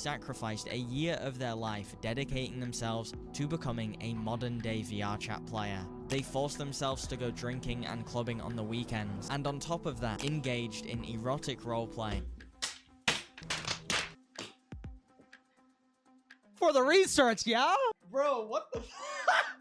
sacrificed a year of their life dedicating themselves to becoming a modern-day VRChat player. They forced themselves to go drinking and clubbing on the weekends, and on top of that, engaged in erotic roleplay. For the research, yeah? Bro, what the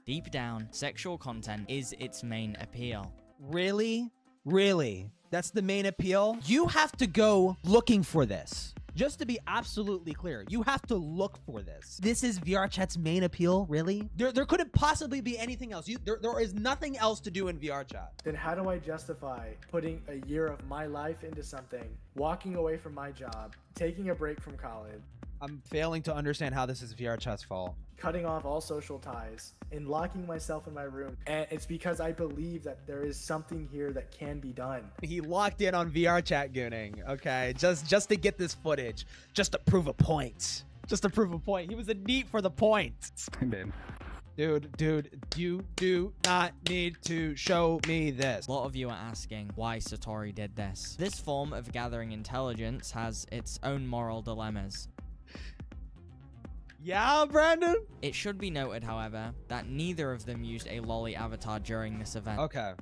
Deep down, sexual content is its main appeal. Really? Really? That's the main appeal? You have to go looking for this. Just to be absolutely clear, you have to look for this. This is VRChat's main appeal, really? There couldn't possibly be anything else. There is nothing else to do in VRChat. Then how do I justify putting a year of my life into something, walking away from my job, taking a break from college? I'm failing to understand how this is VRChat's fault. Cutting off all social ties and locking myself in my room. And it's because I believe that there is something here that can be done. He locked in on VRChat gooning, okay? Just to get this footage. Just to prove a point. Just to prove a point. He was a neat for the point. Hey, babe. Dude, you do not need to show me this. A lot of you are asking why Satori did this. This form of gathering intelligence has its own moral dilemmas. Yeah, Brandon? It should be noted, however, that neither of them used a lolly avatar during this event. Okay.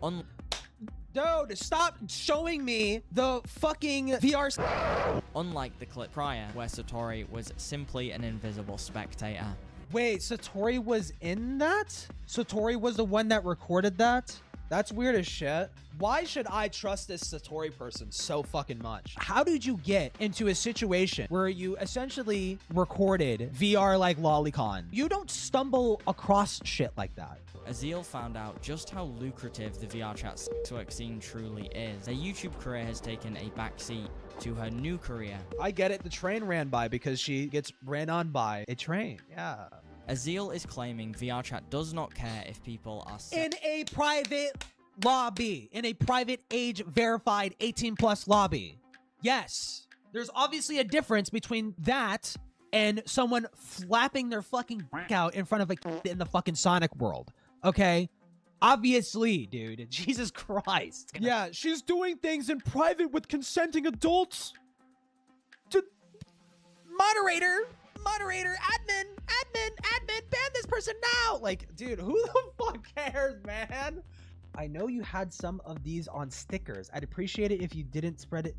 Dude, stop showing me the fucking VR. Unlike the clip prior, where Satori was simply an invisible spectator. Wait, Satori was in that? Satori was the one that recorded that? That's weird as shit. Why should I trust this Satori person so fucking much? How did you get into a situation where you essentially recorded VR like lolicon? You don't stumble across shit like that. Azil found out just how lucrative the VRChat sex work scene truly is. Her YouTube career has taken a backseat to her new career. I get it. The train ran by because she gets ran on by a train. Yeah. Azil is claiming VRChat does not care if people are in a private lobby, in a private age verified 18 plus lobby. Yes, there's obviously a difference between that and someone flapping their fucking dick out in front of a kid in the fucking Sonic world. Okay, obviously, dude. Jesus Christ. Yeah, she's doing things in private with consenting adults. Moderator, admin, ban this person now. Like, dude, who the fuck cares, man? I know you had some of these on stickers. I'd appreciate it if you didn't spread it.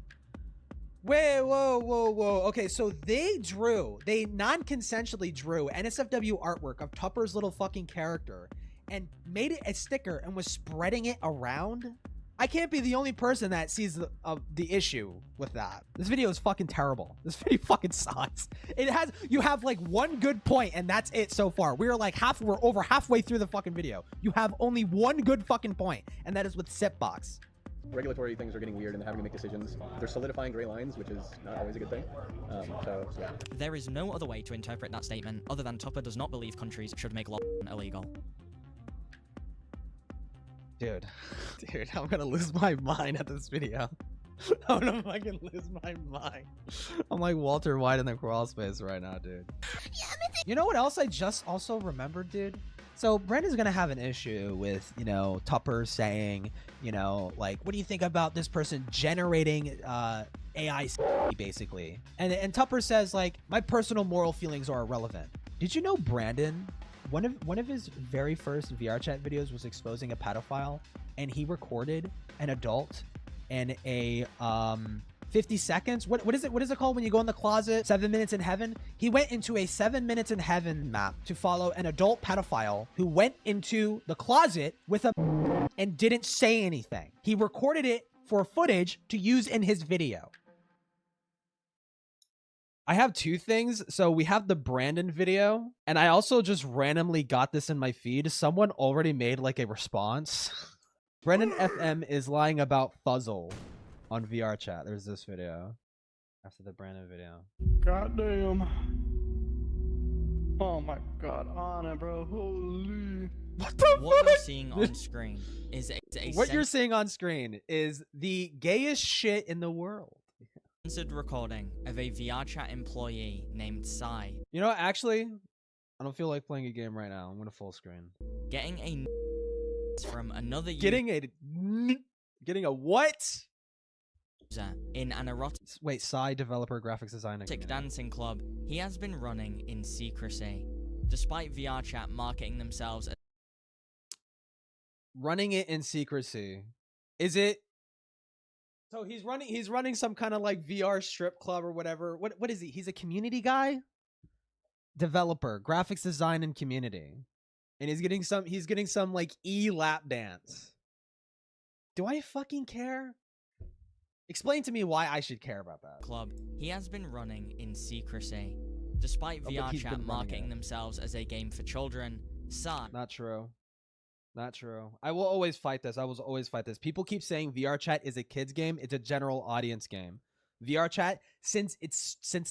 Wait, whoa. Okay, so they non-consensually drew NSFW artwork of Tupper's little fucking character and made it a sticker and was spreading it around. I can't be the only person that sees the issue with that. This video is fucking terrible. This video fucking sucks. You have like one good point and that's it so far. We're over halfway through the fucking video. You have only one good fucking point, and that is with Sipbox. Regulatory things are getting weird and having to make decisions. They're solidifying gray lines, which is not always a good thing. So, yeah. There is no other way to interpret that statement other than Tupper does not believe countries should make law illegal. Dude, I'm gonna lose my mind at this video. I'm gonna fucking lose my mind. I'm like Walter White in the crawl space right now, dude. You know what else I just also remembered, dude? So Brandon's gonna have an issue with, Tupper saying, like, what do you think about this person generating AI basically? And Tupper says, like, my personal moral feelings are irrelevant. Did you know Brandon, one of his very first VRChat videos was exposing a pedophile, and he recorded an adult in a 50 seconds. What is it called when you go in the closet? 7 minutes in heaven. He went into a 7 minutes in heaven map to follow an adult pedophile who went into the closet with a and didn't say anything. He recorded it for footage to use in his video. I have two things. So we have the Brandon video, and I also just randomly got this in my feed. Someone already made like a response. BrandonFm is lying about Fuzzle on VRChat. There's this video after the Brandon video. Goddamn. Oh my god, Anna, bro. Holy. What the What fuck? you're seeing on screen is What you're seeing on screen is the gayest shit in the world. censored recording of a VRChat employee named Sai You know what? Actually, I don't feel like playing a game right now. I'm gonna full screen. getting a from another Getting a what? in an erotic Wait, Psy developer graphics designer. dancing club he has been running in secrecy. Despite VRChat marketing themselves as Running it in secrecy. Is it? So he's running some kind of like VR strip club or whatever. What is he? He's a community guy? Developer, graphics design and community. And he's getting some like lap dance. Do I fucking care? Explain to me why I should care about that. club he has been running in secrecy. Despite Oh, but he's been VRChat running marketing it. themselves as a game for children, Psy Not true. Not true. I will always fight this. I will always fight this. People keep saying VRChat is a kids game. It's a general audience game. VRChat, since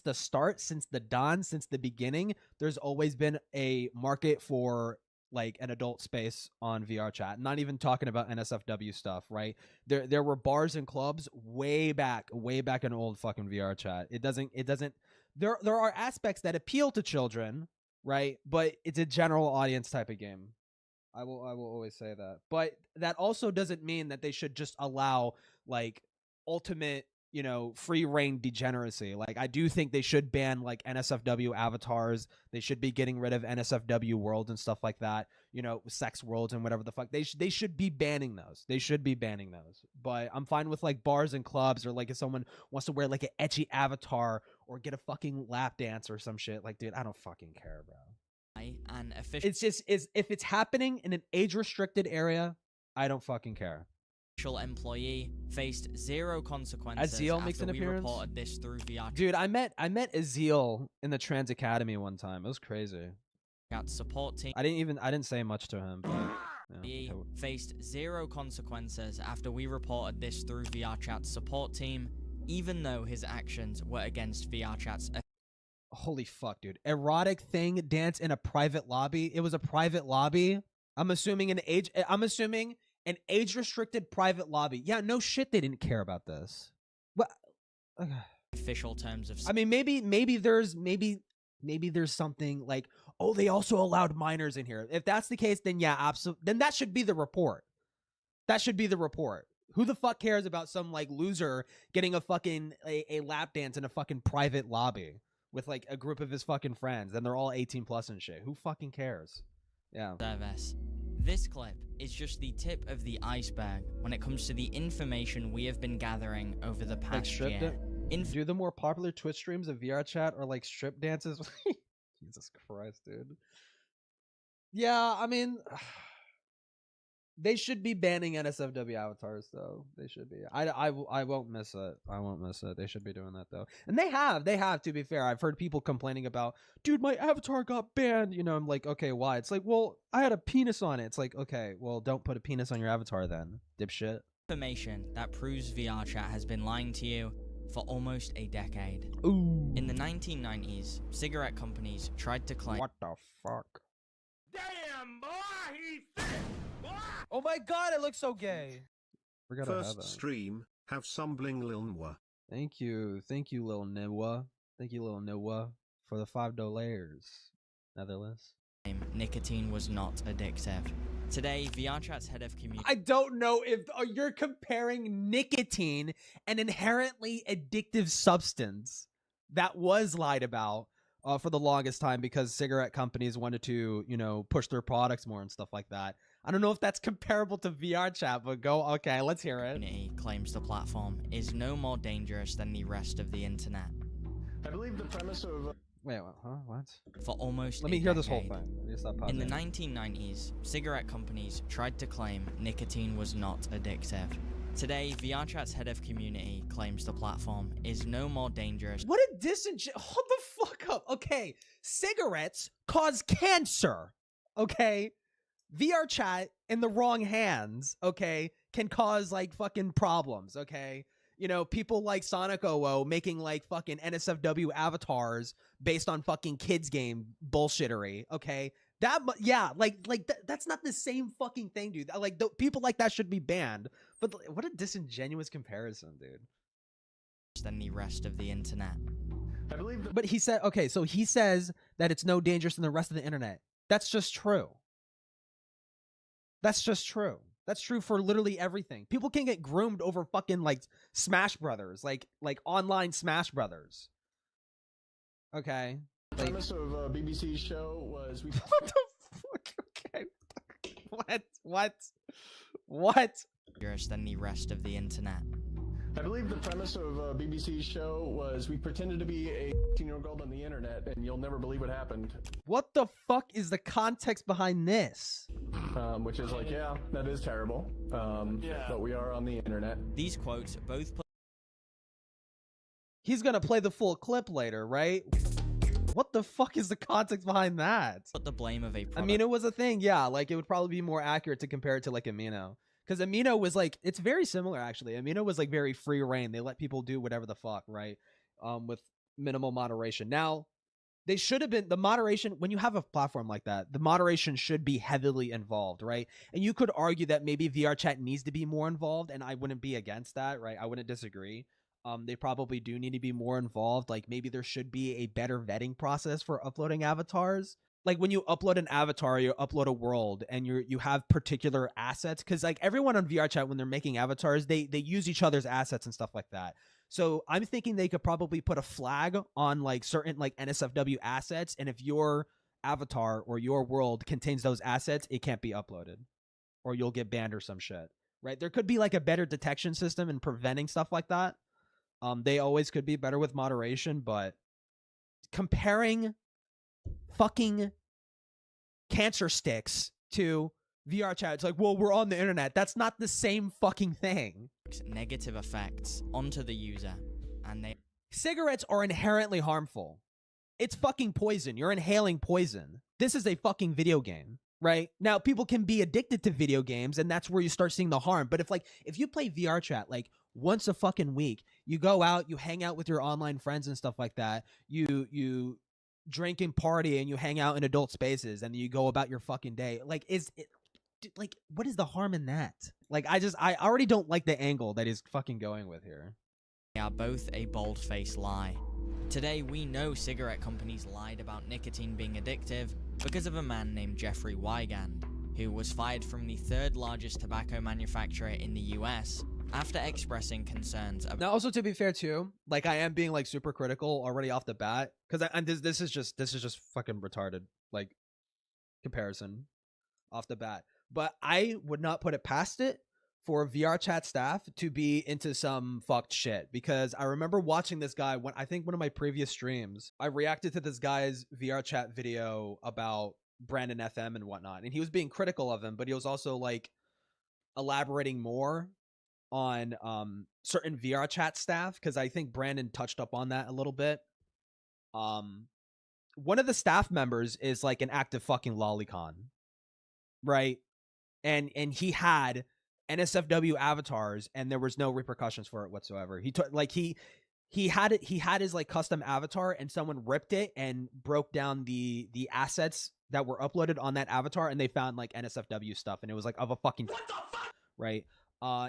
the start, since the dawn, since the beginning, there's always been a market for like an adult space on VRChat. Not even talking about NSFW stuff, right? There were bars and clubs way back in old fucking VRChat. It doesn't there are aspects that appeal to children, right? But it's a general audience type of game. I will always say that. But that also doesn't mean that they should just allow like ultimate, free reign degeneracy. Like I do think they should ban like NSFW avatars. They should be getting rid of NSFW worlds and stuff like that. Sex worlds and whatever the fuck. They should be banning those. They should be banning those. But I'm fine with like bars and clubs, or like if someone wants to wear like an etchy avatar or get a fucking lap dance or some shit. Like, dude, I don't fucking care, bro. an official It's just if it's happening in an age restricted area, I don't fucking care. employee faced zero consequences Azeel makes after an we appearance? reported this through VRChat Dude, I met Azeel in the Trans Academy one time. It was crazy. support team. I didn't say much to him, but He yeah. faced zero consequences after we reported this through VRChat's support team, even though his actions were against VRChat's Holy fuck, dude. Erotic thing dance in a private lobby. It was a private lobby. I'm assuming an age restricted private lobby. Yeah, no shit they didn't care about this. What? official terms of I mean, maybe there's something like, oh, they also allowed minors in here. If that's the case, then yeah, absolutely. Then that should be the report. That should be the report. Who the fuck cares about some like loser getting a fucking a lap dance in a fucking private lobby with like a group of his fucking friends, and they're all 18 plus and shit? Who fucking cares? Yeah. service. This clip is just the tip of the iceberg when it comes to the information we have been gathering over the Like past strip year. Do the more popular Twitch streams of VRChat or like strip dances? Jesus Christ, dude. Yeah, I mean, they should be banning NSFW avatars, though. They should be. I won't miss it. I won't miss it. They should be doing that, though. And they have, to be fair. I've heard people complaining about, dude, my avatar got banned. I'm like, okay, why? It's like, well, I had a penis on it. It's like, okay, well, don't put a penis on your avatar then, dipshit. Information that proves VRChat has been lying to you for almost a decade. Ooh. In the 1990s, cigarette companies tried to claim What the fuck? Damn, boy, he's sick, boy! Oh my god, it looks so gay. Forgot I had First that. stream, have some bling lil nwa. Thank you, Lil Niwa. Thank you, Lil Niwa, for the $5. Netherlands. nicotine was not addictive. Today, VRChat's head of community I don't know if you're comparing nicotine, an inherently addictive substance that was lied about for the longest time because cigarette companies wanted to, push their products more and stuff like that. I don't know if that's comparable to VRChat, but okay, let's hear it. claims the platform is no more dangerous than the rest of the internet. I believe the premise of Wait, huh? What? For almost Let a me hear this whole decade. thing. Let me stop In the pausing. 1990s, cigarette companies tried to claim nicotine was not addictive. Today, VRChat's head of community claims the platform is no more dangerous. What a Hold the fuck up. Okay, cigarettes cause cancer. Okay, VRChat in the wrong hands, okay, can cause like fucking problems. Okay, people like Sonic OO making like fucking NSFW avatars based on fucking kids game bullshittery. Okay, that's not the same fucking thing, dude. Like people like that should be banned. But what a disingenuous comparison, dude. Than the rest of the internet. I believe the But he said, okay, so he says that it's no dangerous than the rest of the internet. That's just true. That's just true. That's true for literally everything. People can get groomed over fucking like Smash Brothers, like online Smash Brothers. Okay. The premise of BBC's show was we. What the fuck? Okay. What? Than the rest of the internet. I believe the premise of BBC's show was we pretended to be a 18-year-old girl on the internet, and you'll never believe what happened. What the fuck is the context behind this? Which is like, yeah, that is terrible. But we are on the internet. These quotes both put He's gonna play the full clip later, right? What the fuck is the context behind that? the blame of a product. I mean, it was a thing, yeah. Like, it would probably be more accurate to compare it to like Amino. Because Amino was like, it's very similar actually. Amino was like very free reign. They let people do whatever the fuck, right? With minimal moderation. Now, they should have been, the moderation, when you have a platform like that, the moderation should be heavily involved, right? And you could argue that maybe VRChat needs to be more involved, and I wouldn't be against that, right? I wouldn't disagree. They probably do need to be more involved. Like, maybe there should be a better vetting process for uploading avatars. Like, when you upload an avatar, you upload a world, and you have particular assets, because like everyone on VRChat, when they're making avatars, they use each other's assets and stuff like that. So I'm thinking they could probably put a flag on like certain like NSFW assets, and if your avatar or your world contains those assets, it can't be uploaded, or you'll get banned or some shit, right? There could be like a better detection system in preventing stuff like that. They always could be better with moderation, but comparing fucking cancer sticks to VRChat, it's like, well, we're on the internet. That's not the same fucking thing. Negative effects onto the user, and they cigarettes are inherently harmful. It's fucking poison. You're inhaling poison. This is a fucking video game, right? Now, people can be addicted to video games, and that's where you start seeing the harm. But if you play VRChat like once a fucking week, you go out, you hang out with your online friends and stuff like that, you drink and party, and you hang out in adult spaces, and you go about your fucking day. Like, like, what is the harm in that? Like, I already don't like the angle that he's fucking going with here. They are both a bold-faced lie. Today, we know cigarette companies lied about nicotine being addictive because of a man named Jeffrey Wigand, who was fired from the third largest tobacco manufacturer in the US after expressing concerns about— Now, also, to be fair too, like, I am being like super critical already off the bat, because this is just fucking retarded, like, comparison off the bat. But I would not put it past it for VRChat staff to be into some fucked shit, because I remember watching this guy when I think one of my previous streams, I reacted to this guy's VRChat video about BrandonFM and whatnot, and he was being critical of him, but he was also like elaborating more on certain VRChat staff, because I think Brandon touched up on that a little bit. One of the staff members is like an active fucking lolicon, right? And he had NSFW avatars, and there was no repercussions for it whatsoever. He took like he had his like custom avatar, and someone ripped it and broke down the assets that were uploaded on that avatar, and they found like NSFW stuff, and it was like of a fucking what the fuck? Right.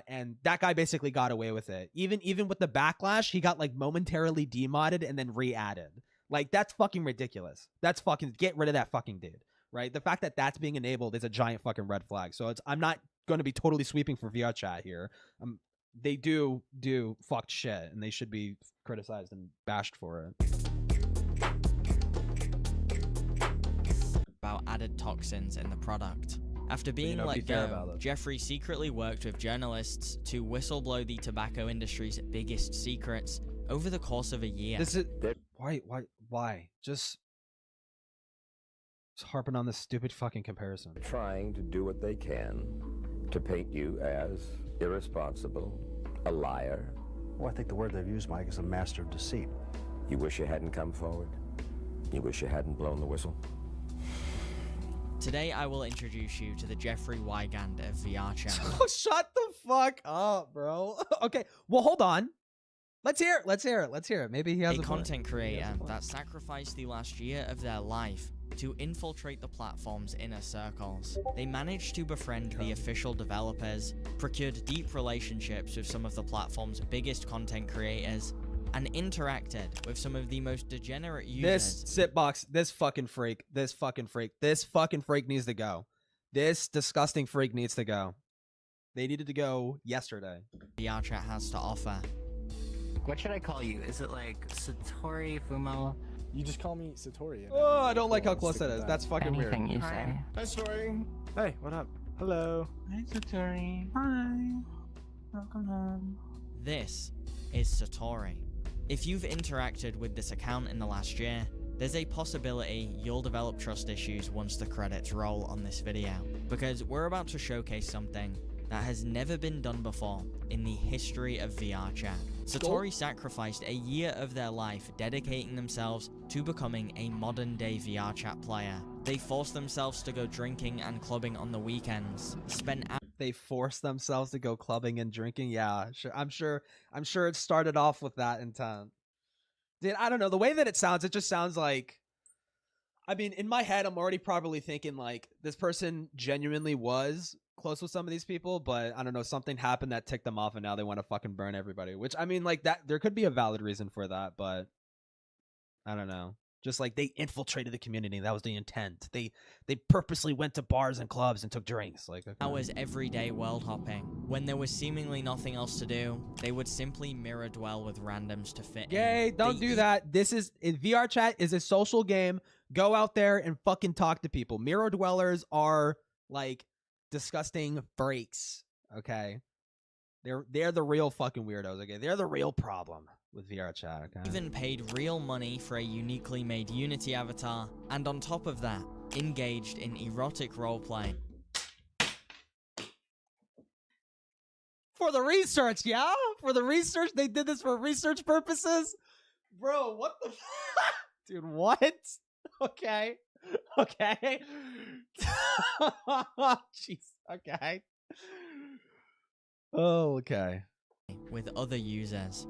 And that guy basically got away with it. Even with the backlash, he got like momentarily demodded and then re-added. Like, that's fucking ridiculous. That's fucking, get rid of that fucking dude. Right? The fact that that's being enabled is a giant fucking red flag. So I'm not going to be totally sweeping for VRChat here. They do fucked shit, and they should be criticized and bashed for it. about added toxins in the product. After being let go, Jeffrey secretly worked with journalists to whistleblow the tobacco industry's biggest secrets over the course of a year. This is why? Just harping on this stupid fucking comparison. Trying to do what they can to paint you as irresponsible, a liar. Well, I think the word they've used, Mike, is a master of deceit. You wish you hadn't come forward? You wish you hadn't blown the whistle? Today, I will introduce you to the Jeffrey Wigand of VRChat. Oh, shut the fuck up, bro. Okay, well, hold on. Let's hear it. Maybe he has a content creator that sacrificed the last year of their life to infiltrate the platform's inner circles. They managed to befriend the official developers, procured deep relationships with some of the platform's biggest content creators, and interacted with some of the most degenerate users. This fucking freak needs to go. This disgusting freak needs to go. They needed to go yesterday. VRChat has to offer. What should I call you? Is it like Satori, Fumo? You just call me Satori. Oh, I don't like how close that is. That's fucking weird. Anything you say. Hi, Story. Hey, what up? Hello. Hi, Satori. Hi. Welcome home. This is Satori. If you've interacted with this account in the last year, there's a possibility you'll develop trust issues once the credits roll on this video, because we're about to showcase something that has never been done before in the history of VRChat. Satori sacrificed a year of their life dedicating themselves to becoming a modern-day VRChat player. They forced themselves to go drinking and clubbing on the weekends, spent They forced themselves to go clubbing and drinking. Yeah, sure. I'm sure it started off with that intent. Dude, I don't know. The way that it sounds, it just sounds like, I mean, in my head, I'm already probably thinking like this person genuinely was close with some of these people, but I don't know, something happened that ticked them off and now they want to fucking burn everybody, which I mean, like that, there could be a valid reason for that, but I don't know. Just like they infiltrated the community. That was the intent. They purposely went to bars and clubs and took drinks. Like hours every day world hopping. When there was seemingly nothing else to do, they would simply mirror dwell with randoms to fit Yay, in. don't do that. This is VRChat is a social game. Go out there and fucking talk to people. Mirror dwellers are like disgusting freaks. Okay, they're the real fucking weirdos. Okay, they're the real problem with VRChat. Okay. Even paid real money for a uniquely made Unity avatar, and on top of that, engaged in erotic roleplay. For the research, yeah? For the research? They did this for research purposes? Bro, what the Dude, what? Okay. Okay. Jeez. Okay. Oh, okay. With other users.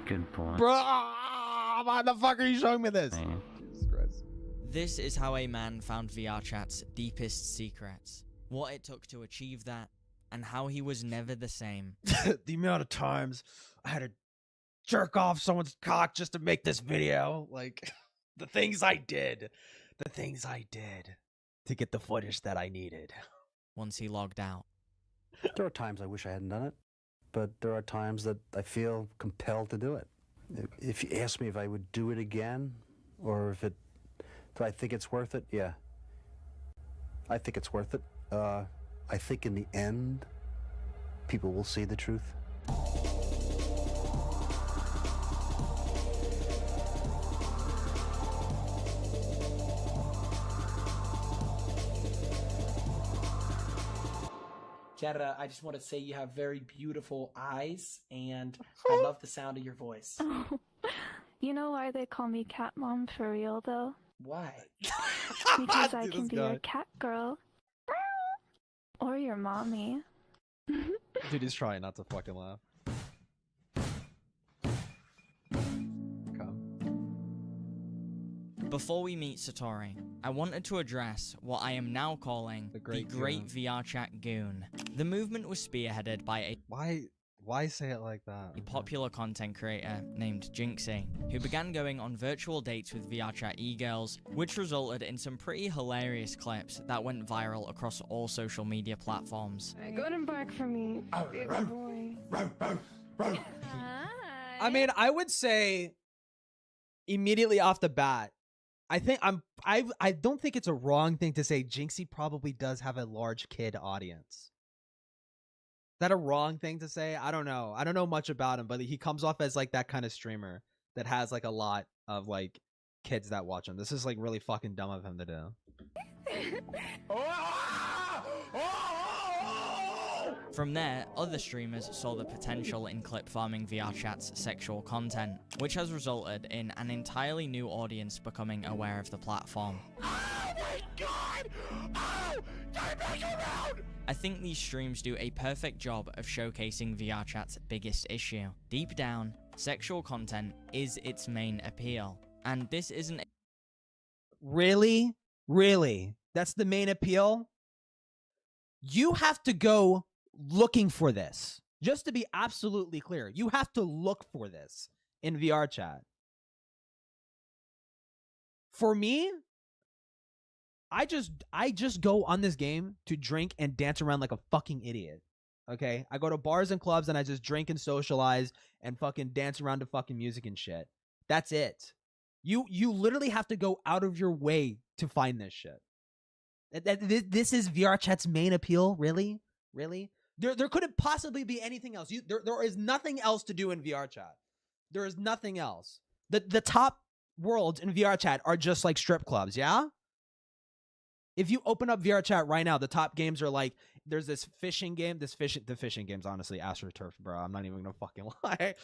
Good point. Bro, why the fuck are you showing me this? Jesus Christ. This is how a man found VRChat's deepest secrets, what it took to achieve that, and how he was never the same. The amount of times I had to jerk off someone's cock just to make this video. Like, the things I did. The things I did to get the footage that I needed. Once he logged out. There are times I wish I hadn't done it, but there are times that I feel compelled to do it. If you ask me if I would do it again, or if do I think it's worth it? Yeah. I think it's worth it. I think in the end, people will see the truth. Jetta, I just want to say you have very beautiful eyes, and I love the sound of your voice. You know why they call me Cat Mom for real, though? Why? Because I can be your cat girl. Or your mommy. Dude, he's trying not to fucking laugh. Before we meet Satori, I wanted to address what I am now calling the Great VRChat Goon. The movement was spearheaded by a Why say it like that? A popular content creator named Jinxie, who began going on virtual dates with VRChat e-girls, which resulted in some pretty hilarious clips that went viral across all social media platforms. Go and bark for me, big boy. I mean, I would say immediately off the bat, I don't think it's a wrong thing to say Jinxie probably does have a large kid audience. Is that a wrong thing to say? I don't know. I don't know much about him, but he comes off as like that kind of streamer that has like a lot of like kids that watch him. This is like really fucking dumb of him to do. From there, other streamers saw the potential in clip farming VRChat's sexual content, which has resulted in an entirely new audience becoming aware of the platform. Oh my god! Oh! Turn back around! I think these streams do a perfect job of showcasing VRChat's biggest issue. Deep down, sexual content is its main appeal, and this isn't. Really? Really? That's the main appeal? You have to go looking for this. Just to be absolutely clear, you have to look for this in VRChat. For me, I just go on this game to drink and dance around like a fucking idiot. Okay? I go to bars and clubs and I just drink and socialize and fucking dance around to fucking music and shit. That's it. You literally have to go out of your way to find this shit. This is VRChat's main appeal, really? Really? There couldn't possibly be anything else. There is nothing else to do in VRChat. There is nothing else. The top worlds in VRChat are just like strip clubs, yeah? If you open up VRChat right now, the top games are like, there's this fishing game. The fishing game's honestly AstroTurf, bro. I'm not even gonna fucking lie.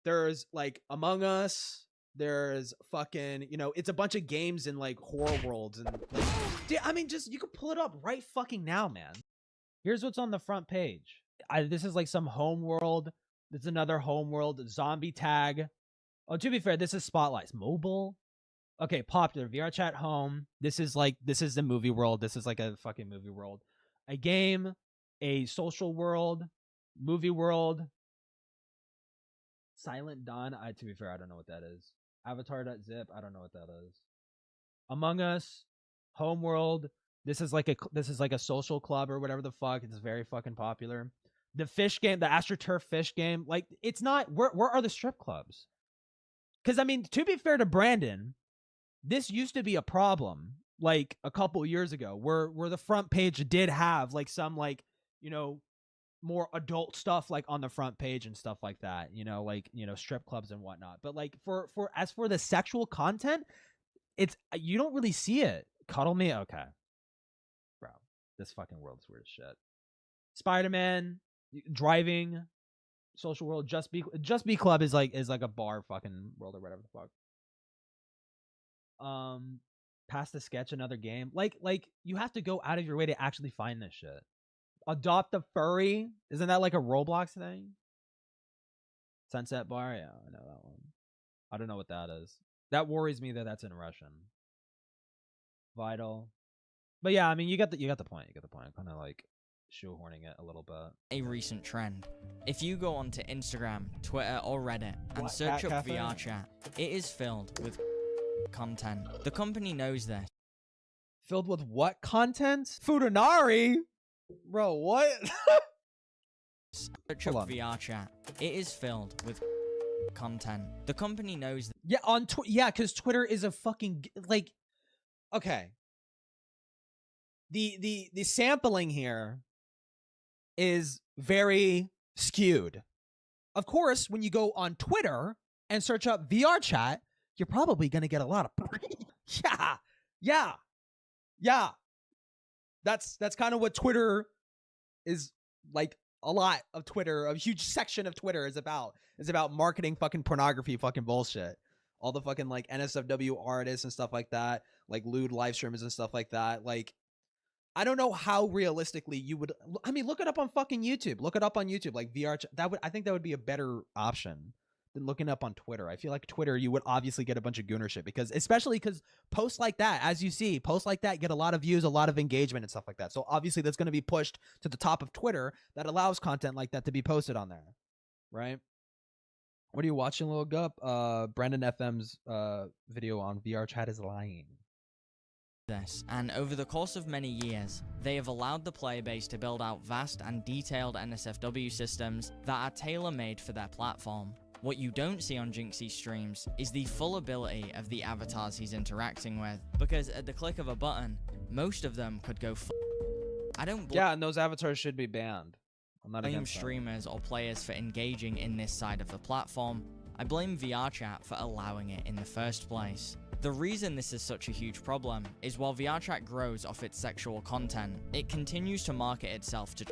There's like Among Us. There's fucking, it's a bunch of games in like horror worlds and like, dude, I mean, just you can pull it up right fucking now, man. Here's what's on the front page. This is like some home world. This is another home world. Zombie tag. Oh, to be fair, this is Spotlights. Mobile. Okay, popular. VRChat home. This is the movie world. This is like a fucking movie world. A game. A social world. Movie world. Silent Dawn. To be fair, I don't know what that is. Avatar.zip. I don't know what that is. Among Us. Homeworld. This is like a social club or whatever the fuck. It's very fucking popular. The fish game, the AstroTurf fish game. Like, it's not. Where are the strip clubs? Because I mean, to be fair to Brandon, this used to be a problem like a couple years ago, where the front page did have like some like more adult stuff like on the front page and stuff like that, strip clubs and whatnot. But like for as for the sexual content, you don't really see it. Cuddle me, okay, bro. This fucking world is weird as shit. Spider-Man, driving, social world, Just Be Club is like a bar fucking world or whatever the fuck. Pass the sketch, another game. Like you have to go out of your way to actually find this shit. Adopt a Furry. Isn't that like a Roblox thing? Sunset Bar? Yeah, I know that one. I don't know what that is. That worries me that that's in Russian. Vital. But yeah, I mean, you got the point. You get the point. I'm kind of like shoehorning it a little bit. A recent trend. If you go onto Instagram, Twitter, or Reddit and search up VRChat, it is filled with content. The company knows this. Filled with what content? Futanari? Bro, what? Search up VRChat. It is filled with content. The company knows that. Yeah, because Twitter is a fucking like. Okay. The sampling here is very skewed. Of course, when you go on Twitter and search up VRChat, you're probably gonna get a lot of yeah. That's kind of what Twitter is like. A lot of Twitter, a huge section of Twitter is about marketing fucking pornography, fucking bullshit. All the fucking like NSFW artists and stuff like that, like lewd live streamers and stuff like that. Like, I don't know how realistically you would. I mean, look it up on fucking YouTube. Look it up on YouTube, like VR. I think that would be a better option than looking up on Twitter. I feel like Twitter, you would obviously get a bunch of gooner shit especially because posts like that, as you see, posts like that get a lot of views, a lot of engagement and stuff like that. So obviously that's going to be pushed to the top of Twitter that allows content like that to be posted on there, right? What are you watching, little gup? BrandonFM's video on VRChat is lying. This, and over the course of many years, they have allowed the player base to build out vast and detailed NSFW systems that are tailor-made for their platform. What you don't see on Jinxie's streams is the full ability of the avatars he's interacting with, because at the click of a button, most of them could go I don't yeah, and those avatars should be banned. I'm not blame against streamers or players for engaging in this side of the platform. I blame VRChat for allowing it in the first place. The reason this is such a huge problem is while VRChat grows off its sexual content, it continues to market itself to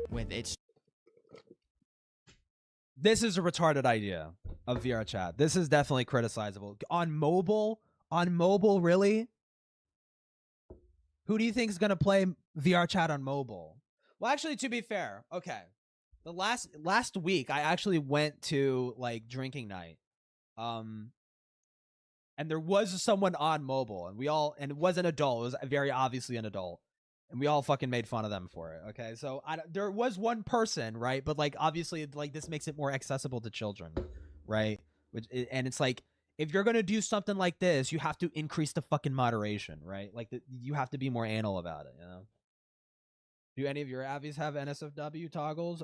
with its. This is a retarded idea of VRChat. This is definitely criticizable. On mobile, really? Who do you think is going to play VRChat on mobile? Well, actually, to be fair, okay. The last week, I actually went to, like, drinking night. And there was someone on mobile, and it was an adult. It was very obviously an adult. And we all fucking made fun of them for it, okay? So there was one person, right? But like obviously, like this makes it more accessible to children, right? And it's like if you're gonna do something like this, you have to increase the fucking moderation, right? Like you have to be more anal about it, you know. Do any of your avies have NSFW toggles?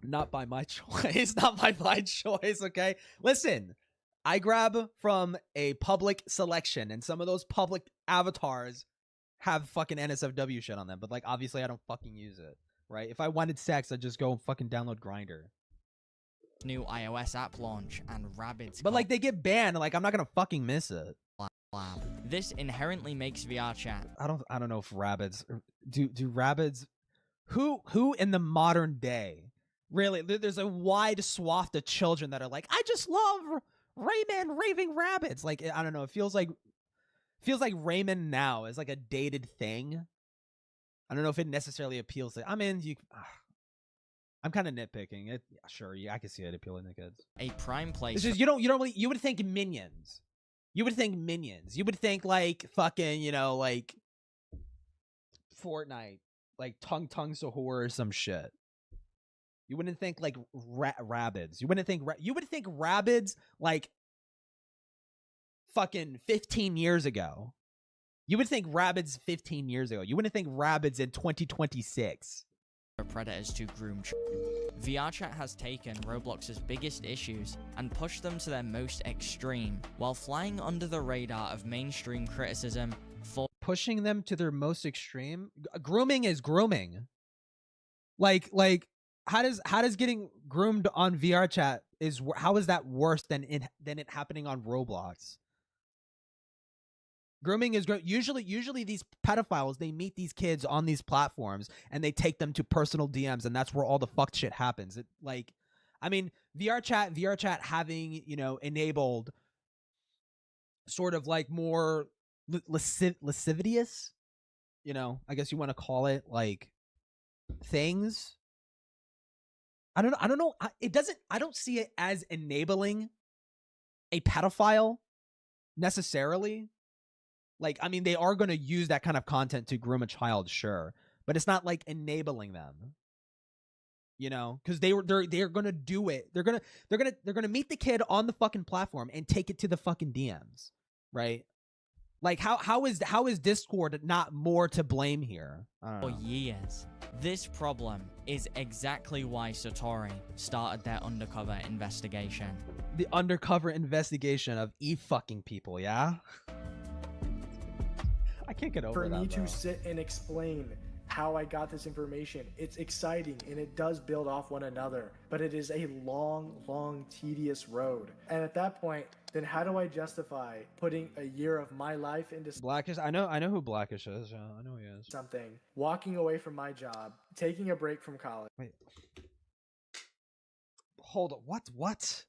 Not by my choice. Not by my choice, okay? Listen, I grab from a public selection, and some of those public avatars have fucking NSFW shit on them, but like obviously I don't fucking use it, right? If I wanted sex, I'd just go and fucking download Grindr. New iOS app launch and rabid. But like they get banned, like I'm not gonna fucking miss it. This inherently makes VRChat. I don't know if rabbits do rabbits. Who in the modern day really? There's a wide swath of children that are like, I just love Rayman raving rabbits. Like I don't know. It feels like Rayman now is like a dated thing. I don't know if it necessarily appeals to. I mean, I'm kind of nitpicking it. Yeah, sure, yeah, I can see it appealing to kids. A prime place. It's just you don't really. You would think Minions. You would think Minions. You would think like fucking, you know, like Fortnite, like Tung Sahur or some shit. You wouldn't think like Rabbids. You wouldn't think you would think Rabbids like fucking 15 years ago. You would think Rabbids 15 years ago. You wouldn't think Rabbids in 2026. Predators to groom. VRChat has taken Roblox's biggest issues and pushed them to their most extreme, while flying under the radar of mainstream criticism for pushing them to their most extreme. Grooming is grooming. Like how does getting groomed on VRChat how is that worse than it happening on Roblox? Grooming is usually these pedophiles, they meet these kids on these platforms and they take them to personal DMs, and that's where all the fucked shit happens. It like, I mean, VRChat having, you know, enabled sort of like more lascivious, you know, I guess you want to call it, like things. I don't know. I don't see it as enabling a pedophile necessarily. Like, I mean, they are going to use that kind of content to groom a child, sure, but it's not like enabling them, you know, because they're going to do it. They're going to meet the kid on the fucking platform and take it to the fucking DMs, right? Like, how is Discord not more to blame here? I don't know. For years. This problem is exactly why Satori started their undercover investigation. The undercover investigation of fucking people, yeah? I can't get over that. For me to sit and explain how I got this information, it's exciting and it does build off one another, but it is a long, tedious road. And at that point, then how do I justify putting a year of my life into Blackish? I know who Blackish is. Yeah, I know who he is. Something, walking away from my job, taking a break from college. Wait. Hold on. What?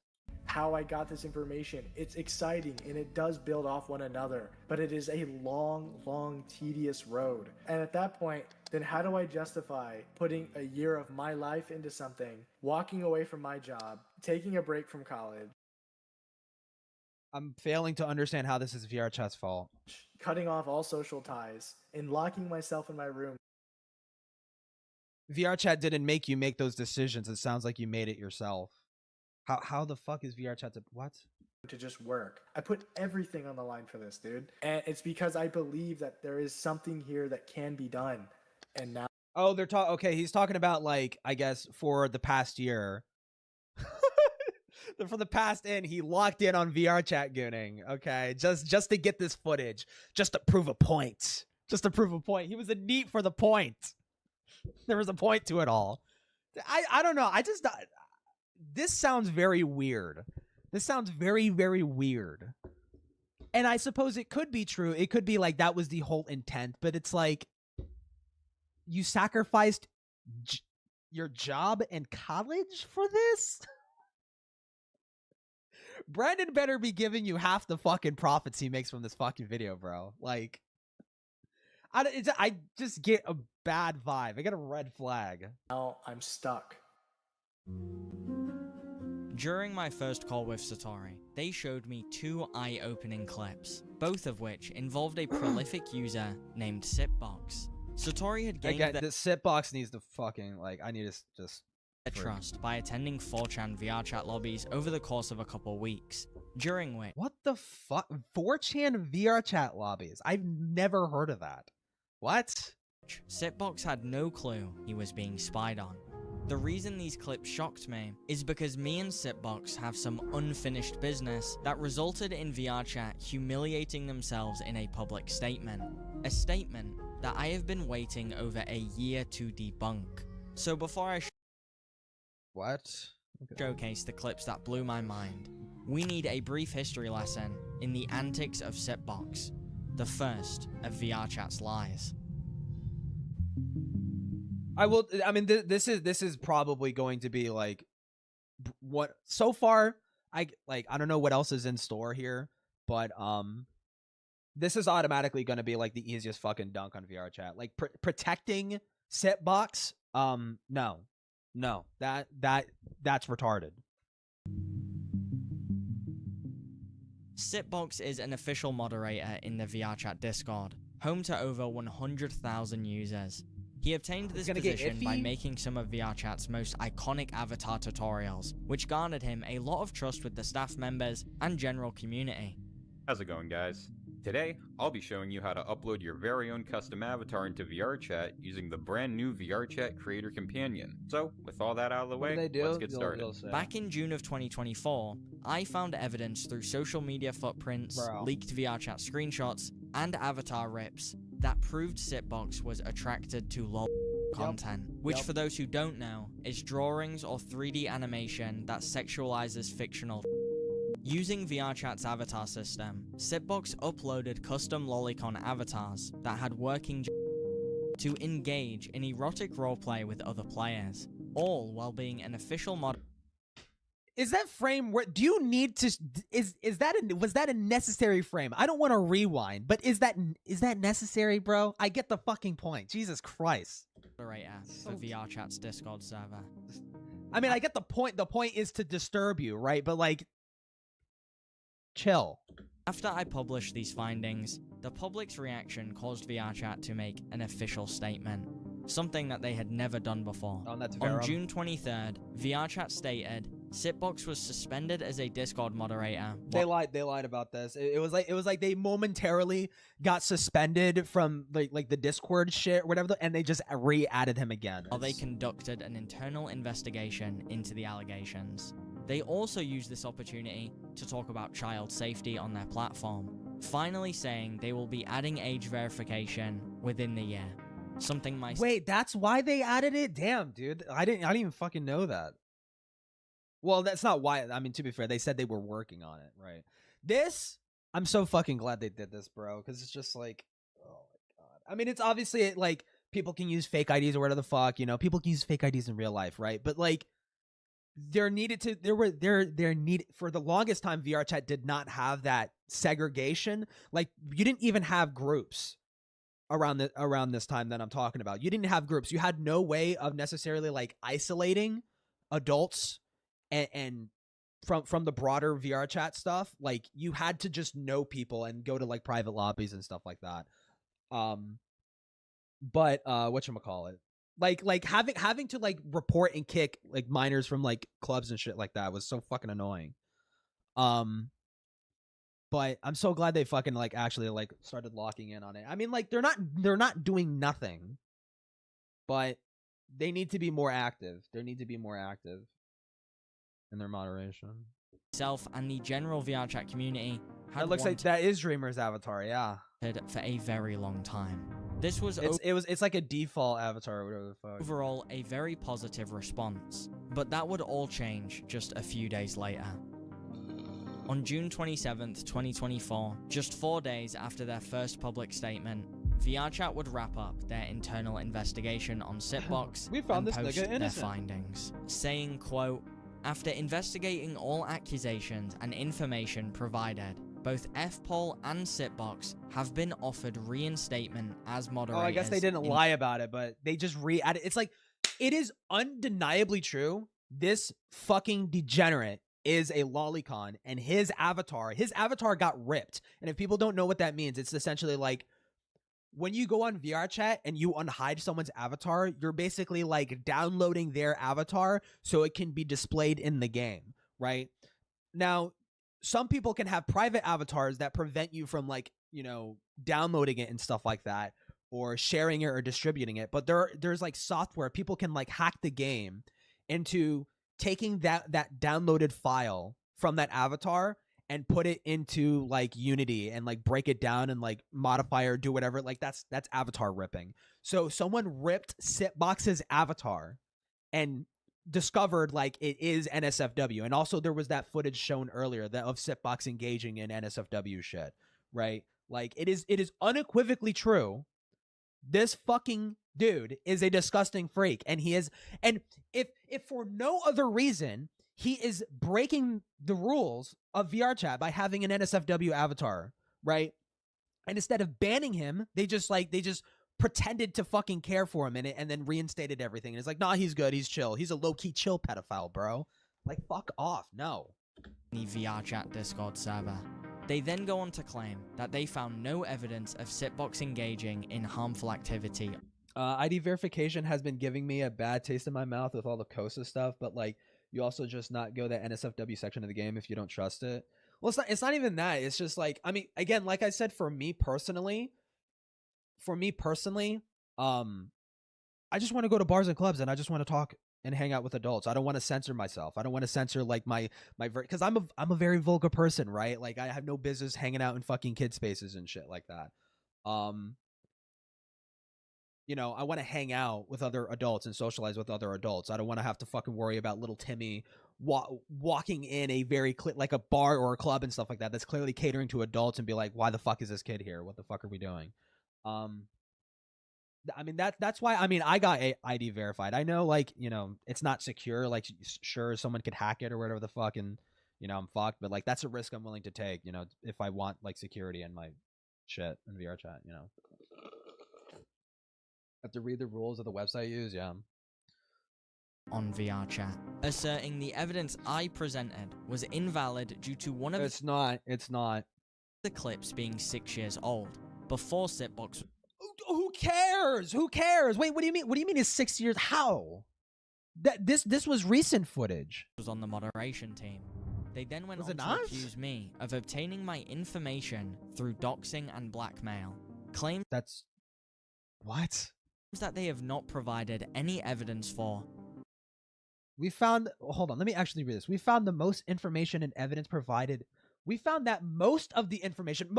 How I got this information. It's exciting and it does build off one another, but it is a long, tedious road. And at that point, then how do I justify putting a year of my life into something, walking away from my job, taking a break from college? I'm failing to understand how this is VRChat's fault. Cutting off all social ties and locking myself in my room. VRChat didn't make you make those decisions. It sounds like you made it yourself. How the fuck is VRChat to just work? I put everything on the line for this, dude. And it's because I believe that there is something here that can be done. And now okay, he's talking about, like, I guess for the past year. For the past he locked in on VRChat gooning, okay? Just to get this footage, just to prove a point. He was a neat for the point. There was a point to it all. I don't know. This sounds very weird. This sounds very, very weird. And I suppose it could be true. It could be like that was the whole intent, but it's like you sacrificed your job and college for this? Brandon better be giving you half the fucking profits he makes from this fucking video, bro. Like, I just get a bad vibe. I get a red flag. Now I'm stuck. During my first call with Satori, they showed me 2 eye-opening clips, both of which involved a prolific user named Sipbox. Satori had gained the Sipbox needs to fucking, like, I need to just trust by attending 4chan VRChat lobbies over the course of a couple weeks, during which... What the fuck? 4chan VRChat lobbies? I've never heard of that. What? Sitbox had no clue he was being spied on. The reason these clips shocked me is because me and Sitbox have some unfinished business that resulted in VRChat humiliating themselves in a public statement. A statement that I have been waiting over a year to debunk. So before I showcase the clips that blew my mind, we need a brief history lesson in the antics of Sitbox, the first of VRChat's lies. I mean, this is probably going to be like what so far. I don't know what else is in store here, but this is automatically going to be like the easiest fucking dunk on VRChat. Like protecting Sitbox. No, that's retarded. Sitbox is an official moderator in the VRChat Discord, home to over 100,000 users. He obtained this position by making some of VRChat's most iconic avatar tutorials, which garnered him a lot of trust with the staff members and general community. How's it going, guys? Today, I'll be showing you how to upload your very own custom avatar into VRChat using the brand new VRChat Creator Companion. So, with all that out of the way, let's get started. Back in June of 2024, I found evidence through social media footprints, leaked VRChat screenshots, and avatar rips that proved Sitbox was attracted to LOL content, which for those who don't know, is drawings or 3D animation that sexualizes fictional. Using VRChat's avatar system, Sitbox uploaded custom lolicon avatars that had working to engage in erotic roleplay with other players, all while being an official mod. Is that frame where do you need to was that a necessary frame? I don't want to rewind, but is that necessary, bro? I get the fucking point. Jesus Christ. Moderator for VRChat's Discord server. I mean, I get the point. The point is to disturb you, right? But like, chill. After I published these findings, the public's reaction caused VRChat to make an official statement, something that they had never done before. On June 23rd, VRChat stated, Sitbox was suspended as a Discord moderator. They lied about this. It was like they momentarily got suspended from like the Discord shit or whatever, and they just re-added him again. While they conducted an internal investigation into the allegations. They also used this opportunity to talk about child safety on their platform, finally saying they will be adding age verification within the year. Wait, that's why they added it? Damn, dude. I didn't even fucking know that. Well, that's not why. I mean, to be fair, they said they were working on it, right? I'm so fucking glad they did this, bro, because it's just like, oh my god. I mean, it's obviously like people can use fake IDs or whatever the fuck, you know, people can use fake IDs in real life, right? But like, for the longest time, VRChat did not have that segregation. Like, you didn't even have groups around this time that I'm talking about. You didn't have groups. You had no way of necessarily like isolating adults and from the broader VRChat stuff. Like, you had to just know people and go to like private lobbies and stuff like that. But whatchamacallit? Like having to like report and kick like minors from like clubs and shit like that was so fucking annoying. But I'm so glad they fucking like actually like started locking in on it. I mean, like they're not doing nothing, but they need to be more active. They need to be more active in their moderation. Self and the general VRChat community had it looks like that is Dreamer's avatar, yeah. For a very long time. This was it's like a default avatar or whatever the fuck. Overall, a very positive response, but that would all change just a few days later. On June 27th, 2024, just 4 days after their first public statement, VRChat would wrap up their internal investigation on Sitbox We found and this post nigga their innocent. findings, saying, quote, after investigating all accusations and information provided, both FPOL and Sitbox have been offered reinstatement as moderators. Oh, I guess they didn't lie about it, but they just re-added. It's like, it is undeniably true. This fucking degenerate is a lolicon, and his avatar got ripped. And if people don't know what that means, it's essentially like when you go on VRChat and you unhide someone's avatar, you're basically like downloading their avatar so it can be displayed in the game, right? Now, some people can have private avatars that prevent you from like, you know, downloading it and stuff like that, or sharing it or distributing it. But there's like software, people can like hack the game into taking that downloaded file from that avatar and put it into like Unity and like break it down and like modify or do whatever. Like that's avatar ripping. So someone ripped Sitbox's avatar and discovered like it is NSFW. And also there was that footage shown earlier that of Sitbox engaging in NSFW shit, right? Like it is unequivocally true. This fucking dude is a disgusting freak, and he is, and if for no other reason, he is breaking the rules of VRChat by having an NSFW avatar, right? And instead of banning him, they just pretended to fucking care for him and then reinstated everything. And it's like, nah, he's good, he's chill. He's a low-key chill pedophile, bro. Like, fuck off, no. The VRChat Discord server. They then go on to claim that they found no evidence of Sitbox engaging in harmful activity. ID verification has been giving me a bad taste in my mouth with all the COSA stuff, but like, you also just not go that NSFW section of the game if you don't trust it. Well, it's not even that. It's just like, I mean, again, like I said, for me personally, I just want to go to bars and clubs and I just want to talk and hang out with adults. I don't want to censor myself. I don't want to censor like my because I'm a very vulgar person, right? Like I have no business hanging out in fucking kid spaces and shit like that. You know, I want to hang out with other adults and socialize with other adults. I don't want to have to fucking worry about little Timmy walking in a very like a bar or a club and stuff like that that's clearly catering to adults and be like, why the fuck is this kid here? What the fuck are we doing? I mean, that's why, I mean, I got ID verified. I know, like, you know, it's not secure. Like, sure, someone could hack it or whatever the fuck, and, you know, I'm fucked. But, like, that's a risk I'm willing to take, you know, if I want, like, security in my shit in VRChat, you know. Have to read the rules of the website you use, yeah. On VRChat, asserting the evidence I presented was invalid due to one of It's not. the clips being 6 years old, before Sitbox. Who cares? Who cares? Wait, what do you mean? What do you mean is 6 years? How? This was recent footage. Was on the moderation team. They then went on to not? accuse me of obtaining my information through doxing and blackmail. Claims that's what? That they have not provided any evidence for. We found, hold on, let me actually read this. We found the most information and evidence provided. We found that most of the information,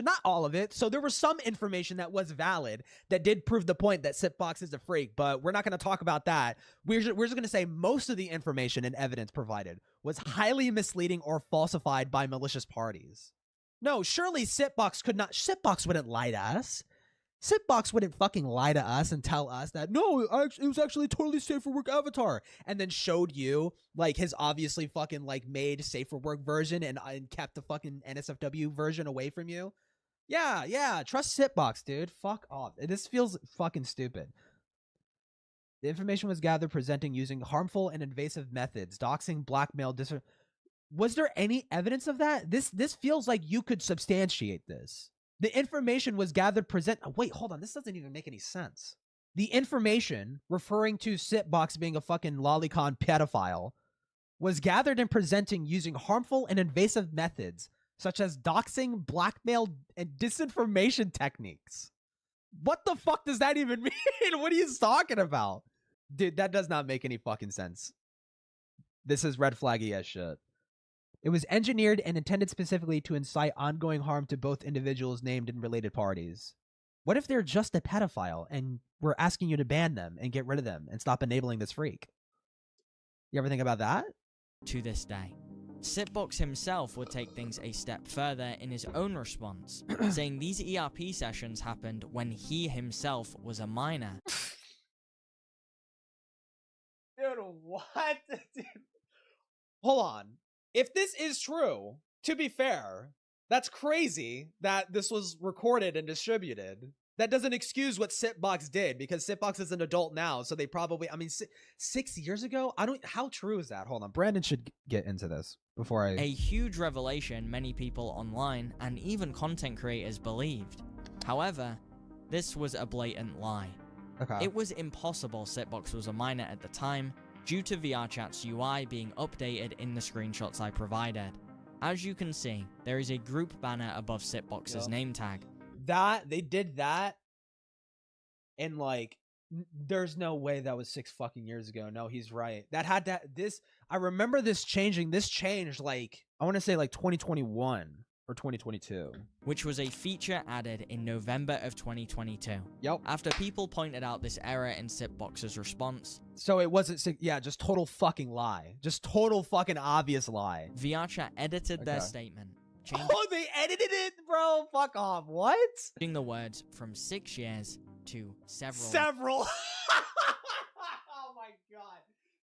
not all of it. So there was some information that was valid that did prove the point that Sitbox is a freak, but we're not going to talk about that. We're just going to say most of the information and evidence provided was highly misleading or falsified by malicious parties. No, surely Sitbox wouldn't lie to us. Sitbox wouldn't fucking lie to us and tell us that, no, it was actually a totally safe for work avatar, and then showed you, like, his obviously fucking, like, made safe for work version and kept the fucking NSFW version away from you. Yeah, trust Sitbox, dude. Fuck off. This feels fucking stupid. The information was gathered presenting using harmful and invasive methods, doxing, blackmail, Was there any evidence of that? This feels like you could substantiate this. The information was gathered wait, hold on. This doesn't even make any sense. The information referring to Sitbox being a fucking lolicon pedophile was gathered and presenting using harmful and invasive methods such as doxing, blackmail, and disinformation techniques. What the fuck does that even mean? What are you talking about? Dude, that does not make any fucking sense. This is red flaggy as shit. It was engineered and intended specifically to incite ongoing harm to both individuals named and related parties. What if they're just a pedophile and we're asking you to ban them and get rid of them and stop enabling this freak? You ever think about that? To this day, Sitbox himself would take things a step further in his own response, saying these ERP sessions happened when he himself was a minor. Dude, what? Dude. Hold on. If this is true, to be fair, that's crazy that this was recorded and distributed. That doesn't excuse what Sitbox did, because Sitbox is an adult now, so they probably, I mean, 6 years ago? How true is that? Hold on, Brandon should get into this before I... A huge revelation many people online and even content creators believed. However, This was a blatant lie. Okay. It was impossible Sitbox was a minor at the time, due to VRChat's UI being updated in the screenshots I provided. As you can see, there is a group banner above Sitbox's name tag. They did that, and like, there's no way that was 6 fucking years ago. No, he's right. That had that. I remember this changing. This changed like, I want to say like 2021 or 2022. Which was a feature added in November of 2022. Yep. After people pointed out this error in Sitbox's response. So it wasn't, yeah, just total fucking lie. Just total fucking obvious lie. VRChat edited their statement. Oh, they edited it, bro. Fuck off. What? Changing the words from 6 years to several. Several. Oh my god.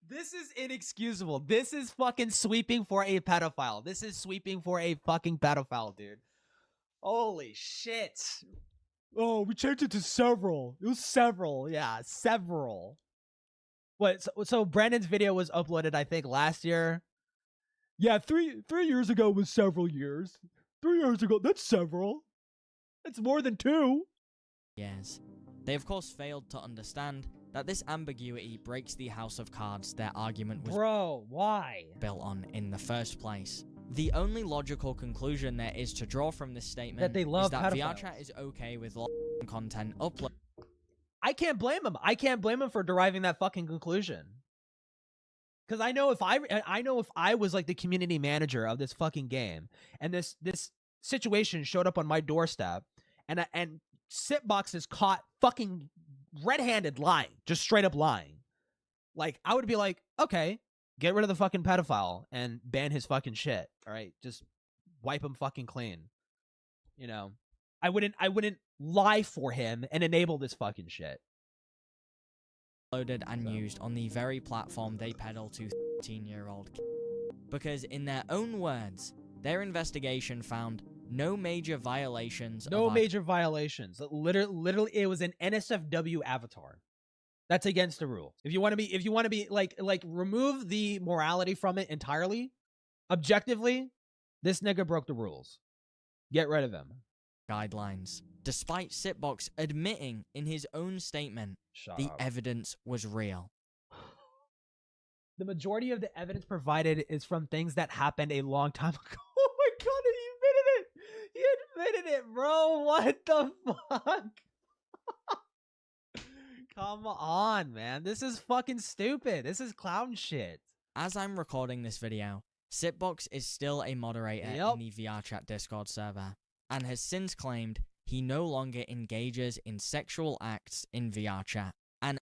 This is inexcusable. This is fucking sweeping for a pedophile. This is sweeping for a fucking pedophile, dude. Holy shit. Oh, we changed it to several. It was several. Yeah, several. What? So Brandon's video was uploaded, I think, last year. Yeah, three years ago was several years. 3 years ago, that's several. It's more than 2. Yes. They of course failed to understand that this ambiguity breaks the house of cards their argument was built on in the first place. The only logical conclusion there is to draw from this statement that they love is that pedophiles. VRChat is okay with content upload. I can't blame him. I can't blame him for deriving that fucking conclusion. Because I know if I was like the community manager of this fucking game, and this situation showed up on my doorstep, and Sitbox is caught fucking red-handed lying, just straight up lying, like I would be like, okay, get rid of the fucking pedophile and ban his fucking shit. All right, just wipe him fucking clean. You know, I wouldn't lie for him and enable this fucking shit. Loaded and used on the very platform they peddle to 13-year-old kids. Because in their own words, their investigation found no major violations. Literally, it was an NSFW avatar. That's against the rule. If you want to be like remove the morality from it entirely, objectively, this nigga broke the rules. Get rid of him. Guidelines. Despite Sitbox admitting in his own statement the evidence was real. The majority of the evidence provided is from things that happened a long time ago. Oh my god, he admitted it, bro. What the fuck? Come on, man. This is fucking stupid. This is clown shit. As I'm recording this video, Sitbox is still a moderator in the VRChat Discord server, and has since claimed he no longer engages in sexual acts in VRChat. And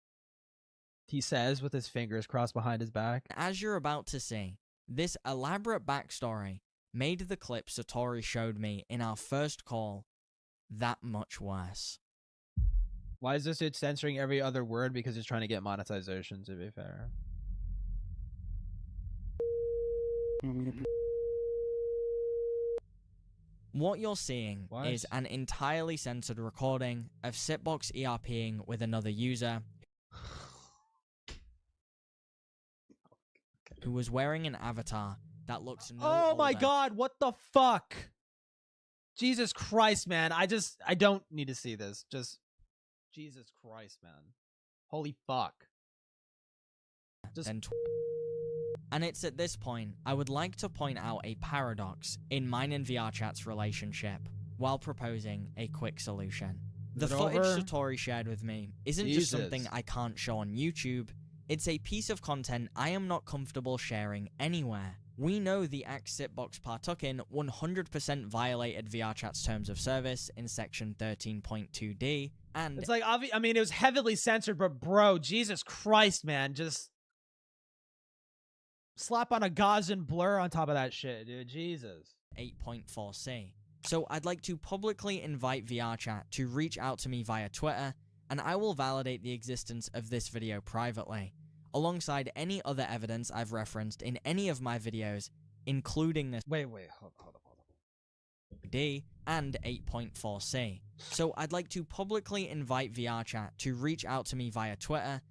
he says with his fingers crossed behind his back. As you're about to see, this elaborate backstory made the clip Satori showed me in our first call that much worse. Why is this dude censoring every other word? Because he's trying to get monetization, to be fair. What you're seeing is an entirely censored recording of Sitbox ERPing with another user who was wearing an avatar that looks no Oh my older. god, what the fuck? Jesus Christ, man. I don't need to see this. Just Jesus Christ, man. Holy fuck. And it's at this point, I would like to point out a paradox in mine and VRChat's relationship, while proposing a quick solution. The footage Satori shared with me isn't just something I can't show on YouTube, it's a piece of content I am not comfortable sharing anywhere. We know the act Sitbox partook in 100% violated VRChat's terms of service in section 13.2d, and it's like, I mean, it was heavily censored, but bro, Jesus Christ, man, just slap on a Gaussian blur on top of that shit, dude. Jesus. 8.4c. So I'd like to publicly invite VRChat to reach out to me via Twitter, and I will validate the existence of this video privately, alongside any other evidence I've referenced in any of my videos, including this hold up. D and 8.4c. So I'd like to publicly invite VRChat to reach out to me via Twitter.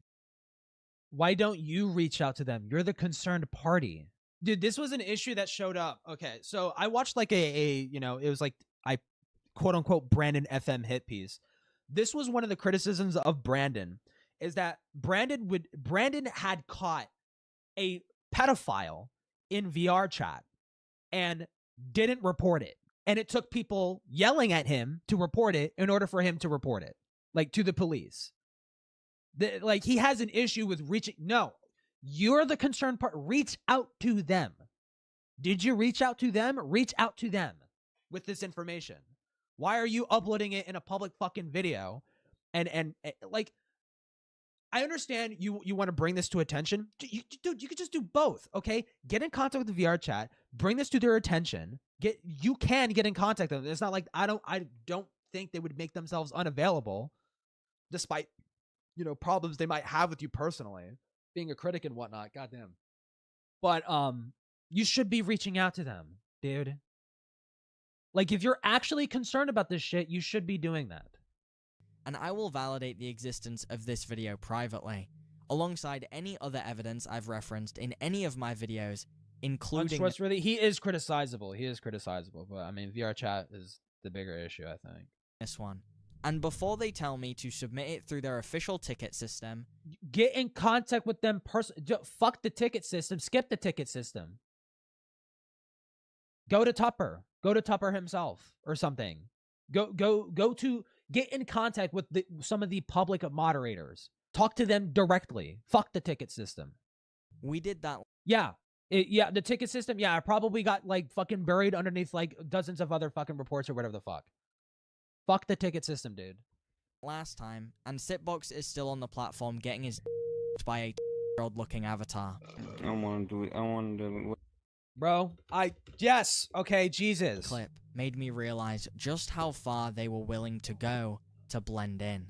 Why don't you reach out to them? You're the concerned party. Dude, this was an issue that showed up. Okay, so I watched like it was like I quote unquote BrandonFM hit piece this was one of the criticisms of Brandon, is that Brandon had caught a pedophile in VRChat and didn't report it. And it took people yelling at him to report it in order for him to report it, like to the police. Like he has an issue with reaching. No, you're the concerned part. Reach out to them. Did you reach out to them? Reach out to them with this information. Why are you uploading it in a public fucking video? And like, I understand you want to bring this to attention. Dude, you could just do both, okay? Get in contact with the VRChat, bring this to their attention. You can get in contact with them. It's not like I don't think they would make themselves unavailable, despite, you know, problems they might have with you personally, being a critic and whatnot. Goddamn. But you should be reaching out to them, dude. Like, if you're actually concerned about this shit, you should be doing that. And I will validate the existence of this video privately, alongside any other evidence I've referenced in any of my videos, including... He is criticizable. But, I mean, VRChat is the bigger issue, I think. This one. And before they tell me to submit it through their official ticket system... Get in contact with them fuck the ticket system. Skip the ticket system. Go to Tupper. Go to Tupper himself or something. Go to... Get in contact with some of the public moderators. Talk to them directly. Fuck the ticket system. We did that. Yeah. The ticket system, yeah, I probably got, like, fucking buried underneath, like, dozens of other fucking reports or whatever the fuck. Fuck the ticket system, dude. Last time, and Sitbox is still on the platform getting his by a year-old looking avatar. I want to do it. Bro, yes, okay, Jesus. Clip made me realize just how far they were willing to go to blend in.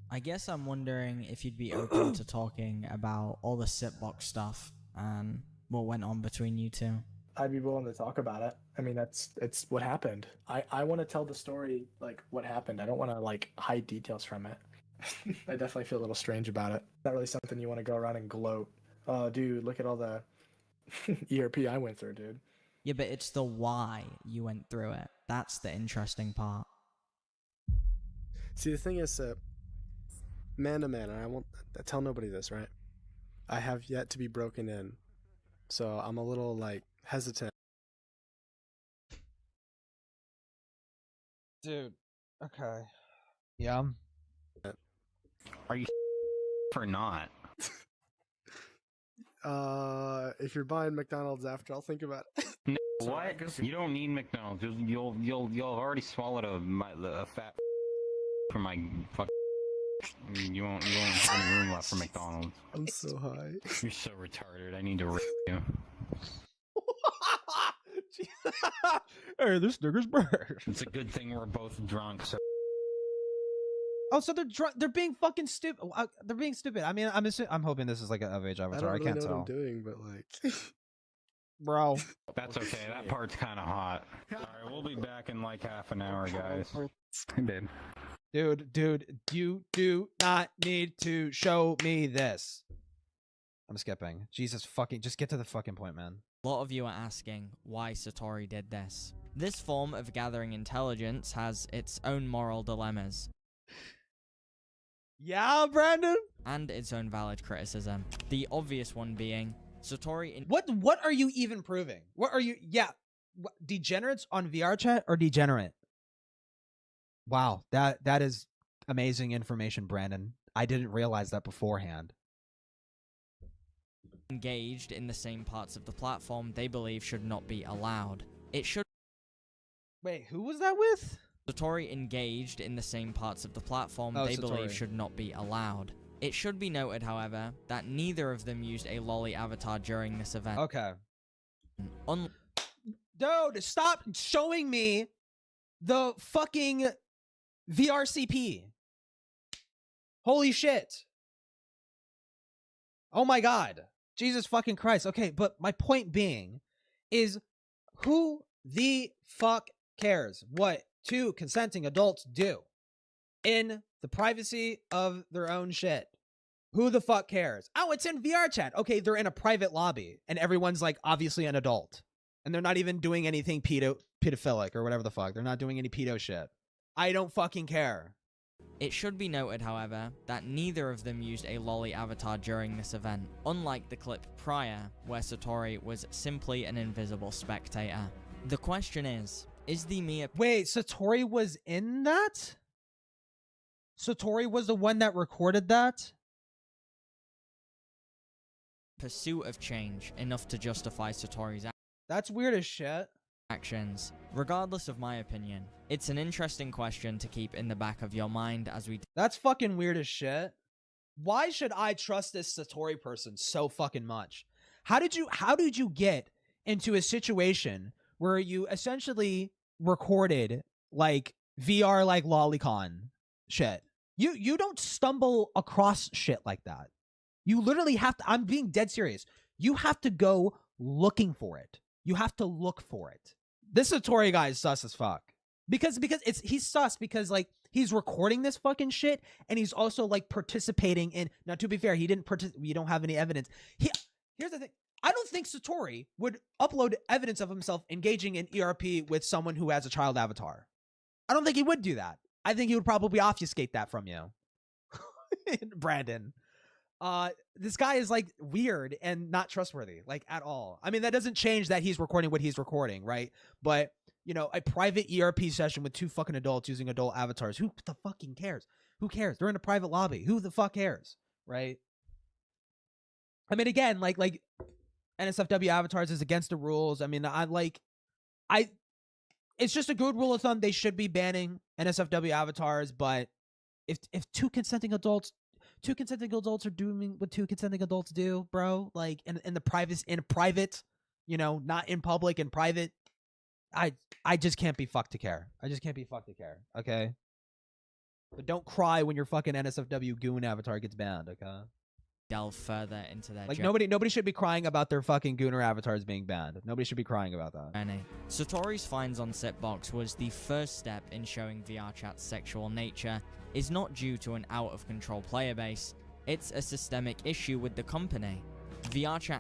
I guess I'm wondering if you'd be open to talking about all the Sitbox stuff and what went on between you two. I'd be willing to talk about it. I mean, it's what happened. I want to tell the story, like, what happened. I don't want to, like, hide details from it. I definitely feel a little strange about it. Not really something you want to go around and gloat. Oh, dude, look at all the ERP I went through, dude. Yeah, but it's the why you went through it. That's the interesting part. See, the thing is, man to man, and I won't tell nobody this, right? I have yet to be broken in, so I'm a little, like, hesitant. Dude, okay. Yeah. Are you or not? If you're buying McDonald's after, I'll think about it. No, what? You don't need McDonald's. You'll already swallowed a fat from my fuck. You won't have any room left for McDonald's. I'm so high. You're so retarded. I need to you. Hey, this nigger's bird. It's a good thing we're both drunk. So. Oh, so they're drunk. They're being fucking stupid. They're being stupid. I mean, I'm hoping this is like an of-age avatar. I can't know tell. what I'm doing, but like, bro. That's okay. That part's kind of hot. All right, we'll be back in like half an hour, guys. Hey, babe. Dude, you do not need to show me this. I'm skipping. Jesus fucking, just get to the fucking point, man. A lot of you are asking why Satori did this. This form of gathering intelligence has its own moral dilemmas. Yeah, Brandon? And its own valid criticism. The obvious one being, Satori... What are you even proving? What are you... Yeah. Degenerates on VRChat or degenerate? Wow, that is amazing information, Brandon. I didn't realize that beforehand. Engaged in the same parts of the platform they believe should not be allowed. It should... Wait, who was that with? Satori engaged in the same parts of the platform they believe should not be allowed. It should be noted, however, that neither of them used a lolly avatar during this event. Okay. Dude, stop showing me the fucking VRCP. Holy shit. Oh my god. Jesus fucking Christ. Okay, but my point being is, who the fuck cares what two consenting adults do in the privacy of their own shit? Who the fuck cares? Oh, it's in VRChat. Okay, they're in a private lobby and everyone's like obviously an adult and they're not even doing anything pedophilic or whatever the fuck. They're not doing any pedo shit. I don't fucking care. It should be noted, however, that neither of them used a lolly avatar during this event, unlike the clip prior, where Satori was simply an invisible spectator. The question is the Mia... Wait, Satori was in that? Satori was the one that recorded that? pursuit of change enough to justify Satori's That's weird as shit. Actions. Regardless of my opinion, it's an interesting question to keep in the back of your mind as we... That's fucking weird as shit. Why should I trust this Satori person so fucking much? How did you get into a situation where you essentially recorded like VR like lolicon shit? You don't stumble across shit like that. You literally have to, I'm being dead serious. You have to go looking for it. You have to look for it. This Satori guy is sus as fuck. Because he's sus because like he's recording this fucking shit and he's also like participating in, now to be fair, he didn't participate, we don't have any evidence. Here's the thing. I don't think Satori would upload evidence of himself engaging in ERP with someone who has a child avatar. I don't think he would do that. I think he would probably obfuscate that from you. Brandon. This guy is like weird and not trustworthy, like at all. I mean, that doesn't change that he's recording what he's recording, right? But, you know, a private ERP session with two fucking adults using adult avatars. Who the fucking cares? Who cares? They're in a private lobby. Who the fuck cares? Right? I mean, again, like NSFW avatars is against the rules. I mean, it's just a good rule of thumb. They should be banning NSFW avatars, but if two consenting adults are doing what two consenting adults do, bro, like in private, you know, not in public, in private, I just can't be fucked to care. I just can't be fucked to care. Okay. But don't cry when your fucking NSFW goon avatar gets banned. Okay. Delve further into their like nobody should be crying about their fucking gooner avatars being banned. Nobody should be crying about that. Satori's fines on Sitbox was the first step in showing VRChat's sexual nature is not due to an out-of-control player base, it's a systemic issue with the company. VRChat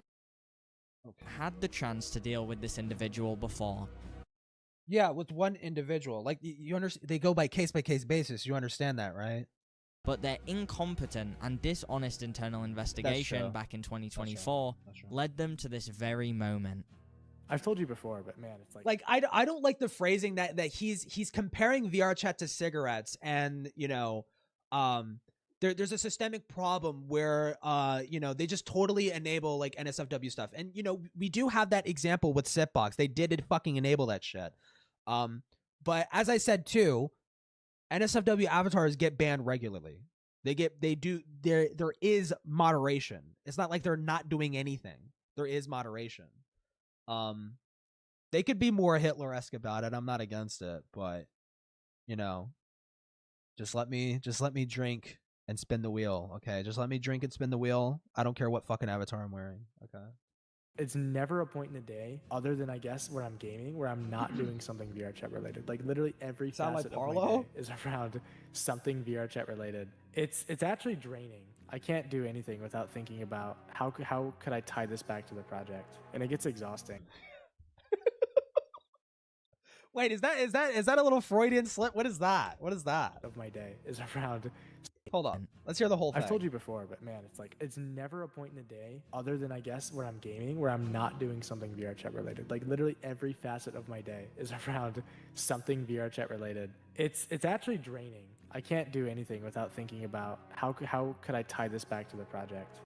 had the chance to deal with this individual before. Yeah, with one individual. Like, you understand, they go by case-by-case basis. You understand that, right? But their incompetent and dishonest internal investigation back in 2024 led them to this very moment. I've told you before, but man, it's like I don't like the phrasing that he's comparing VRChat to cigarettes, and you know, there's a systemic problem where you know, they just totally enable like NSFW stuff, and you know, we do have that example with Sitbox. They did fucking enable that shit. But as I said too, NSFW avatars get banned regularly. There is moderation. It's not like they're not doing anything. There is moderation. They could be more Hitler-esque about it. I'm not against it, but you know, just let me drink and spin the wheel, okay? Just let me drink and spin the wheel. I don't care what fucking avatar I'm wearing, okay? It's never a point in the day, other than I guess where I'm gaming, where I'm not doing something VRChat related. Like literally every facet of my day is around something VRChat related. It's actually draining. I can't do anything without thinking about how could I tie this back to the project, and it gets exhausting. Wait, is that a little Freudian slip? What is that? What is that? Of my day is around. Hold on. Let's hear the whole thing. I've told you before, but man, it's like it's never a point in the day, other than I guess where I'm gaming, where I'm not doing something VRChat related. Like literally every facet of my day is around something VRChat related. It's actually draining. I can't do anything without thinking about how could I tie this back to the project.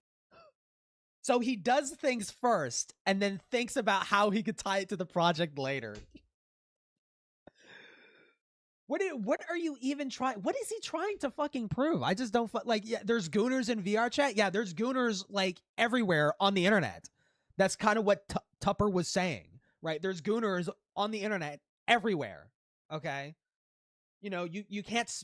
So he does things first and then thinks about how he could tie it to the project later. What are you even trying? What is he trying to fucking prove? I just don't like. Yeah, there's gooners in VRChat. Yeah, there's gooners like everywhere on the internet. That's kind of what Tupper was saying, right? There's gooners on the internet everywhere. Okay, you know, you can't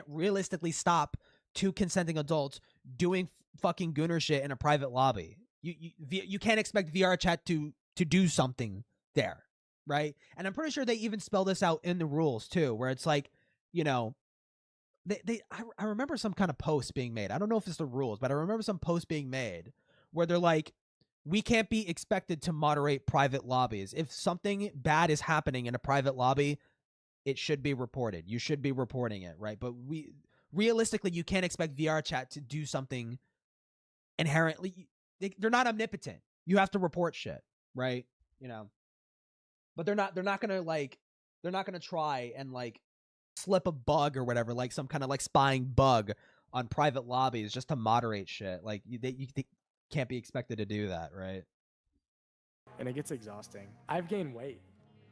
realistically stop two consenting adults doing fucking gooner shit in a private lobby. You can't expect VRChat to do something there. Right. And I'm pretty sure they even spell this out in the rules too, where it's like, you know, I remember some kind of post being made. I don't know if it's the rules, but I remember some post being made where they're like, we can't be expected to moderate private lobbies. If something bad is happening in a private lobby, it should be reported. You should be reporting it, right? But realistically, you can't expect VRChat to do something inherently. They're not omnipotent. You have to report shit, right? You know. But they're not gonna try and like slip a bug or whatever, like some kind of like spying bug on private lobbies just to moderate shit. Like you can't be expected to do that, right? And it gets exhausting. I've gained weight.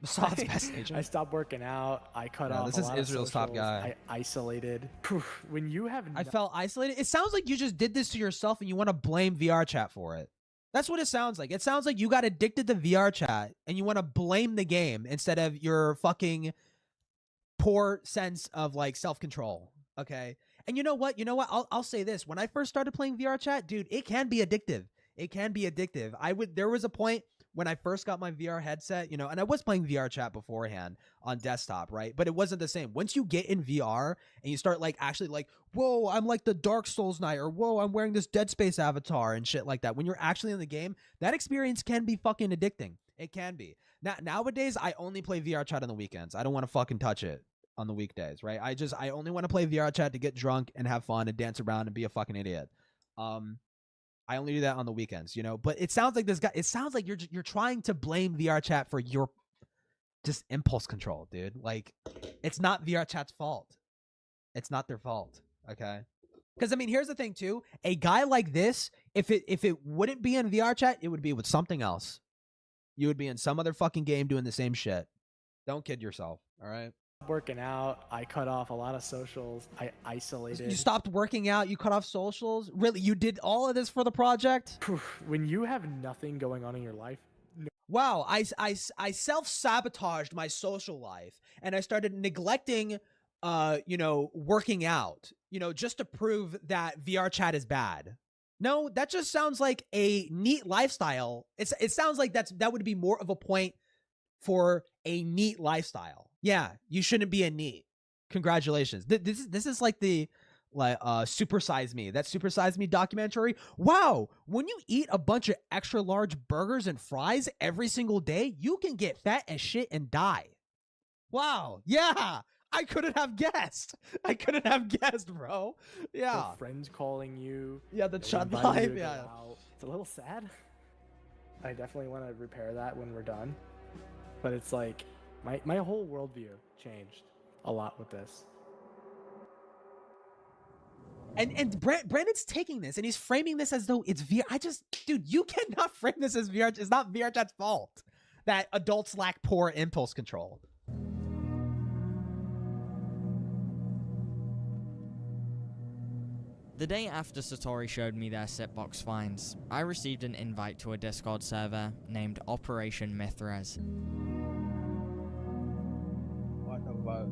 Massad's best agent. I stopped working out. I cut off. This a is lot Israel's of top socials. guy. I isolated. When you have, I felt isolated. It sounds like you just did this to yourself and you want to blame VRChat for it. That's what it sounds like. It sounds like you got addicted to VRChat and you want to blame the game instead of your fucking poor sense of like self-control. Okay. And you know what? I'll say this. When I first started playing VRChat, dude, it can be addictive. It can be addictive. There was a point when I first got my VR headset, and I was playing VRChat beforehand on desktop, right? But it wasn't the same. Once you get in VR and you start like actually like, whoa, I'm like the Dark Souls Knight, or whoa, I'm wearing this Dead Space avatar and shit like that. When you're actually in the game, that experience can be fucking addicting. It can be. Nowadays, I only play VRChat on the weekends. I don't want to fucking touch it on the weekdays, right? I only want to play VRChat to get drunk and have fun and dance around and be a fucking idiot. I only do that on the weekends, But it sounds like it sounds like you're trying to blame VRChat for your just impulse control, dude. Like, it's not VRChat's fault. It's not their fault, okay? Because I mean, here's the thing too. A guy like this, if it wouldn't be in VRChat, it would be with something else. You would be in some other fucking game doing the same shit. Don't kid yourself, all right? Working out. I cut off a lot of socials. I isolated. You stopped working out. You cut off socials. Really, you did all of this for the project? When you have nothing going on in your life. Wow, I self-sabotaged my social life and I started neglecting working out, just to prove that VRChat is bad. No, that just sounds like a neat lifestyle. It sounds like that would be more of a point for a neat lifestyle. Yeah, you shouldn't be a neat. Congratulations. This is like the Super Size Me. That Super Size Me documentary. Wow, when you eat a bunch of extra large burgers and fries every single day, you can get fat as shit and die. Wow. Yeah. I couldn't have guessed. Bro. Yeah. Your friends calling you. Yeah, the chat live. Yeah. It's a little sad. I definitely want to repair that when we're done. But it's like my whole worldview changed a lot with this. And Brandon's taking this and he's framing this as though it's VR. Dude, you cannot frame this as VR. It's not VRChat's fault that adults lack poor impulse control. The day after Satori showed me their Sitbox finds, I received an invite to a Discord server named Operation Mithras. What about?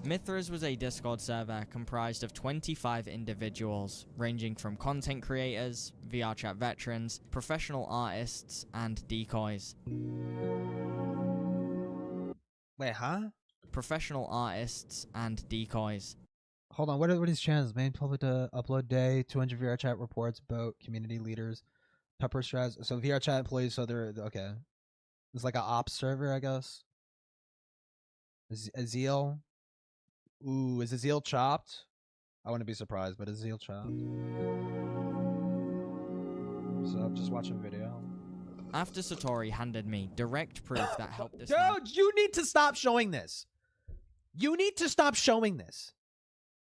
Mithras was a Discord server comprised of 25 individuals, ranging from content creators, VRChat veterans, professional artists, and decoys. Wait, huh? Professional artists and decoys. Hold on, what are these channels? Main public upload day, 200 VRChat reports about community leaders, Pepper Strats. So VRChat employees, so they're okay. It's like an ops server, I guess. Azeel. Ooh, is Azeel chopped? I wouldn't be surprised, but is Azeel chopped? So I'm just watching video. After Satori handed me direct proof that helped this. Dude, you need to stop showing this. You need to stop showing this.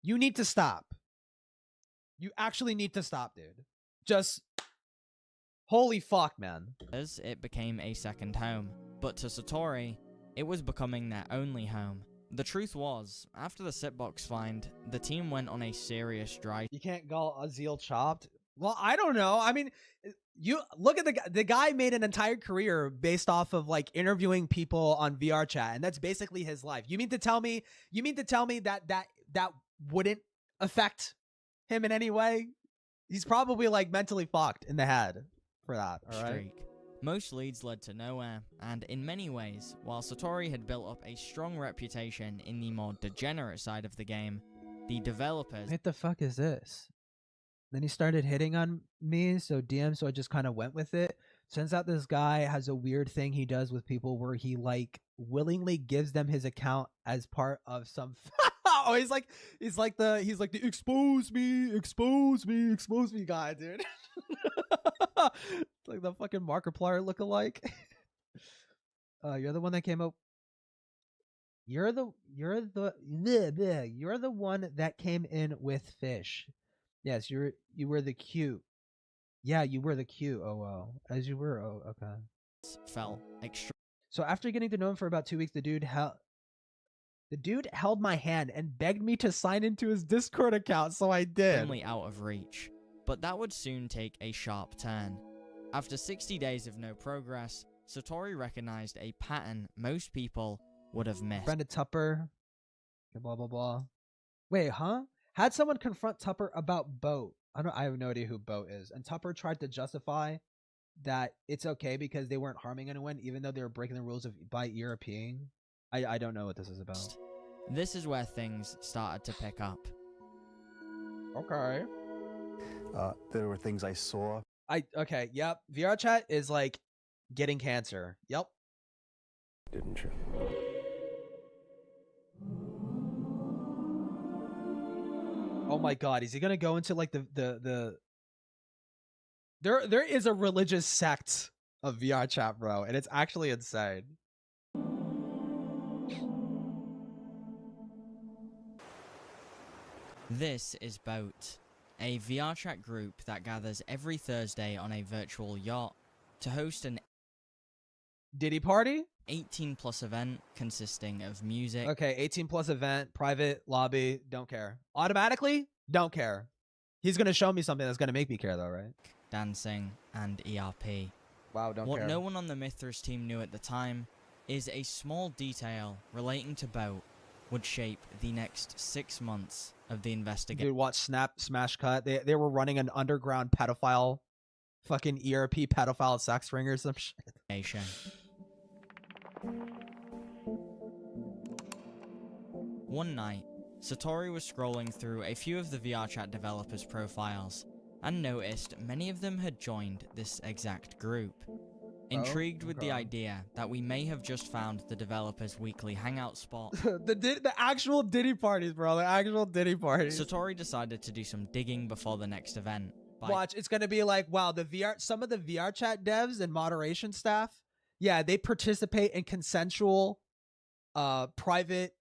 You need to stop. You actually need to stop, dude. Just holy fuck, man. As it became a second home, but to Satori, it was becoming their only home. The truth was, after the Sitbox find, the team went on a serious drive. You can't call Azeel chopped. Well, I don't know. I mean, you look at the guy made an entire career based off of like interviewing people on VRChat, and that's basically his life. You mean to tell me that wouldn't affect him in any way? He's probably like mentally fucked in the head for that, all right? Streak. Most leads led to nowhere, and in many ways, while Satori had built up a strong reputation in the more degenerate side of the game, the developers... What the fuck is this? Then he started hitting on me, so I just kind of went with it. Turns out this guy has a weird thing he does with people where he like willingly gives them his account as part of some oh, he's like the expose me guy, dude. It's like the fucking Markiplier lookalike. You're the one that came up. You're the one that came in with fish. Yes, you were the cute. Yeah, you were the cute. Oh wow, as you were. Oh okay. Felt extra. So after getting to know him for about 2 weeks, the dude held my hand and begged me to sign into his Discord account, so I did. Only out of reach, but that would soon take a sharp turn. After 60 days of no progress, Satori recognized a pattern most people would have missed. Friend of Tupper, blah blah blah. Wait, huh? Had someone confront Tupper about Boat. I have no idea who Boat is. And Tupper tried to justify that it's okay because they weren't harming anyone, even though they were breaking the rules by European. I don't know what this is about. This is where things started to pick up. Okay. There were things I saw. Okay, yep. VRChat is like getting cancer. Yep. Didn't you? Oh my god, is he gonna go into like the There is a religious sect of VRChat, bro, and it's actually insane. This is Boat, a VRChat group that gathers every Thursday on a virtual yacht to host an Diddy party? 18+ event consisting of music. Okay, 18+ event, private lobby, don't care. Automatically, don't care. He's gonna show me something that's gonna make me care though, right? Dancing and ERP. Wow, don't care. What no one on the Mithras team knew at the time is a small detail relating to Boat would shape the next 6 months of the investigation. Dude, watch Snap Smash Cut. They were running an underground pedophile, fucking ERP pedophile sex ring or some shit. One night, Satori was scrolling through a few of the VRChat developers' profiles and noticed many of them had joined this exact group. Intrigued with the idea that we may have just found the developers' weekly hangout spot, the actual Diddy parties, bro. The actual Diddy parties. Satori decided to do some digging before the next event. Watch, it's gonna be like, wow, some of the VRChat devs and moderation staff, yeah, they participate in consensual, private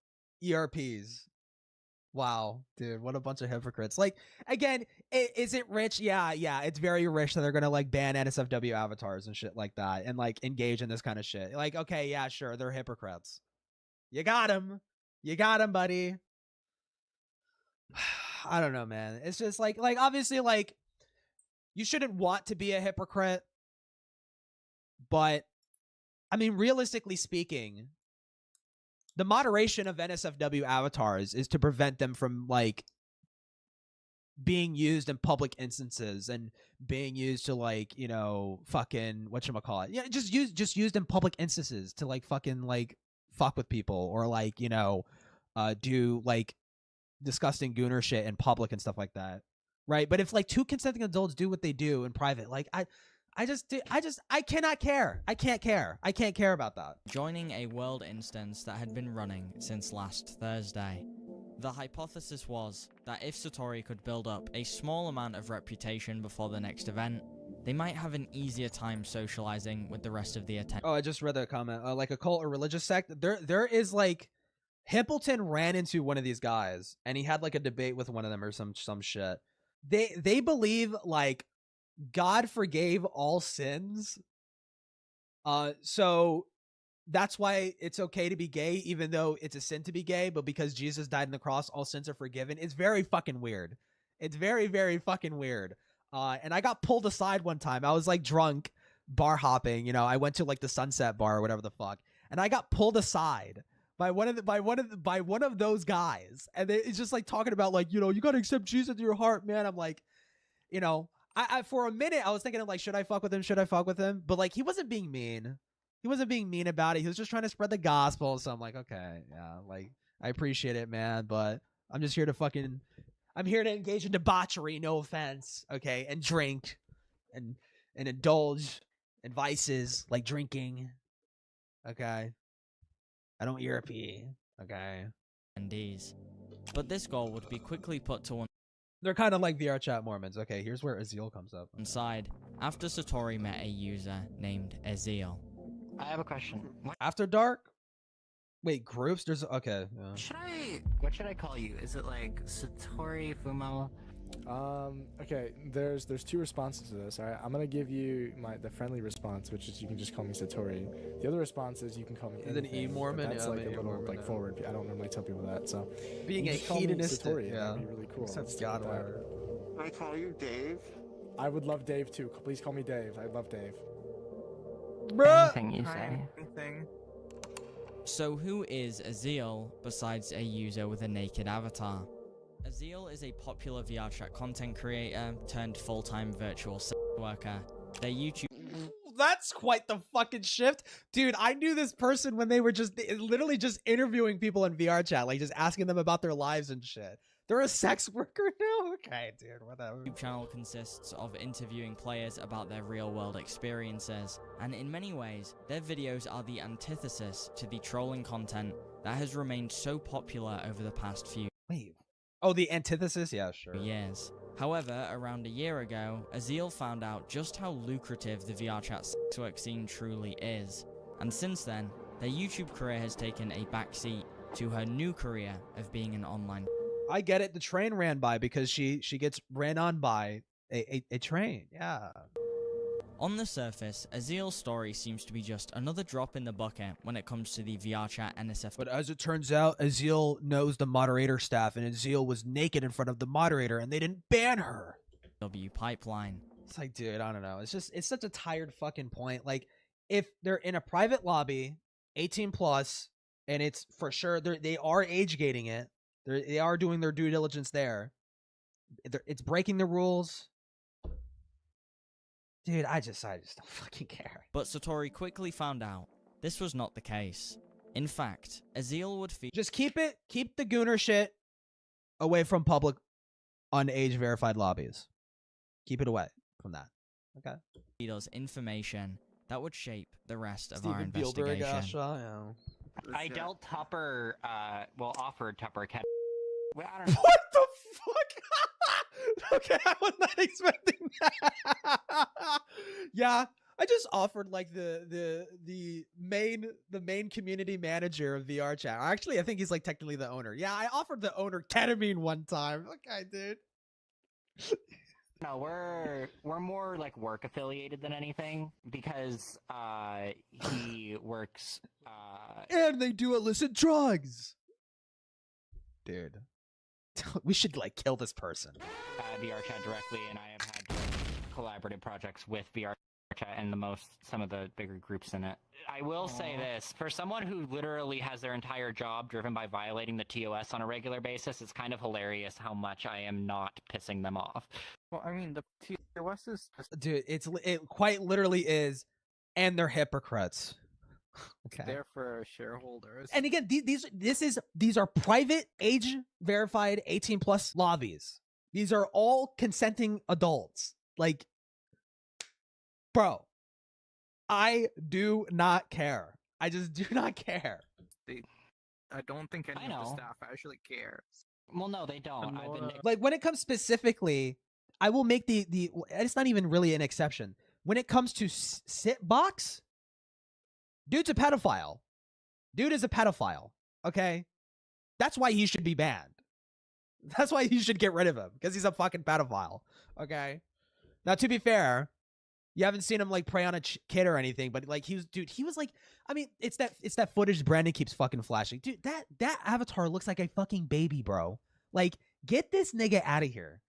ERPs. Wow, dude, what a bunch of hypocrites. Like, again, is it rich? Yeah, it's very rich that they're gonna like ban NSFW avatars and shit like that and like engage in this kind of shit. Like, okay, yeah, sure, they're hypocrites. You got him, buddy. I don't know, man. It's just like obviously, like, you shouldn't want to be a hypocrite, but I mean, realistically speaking, the moderation of NSFW avatars is to prevent them from like being used in public instances and being used to like, you know, fucking whatchamacallit. Yeah, just used in public instances to like fucking like fuck with people or like, you know, do like disgusting gooner shit in public and stuff like that. Right? But if like two consenting adults do what they do in private, like I cannot care. I can't care. I can't care about that. Joining a world instance that had been running since last Thursday. The hypothesis was that if Satori could build up a small amount of reputation before the next event, they might have an easier time socializing with the rest of the attendees. Oh, I just read that comment. Like a cult or religious sect. There is like, Himpleton ran into one of these guys and he had like a debate with one of them or some shit. They believe like God forgave all sins. So that's why it's okay to be gay, even though it's a sin to be gay, but because Jesus died on the cross, all sins are forgiven. It's very fucking weird. It's very, very fucking weird. And I got pulled aside one time. I was like drunk, bar hopping, you know, I went to like the Sunset Bar or whatever the fuck. And I got pulled aside by one of those guys. And it's just like talking about like, you know, you got to accept Jesus into your heart, man. I'm like, you know, I for a minute I was thinking of like, should I fuck with him? Should I fuck with him? But like, he wasn't being mean. He wasn't being mean about it. He was just trying to spread the gospel. So I'm like, okay, yeah, like I appreciate it, man, but I'm just here to I'm here to engage in debauchery, no offense, okay, and drink and indulge and vices like drinking. Okay. I don't Europe-y. Okay. Attendees. But this goal would be quickly put to one They're kind of like VRChat Mormons. Okay, here's where Azil comes up. side after Satori met a user named Azil. I have a question. After dark? Wait, groups? There's okay. Yeah. What should I call you? Is it like Satori Fumo? Okay, there's two responses to this. All right, I'm gonna give you the friendly response, which is you can just call me Satori. The other response is you can call me Is it an anything, E-Mormon? but that's Yeah, like I'm a an little E-Mormon, like yeah. forward. I don't normally tell people that. So Being you a just call me hedonistic, Satori, yeah. that'd be really cool. Except Let's stick with God, that. whatever. Can I call you Dave? I would love Dave too. Please call me Dave. I love Dave. Bruh! Anything you say. Anything. So who is Azil besides a user with a naked avatar? Azil is a popular VRChat content creator turned full-time virtual sex worker. Their YouTube That's quite the fucking shift. Dude, I knew this person when they were literally just interviewing people in VRChat, like just asking them about their lives and shit. They're a sex worker now? Okay, dude, whatever. YouTube channel consists of interviewing players about their real-world experiences, and in many ways, their videos are the antithesis to the trolling content that has remained so popular over the past few Wait. Oh, the antithesis? Yeah, sure. years. However, around a year ago, Azil found out just how lucrative the VRChat sex work scene truly is, and since then, their YouTube career has taken a backseat to her new career of being an online. I get it. The train ran by because she gets ran on by a train. Yeah. On the surface, Azil's story seems to be just another drop in the bucket when it comes to the VRChat NSF. But as it turns out, Azil knows the moderator staff, and Azil was naked in front of the moderator, and they didn't ban her. W pipeline. It's like, dude, I don't know. It's such a tired fucking point. Like, if they're in a private lobby, 18 plus, and it's for sure they are age gating it. They are doing their due diligence there. It's breaking the rules. Dude, I just don't fucking care. But Satori quickly found out this was not the case. In fact, Azil would just keep the gooner shit away from public on age verified lobbies. Keep it away from that. Okay. feed us information that would shape the rest of Steven our Spielberg, investigation. I dealt Tupper, offered Tupper cat. Well, I don't know. What the fuck? Okay, I was not expecting that. Yeah, I just offered like the main community manager of VRChat. Actually, I think he's like technically the owner. Yeah, I offered the owner ketamine one time. Okay, dude. No, we're more like work affiliated than anything because he works and they do illicit drugs. Dude. We should like kill this person. VRChat directly, and I have had collaborative projects with VRChat and some of the bigger groups in it. I will say this, for someone who literally has their entire job driven by violating the TOS on a regular basis, it's kind of hilarious how much I am not pissing them off. Well, I mean, the TOS is just... Dude, it quite literally is, and they're hypocrites. Okay. There for shareholders. And again, these are private, age verified 18 plus lobbies. These are all consenting adults. Like, bro, I do not care. I just do not care. I don't think any of the staff actually cares. Well, no, they don't. Like when it comes specifically, I will make the it's not even really an exception. When it comes to sit box, dude's a pedophile. Dude is a pedophile. Okay? That's why he should be banned. That's why you should get rid of him. Because he's a fucking pedophile. Okay? Now, to be fair, you haven't seen him, like, prey on a kid or anything. But, like, he was like... I mean, it's that footage Brandon keeps fucking flashing. Dude, that avatar looks like a fucking baby, bro. Like, get this nigga out of here.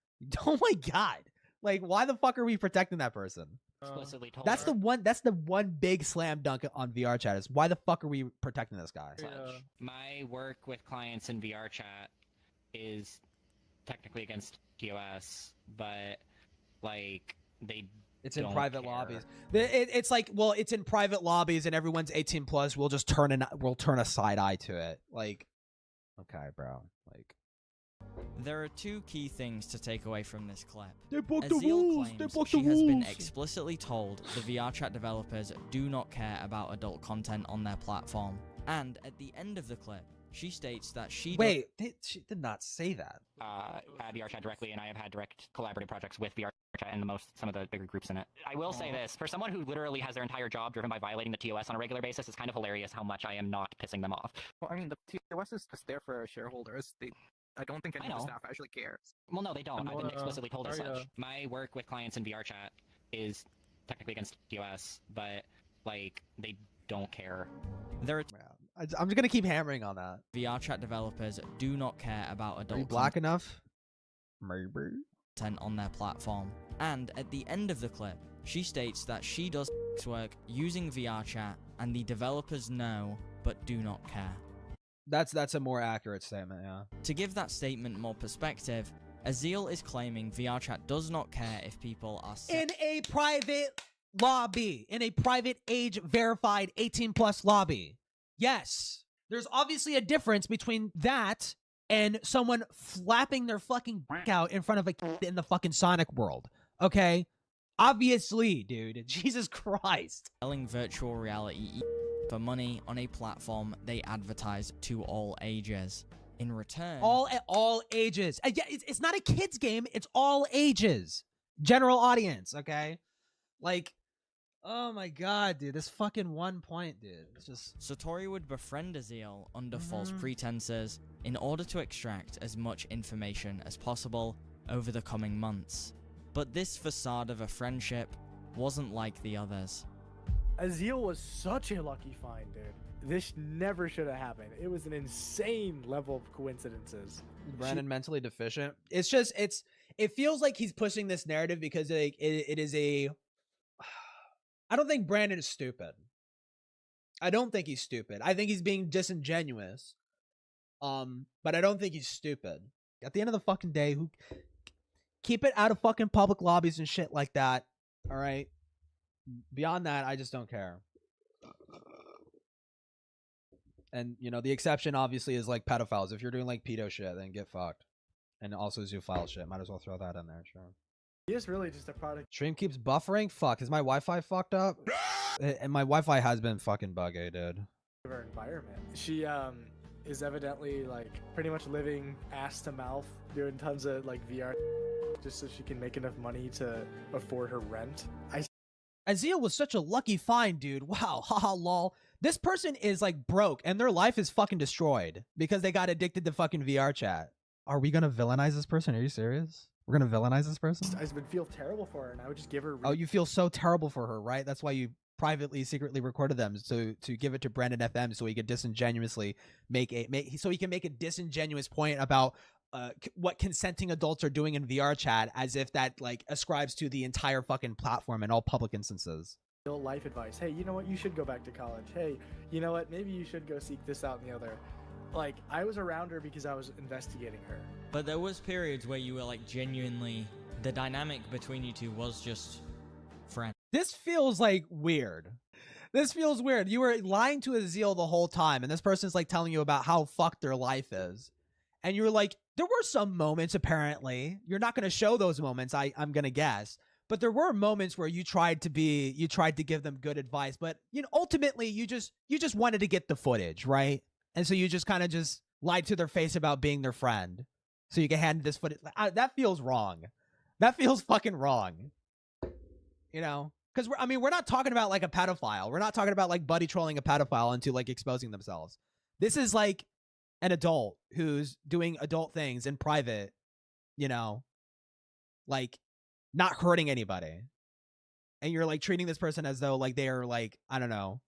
Oh, my God. Like, why the fuck are we protecting that person? Explicitly told That's the one big slam dunk on VRChat is why the fuck are we protecting this guy? My work with clients in VRChat is technically against TOS, but like it's in don't private care. lobbies. It's like, well, it's in private lobbies and everyone's 18 plus. We'll just turn a side eye to it. Like, okay, bro. Like, There are two key things to take away from this clip. They broke the Azil rules. claims They broke she the has been rules. explicitly told the VRChat developers do not care about adult content on their platform. And at the end of the clip, she states that she she did not say that. At VRChat directly, and I have had direct collaborative projects with VRChat and some of the bigger groups in it. I will say this, for someone who literally has their entire job driven by violating the TOS on a regular basis, it's kind of hilarious how much I am not pissing them off. Well, I mean, the TOS is just there for our shareholders. I don't think any of the staff actually cares. Well, no, they don't. I've been explicitly told as such. My work with clients in VRChat is technically against TOS, but, like, they don't care. There are I'm just gonna keep hammering on that. VRChat developers do not care about adult Are you black enough? Maybe. content on their platform. And at the end of the clip, she states that she does work using VRChat and the developers know but do not care. That's a more accurate statement, yeah. To give that statement more perspective, Azil is claiming VRChat does not care if people are In a private lobby, in a private age-verified 18-plus lobby. Yes, there's obviously a difference between that and someone flapping their fucking dick out in front of a kid in the fucking Sonic world, okay? Obviously, dude. Jesus Christ. Selling virtual reality for money on a platform they advertise to all ages. In return, all ages. Yeah, it's not a kids game. It's all ages. General audience, okay? Like, oh my god, dude. This fucking 1 point, dude. It's just... Satori would befriend Azil under false pretenses in order to extract as much information as possible over the coming months. But this facade of a friendship wasn't like the others. Azil was such a lucky find, dude. This never should have happened. It was an insane level of coincidences. Brandon mentally deficient. It's just, it feels like he's pushing this narrative because it is a... I don't think Brandon is stupid. I don't think he's stupid. I think he's being disingenuous. But I don't think he's stupid. At the end of the fucking day, keep it out of fucking public lobbies and shit like that. All right. Beyond that, I just don't care. And, you know, the exception obviously is like pedophiles. If you're doing like pedo shit, then get fucked. And also zoophile shit. Might as well throw that in there, sure. He is really just a product. Stream keeps buffering? Fuck, is my Wi-Fi fucked up? And my Wi-Fi has been fucking buggy, dude. Of her environment. She is evidently like pretty much living ass to mouth, doing tons of like VR just so she can make enough money to afford her rent. Azil was such a lucky find, dude. Wow, haha, lol. This person is like broke and their life is fucking destroyed because they got addicted to fucking VRChat. Are we gonna villainize this person? Are you serious? We're gonna villainize this person? I just would feel terrible for her and I would just give her... Oh, you feel so terrible for her, right? That's why you privately, secretly recorded them to give it to BrandonFM so he could disingenuously make a disingenuous point about what consenting adults are doing in VRChat, as if that like ascribes to the entire fucking platform in all public instances. Life advice. Hey, you know what? You should go back to college. Hey, you know what? Maybe you should go seek this out and the other. Like, I was around her because I was investigating her. But there was periods where you were like genuinely, the dynamic between you two was just friends. This feels like weird. This feels weird. You were lying to Azil the whole time, and this person's like telling you about how fucked their life is. And you were like, there were some moments, apparently. You're not going to show those moments, I'm going to guess. But there were moments where you tried to give them good advice. But, you know, ultimately, you just wanted to get the footage, right? And so you just kind of just lied to their face about being their friend. So you can hand this footage. That feels wrong. That feels fucking wrong. You know? Because, we're not talking about, like, a pedophile. We're not talking about, like, buddy trolling a pedophile into, like, exposing themselves. This is, like, an adult who's doing adult things in private, you know? Like, not hurting anybody. And you're, like, treating this person as though, like, they are, like, I don't know,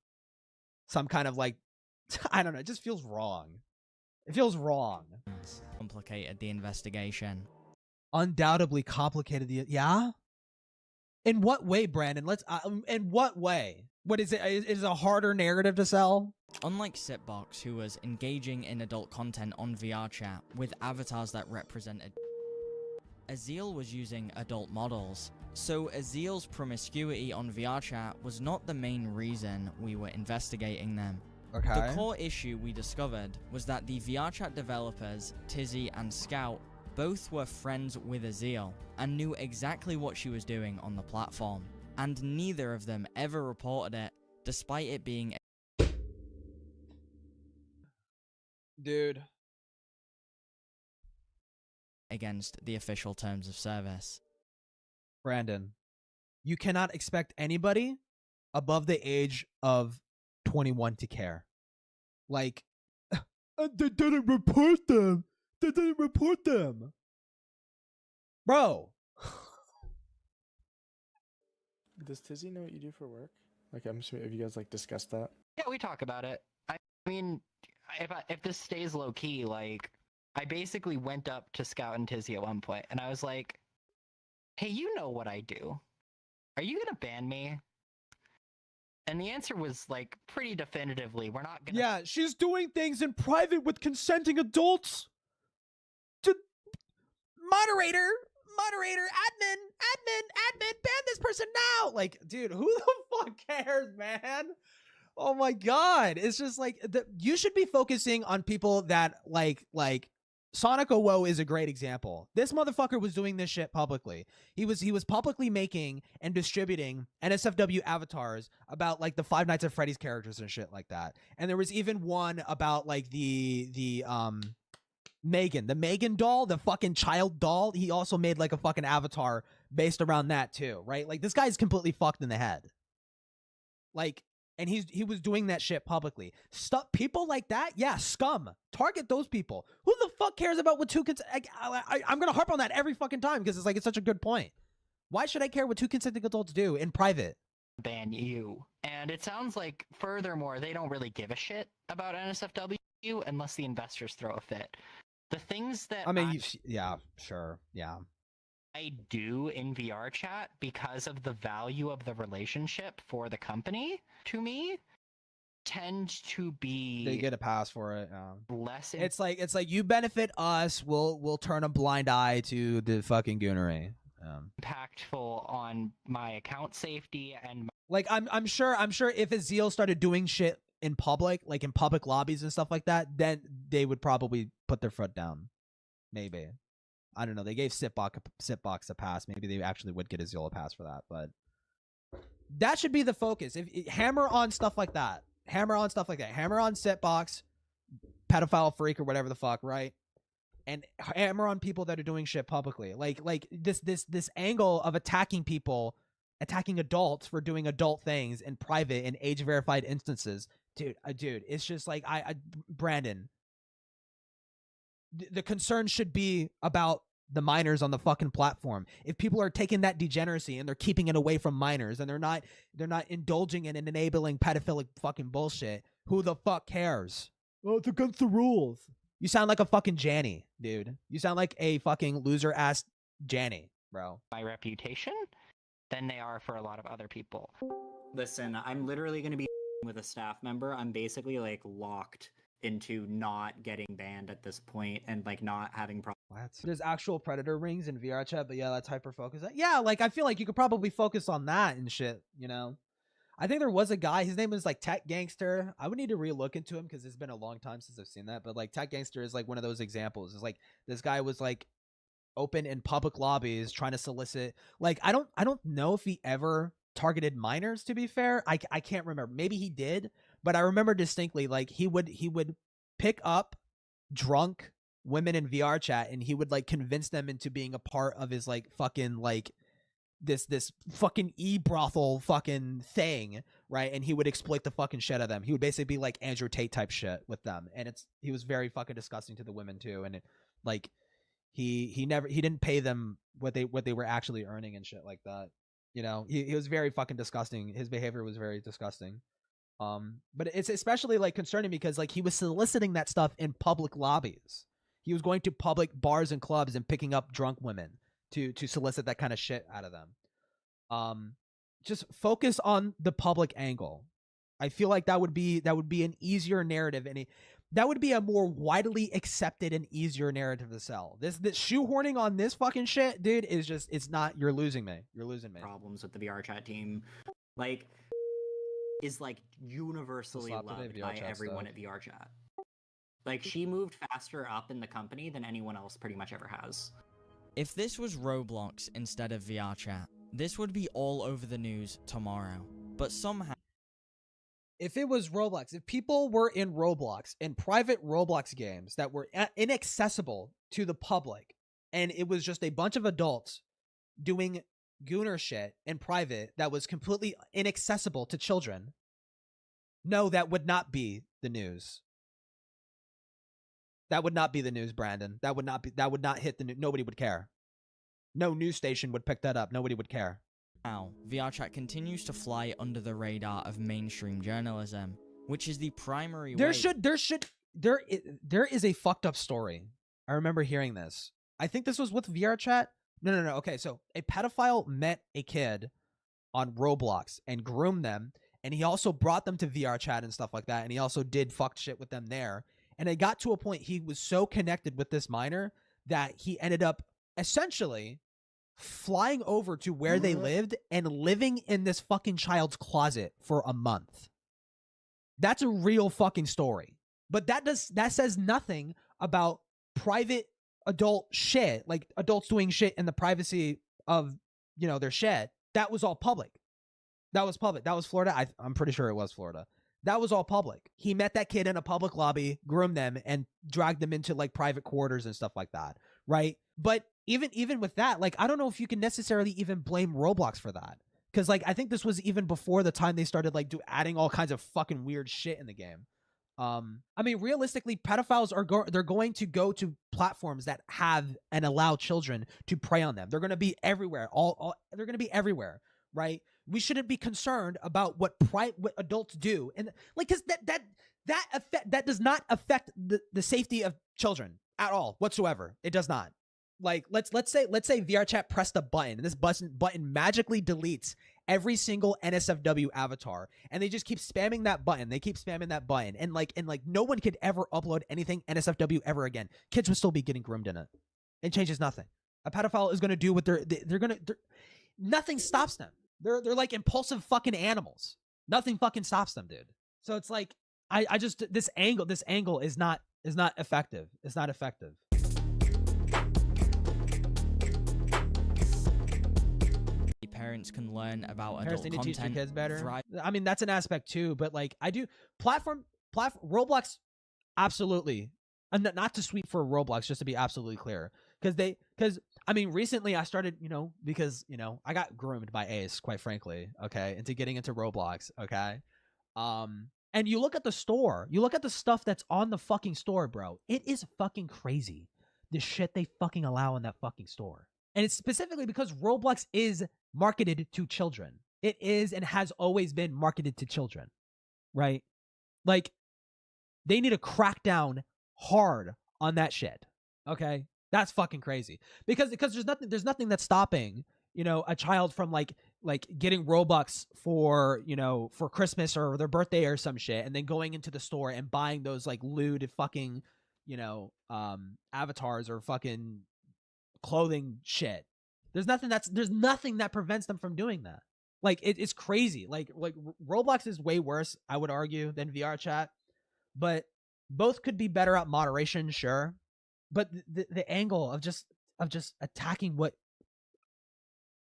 some kind of, like, I don't know. It just feels wrong. It feels wrong. Complicated the investigation. Undoubtedly complicated the... Yeah? In what way, Brandon? In what way? What is it? Is it a harder narrative to sell? Unlike Sitbox, who was engaging in adult content on VRChat with avatars that represented... Azil was using adult models. So Azil's promiscuity on VRChat was not the main reason we were investigating them. Okay. The core issue we discovered was that the VRChat developers, Tizzy and Scout, Both were friends with Azil and knew exactly what she was doing on the platform, and neither of them ever reported it, despite it being dude, against the official terms of service. Brandon, you cannot expect anybody above the age of 21 to care. Like, they didn't report them. They didn't report them. Bro. Does Tizzy know what you do for work? Like, I'm sure, have you guys like discussed that? Yeah, we talk about it. I mean, if this stays low key, like, I basically went up to Scout and Tizzy at one point, and I was like, "Hey, you know what I do? Are you gonna ban me?" And the answer was like pretty definitively, "We're not gonna." Yeah, she's doing things in private with consenting adults. Moderator, admin, ban this person now. Like, dude, who the fuck cares, man? Oh my god, it's just like you should be focusing on people that like Sonic Woe is a great example. This motherfucker was doing this shit publicly. He was publicly making and distributing NSFW avatars about like the Five Nights at Freddy's characters and shit like that. And there was even one about like the Megan doll, the fucking child doll. He also made like a fucking avatar based around that too, right? Like this guy's completely fucked in the head. Like, and he was doing that shit publicly. Stuff people like that, yeah, scum. Target those people. Who the fuck cares about what two I'm gonna harp on that every fucking time because it's like it's such a good point. Why should I care what two consenting adults do in private? Ban you. And it sounds like, furthermore, they don't really give a shit about NSFW unless the investors throw a fit. The things that yeah, sure, yeah. I do in VRChat because of the value of the relationship for the company, to me, tend to be they get a pass for it. Less. It's like you benefit us, we'll turn a blind eye to the fucking goonery. Impactful on my account safety and like I'm sure if Azil started doing shit in public, like in public lobbies and stuff like that, then they would probably put their foot down. Maybe. I don't know. They gave Sitbox a pass. Maybe they actually would get Azil a pass for that, but that should be the focus. If hammer on stuff like that. Hammer on Sitbox, pedophile freak or whatever the fuck, right? And hammer on people that are doing shit publicly. Like this angle of attacking people, attacking adults for doing adult things in private in age verified instances. Dude, it's just like Brandon, the concern should be about the minors on the fucking platform. If people are taking that degeneracy and they're keeping it away from minors and they're not indulging in and enabling pedophilic fucking bullshit, who the fuck cares? Oh, it's against the rules. You sound like a fucking Janny, dude. You sound like a fucking loser ass Janny, bro. My reputation than they are for a lot of other people. Listen, I'm literally going to be with a staff member. I'm basically like locked into not getting banned at this point and like not having problems. What? There's actual predator rings in VRChat, but yeah, that's hyper focus. Yeah, like I feel like you could probably focus on that and shit, you know? I think there was a guy, his name was like Tech Gangster. I would need to re-look into him because it's been a long time since I've seen that. But like Tech Gangster is like one of those examples. It's like this guy was like open in public lobbies trying to solicit. Like I don't know if he ever targeted minors, to be fair. I can't remember. Maybe he did, but I remember distinctly like he would pick up drunk women in VRChat and he would like convince them into being a part of his like fucking like this fucking e-brothel fucking thing, right? And he would exploit the fucking shit out of them. He would basically be like Andrew Tate type shit with them. And he was very fucking disgusting to the women too. And like he didn't pay them what they were actually earning and shit like that. You know, he was very fucking disgusting. His behavior was very disgusting. But it's especially like concerning because like he was soliciting that stuff in public lobbies. He was going to public bars and clubs and picking up drunk women to solicit that kind of shit out of them. Just focus on the public angle. I feel like that would be an easier narrative and that would be a more widely accepted and easier narrative to sell. This shoehorning on this fucking shit, dude, is just, it's not, you're losing me. You're losing me. Problems with the VRChat team. Like, is like universally loved by everyone at VRChat. Like, she moved faster up in the company than anyone else pretty much ever has. If this was Roblox instead of VRChat, this would be all over the news tomorrow. But somehow... If it was Roblox, if people were in Roblox, in private Roblox games that were inaccessible to the public, and it was just a bunch of adults doing gooner shit in private that was completely inaccessible to children, no, that would not be the news. That would not be the news, Brandon. That would not hit the news. Nobody would care. No news station would pick that up. Nobody would care. Now, VRChat continues to fly under the radar of mainstream journalism, which is the primary way... There is a fucked up story. I remember hearing this. I think this was with VRChat. No. Okay, so a pedophile met a kid on Roblox and groomed them, and he also brought them to VRChat and stuff like that, and he also did fucked shit with them there. And it got to a point he was so connected with this minor that he ended up essentially flying over to where they lived and living in this fucking child's closet for a month. That's a real fucking story. But that says nothing about private adult shit, like adults doing shit in the privacy of, you know, their shit. That was all public. That was public. That was Florida. I'm pretty sure it was Florida. That was all public. He met that kid in a public lobby, groomed them, and dragged them into like private quarters and stuff like that, right? But even with that, like, I don't know if you can necessarily even blame Roblox for that, because like I think this was even before the time they started like adding all kinds of fucking weird shit in the game. I mean, realistically, pedophiles they're going to go to platforms that have and allow children to prey on them. They're going to be everywhere. They're going to be everywhere, right? We shouldn't be concerned about what adults do, and like, because that does not affect the safety of children at all whatsoever. It does not. Like, let's say VRChat pressed a button, and this button magically deletes every single NSFW avatar, and they just keep spamming that button. They keep spamming that button, and no one could ever upload anything NSFW ever again. Kids would still be getting groomed in it. It changes nothing. A pedophile is going to do what nothing stops them. They're like impulsive fucking animals. Nothing fucking stops them, dude. So it's like, I just, this angle is not effective. It's not effective. Parents can learn about Parents adult need to content. teach their kids better. I mean, that's an aspect too, but like, I do platform Roblox, absolutely. And not to sweep for Roblox, just to be absolutely clear, because I mean, recently I started, because I got groomed by Ace, quite frankly, okay, into getting into Roblox, okay. And you look at the store, you look at the stuff that's on the fucking store, bro. It is fucking crazy, the shit they fucking allow in that fucking store. And it's specifically because Roblox is marketed to children. It is and has always been marketed to children, right? Like, they need to crack down hard on that shit, okay? That's fucking crazy. Because there's nothing that's stopping, a child from like getting Robux for Christmas or their birthday or some shit, and then going into the store and buying those like lewd fucking, avatars or fucking clothing shit. There's nothing that prevents them from doing that. Like, it's crazy. Like Roblox is way worse, I would argue, than VRChat, but both could be better at moderation, sure. But the angle of just attacking what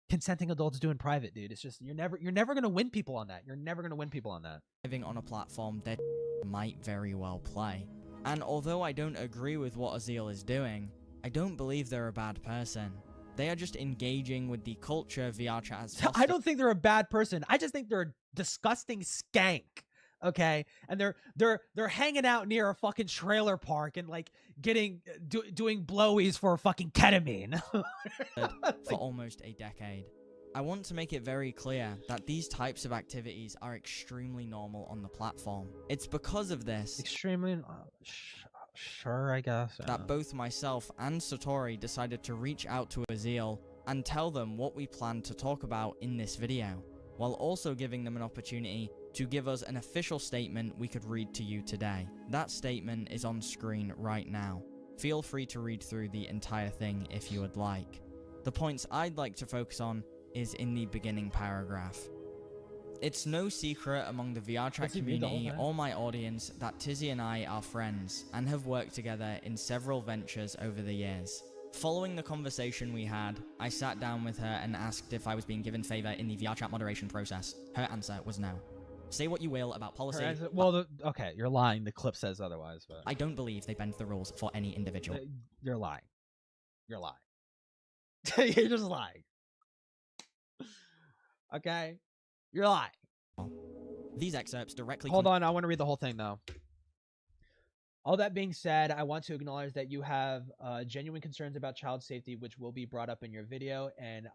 consenting adults do in private, dude, it's just, you're never gonna win people on that. You're never gonna win people on that. Living on a platform that might very well play. And although I don't agree with what Azil is doing, I don't believe they're a bad person. They are just engaging with the culture VRChat has fostered. I don't think they're a bad person. I just think they're a disgusting skank. Okay, and they're hanging out near a fucking trailer park and like doing blowies for fucking ketamine for almost a decade. I want to make it very clear that these types of activities are extremely normal on the platform. It's because of this extremely sure, I guess, that both myself and Satori decided to reach out to Azil and tell them what we plan to talk about in this video, while also giving them an opportunity to give us an official statement we could read to you today. That statement is on screen right now. Feel free to read through the entire thing if you would like. The points I'd like to focus on is in the beginning paragraph. It's no secret among the VRChat Does he read the whole community thing? or my audience that Tizzy and I are friends and have worked together in several ventures over the years. Following the conversation we had, I sat down with her and asked if I was being given favor in the VRChat moderation process. Her answer was no. Say what you will about policy. Okay, you're lying. The clip says otherwise, but I don't believe they bend the rules for any individual. You're lying. You're lying. You're just lying. Okay? You're lying. These excerpts directly... Hold on, I want to read the whole thing, though. All that being said, I want to acknowledge that you have genuine concerns about child safety, which will be brought up in your video, and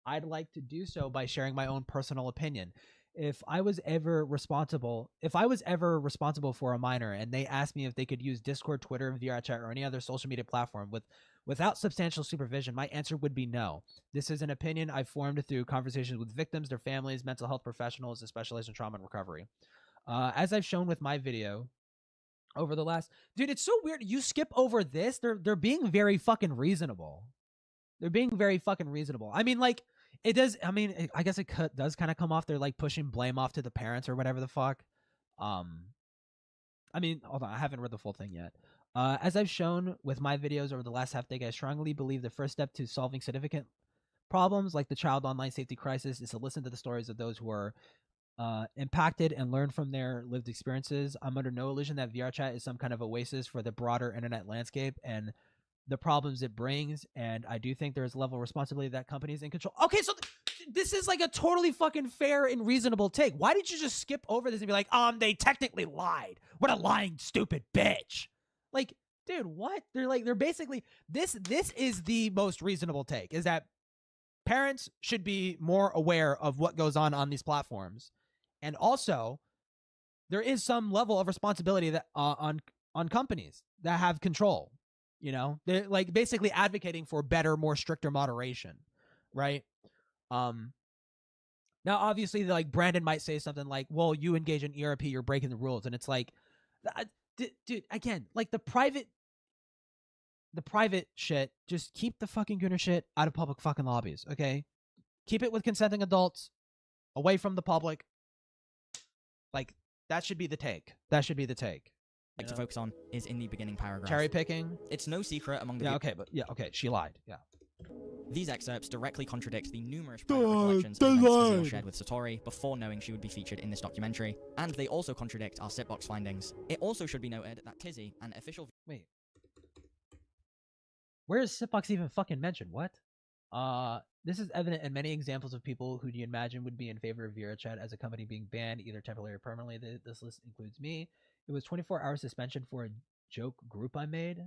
I'd like to do so by sharing my own personal opinion. If I was ever responsible for a minor and they asked me if they could use Discord, Twitter, VRChat, or any other social media platform without substantial supervision, my answer would be no. This is an opinion I've formed through conversations with victims, their families, mental health professionals, and specialists in trauma and recovery. As I've shown with my video over the last... Dude, it's so weird. You skip over this. They're being very fucking reasonable. They're being very fucking reasonable. I mean, like... It does, I mean, I guess it does kind of come off. They're like pushing blame off to the parents or whatever the fuck. I mean, hold on, I haven't read the full thing yet. As I've shown with my videos over the last half decade, I strongly believe the first step to solving significant problems like the child online safety crisis is to listen to the stories of those who are impacted and learn from their lived experiences. I'm under no illusion that VRChat is some kind of oasis for the broader internet landscape and the problems it brings, and I do think there's a level of responsibility that companies in control. Okay, so this is like a totally fucking fair and reasonable take. Why did you just skip over this and be like, they technically lied. What a lying, stupid bitch. Like, dude, what? They're basically, this is the most reasonable take, is that parents should be more aware of what goes on these platforms. And also, there is some level of responsibility that on companies that have control. You know, they're like basically advocating for better, more stricter moderation, right? Now, obviously, like Brandon might say something like, "Well, you engage in ERP, you're breaking the rules," and it's like, dude, again, like the private shit. Just keep the fucking gooner shit out of public fucking lobbies, okay? Keep it with consenting adults, away from the public. Like that should be the take. That should be the take. Like to focus on is in the beginning paragraph. Cherry picking. It's no secret among the... okay, she lied. Yeah. These excerpts directly contradict the numerous private recollections of events Tizzy shared with Satori before knowing she would be featured in this documentary, and they also contradict our Sitbox findings. It also should be noted that Tizzy, an official... Wait. Where is Sitbox even fucking mentioned? What? This is evident in many examples of people who you imagine would be in favor of VRChat as a company being banned, either temporarily or permanently. This list includes me. It was 24-hour suspension for a joke group I made.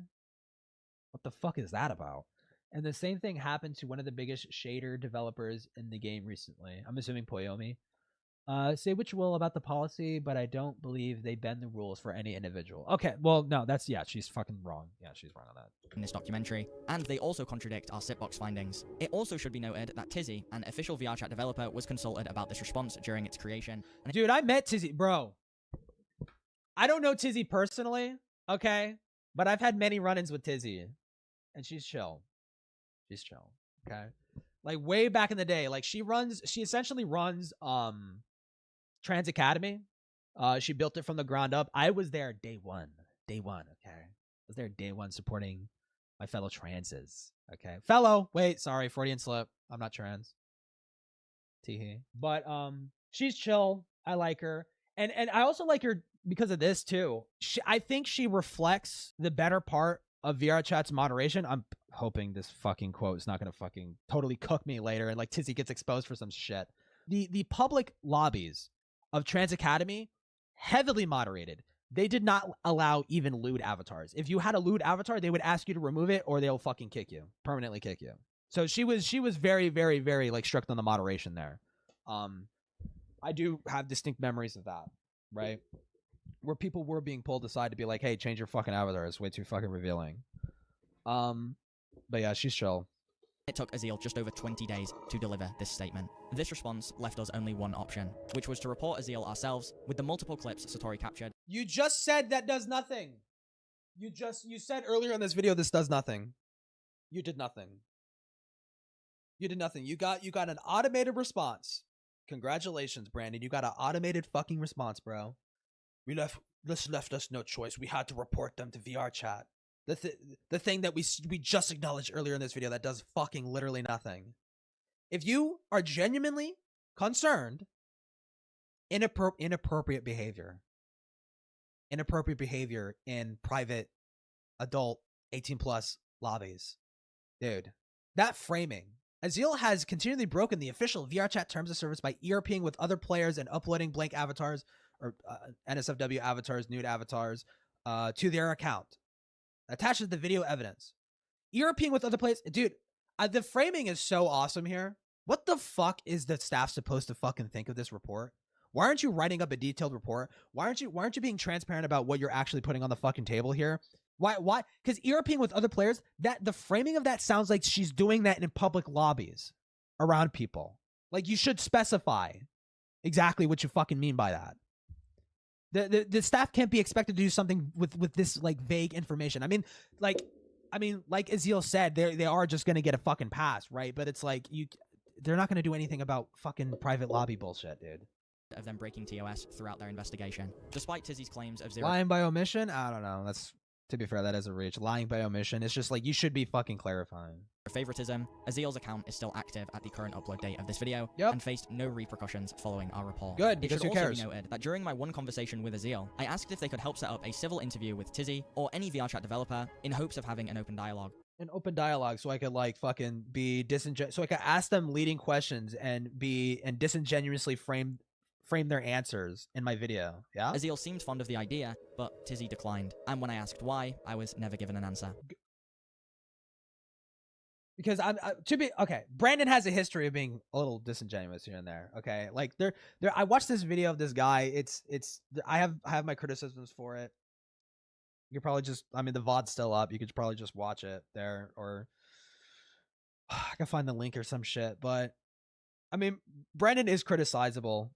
What the fuck is that about? And the same thing happened to one of the biggest shader developers in the game recently. I'm assuming pwomise. Say what you will about the policy, but I don't believe they bend the rules for any individual. Okay, well, no, she's fucking wrong. Yeah, she's wrong on that. In this documentary, and they also contradict our Sitbox findings. It also should be noted that Tizzy, an official VRChat developer, was consulted about this response during its creation. Dude, I met Tizzy, bro. I don't know Tizzy personally, okay? But I've had many run-ins with Tizzy, and she's chill. She's chill, okay? Like, way back in the day, like, she essentially runs, Trans Academy. She built it from the ground up. I was there day one, okay? I was there day one supporting my fellow transes, okay? Sorry, Freudian slip. I'm not trans. Teehee. But, she's chill. I like her. And I also like her because of this too. I think she reflects the better part of VRChat's moderation. I'm hoping this fucking quote is not going to fucking totally cook me later and like Tizzy gets exposed for some shit. The public lobbies of Trans Academy, heavily moderated. They did not allow even lewd avatars. If you had a lewd avatar, they would ask you to remove it or they'll fucking kick you, permanently kick you. So she was very, very, very like strict on the moderation there. I do have distinct memories of that, right? Where people were being pulled aside to be like, hey, change your fucking avatar. It's way too fucking revealing. But yeah, she's chill. It took Azil just over 20 days to deliver this statement. This response left us only one option, which was to report Azil ourselves with the multiple clips Satori captured. You just said that does nothing. You said earlier in this video this does nothing. You did nothing. You did nothing. You got an automated response Congratulations, Brandon. You got an automated fucking response, bro. This left us no choice. We had to report them to VRChat. The thing that we just acknowledged earlier in this video that does fucking literally nothing. If you are genuinely concerned, inappropriate behavior in private adult 18+ lobbies, dude, that framing. Azil has continually broken the official VRChat terms of service by ERPing with other players and uploading blank avatars or NSFW avatars, nude avatars, to their account. Attaches the video evidence. ERPing with other players, dude. The framing is so awesome here. What the fuck is the staff supposed to fucking think of this report? Why aren't you writing up a detailed report? Why aren't you being transparent about what you're actually putting on the fucking table here? Why? Because ERPing with other players, that the framing of that sounds like she's doing that in public lobbies around people. Like, you should specify exactly what you fucking mean by that. The staff can't be expected to do something with this like vague information. I mean, like Azil said, they are just gonna get a fucking pass, right? But it's like they're not gonna do anything about fucking private lobby bullshit, dude. Of them breaking TOS throughout their investigation. Despite Tizzy's claims of zero... Lying by omission? I don't know. That's, to be fair, that is a reach. Lying by omission. It's just like, you should be fucking clarifying. favoritism, Azil's account is still active at the current upload date of this video, and faced no repercussions following our report. Good, It because should who also cares? be noted that during my one conversation with Azil, I asked if they could help set up a civil interview with Tizzy or any VRChat developer in hopes of having an open dialogue. An open dialogue, so I could like fucking be disingenuous, so I could ask them leading questions and disingenuously frame their answers in my video. Yeah. Azil seemed fond of the idea, but Tizzy declined. And when I asked why, I was never given an answer. Because Brandon has a history of being a little disingenuous here and there. Okay, like I watched this video of this guy. I have my criticisms for it. You could probably just, I mean, the VOD's still up. You could probably just watch it there, or I can find the link or some shit. But I mean, Brandon is criticizable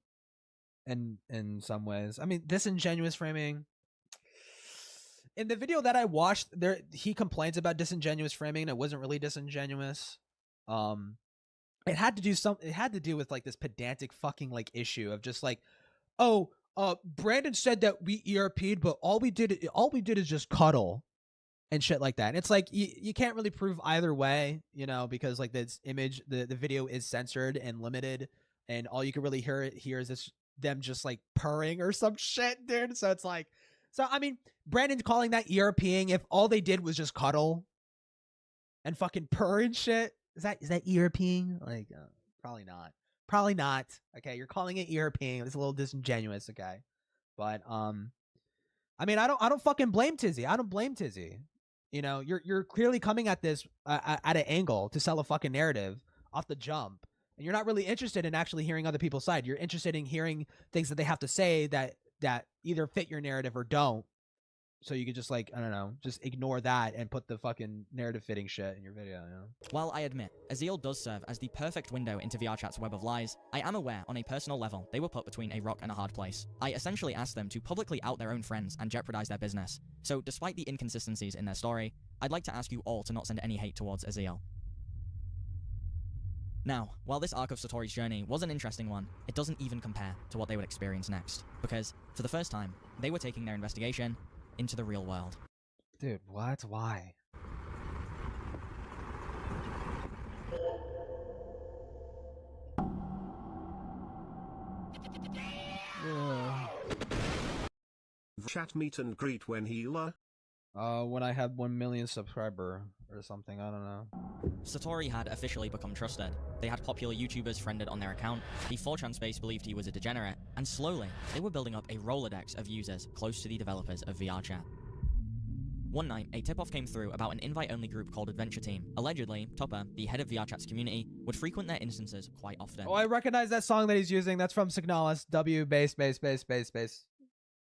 in some ways. I mean, disingenuous framing. In the video that I watched, he complains about disingenuous framing, and it wasn't really disingenuous. It had to do with like this pedantic fucking like issue of just like, Brandon said that we ERP'd, but all we did is just cuddle and shit like that. And it's like you can't really prove either way, you know, because like this image, the video is censored and limited, and all you can really hear is them just like purring or some shit, dude. So it's like, I mean, Brandon's calling that ERPing if all they did was just cuddle and fucking purr and shit. Is that ERPing? Like, probably not. Okay, you're calling it ERPing. It's a little disingenuous. Okay, but I mean, I don't fucking blame Tizzy. I don't blame Tizzy. You know, you're clearly coming at this at an angle to sell a fucking narrative off the jump. And you're not really interested in actually hearing other people's side. You're interested in hearing things that they have to say that either fit your narrative or don't. So you could just like, I don't know, just ignore that and put the fucking narrative fitting shit in your video, you know? While I admit, Azil does serve as the perfect window into VRChat's web of lies, I am aware on a personal level they were put between a rock and a hard place. I essentially asked them to publicly out their own friends and jeopardize their business. So despite the inconsistencies in their story, I'd like to ask you all to not send any hate towards Azil. Now, while this arc of Satori's journey was an interesting one, it doesn't even compare to what they would experience next. Because, for the first time, they were taking their investigation into the real world. Dude, what? Why? Chat meet and greet when healer? When I had 1 million subscriber or something, I don't know. Satori had officially become trusted. They had popular YouTubers friended on their account, the 4chan space believed he was a degenerate, and slowly, they were building up a Rolodex of users close to the developers of VRChat. One night, a tip-off came through about an invite-only group called Adventure Team. Allegedly, Topper, the head of VRChat's community, would frequent their instances quite often. Oh, I recognize that song that he's using. That's from Signalis. W, bass.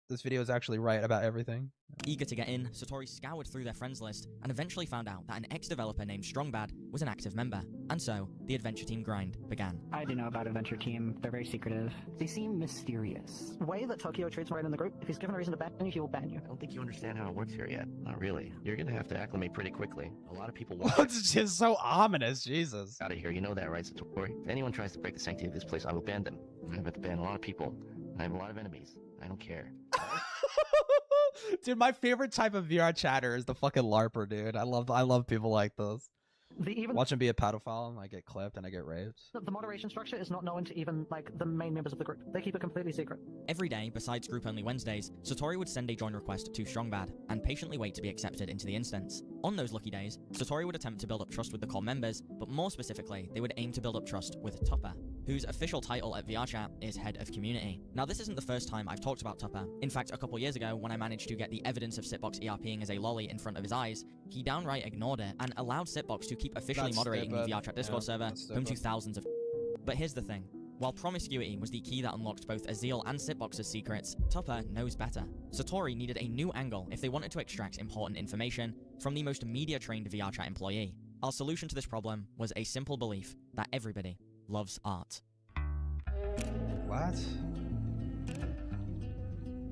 this video is actually right about everything. Eager to get in, Satori scoured through their friends list and eventually found out that an ex-developer named Strongbad was an active member. And so, the Adventure Team grind began. I do know about Adventure Team. They're very secretive. They seem mysterious. The way that Tokyo treats right in the group, if he's given a reason to ban you, he will ban you. I don't think you understand how it works here yet. Not really. You're gonna have to acclimate pretty quickly. A lot of people want it's just so ominous, Jesus. out of here. You know that, right, Satori? If anyone tries to break the sanctity of this place, I will ban them. I'm about to ban a lot of people. I have a lot of enemies. I don't care. Dude, my favorite type of VR chatter is the fucking LARPer, dude. I love people like this. Watch him be a pedophile and I get clipped and I get raped. The moderation structure is not known to even, like, the main members of the group. They keep it completely secret. Every day, besides group-only Wednesdays, Satori would send a join request to Strongbad and patiently wait to be accepted into the instance. On those lucky days, Satori would attempt to build up trust with the core members, but more specifically, they would aim to build up trust with Tupper, whose official title at VRChat is Head of Community. Now, this isn't the first time I've talked about Tupper. In fact, a couple years ago, when I managed to get the evidence of Sitbox ERPing as a lolly in front of his eyes, he downright ignored it and allowed Sitbox to keep officially moderating the VRChat Discord server, home to thousands of. But here's the thing. While promiscuity was the key that unlocked both Azil and Sitbox's secrets, Tupper knows better. Satori needed a new angle if they wanted to extract important information from the most media-trained VRChat employee. Our solution to this problem was a simple belief that everybody loves art. What?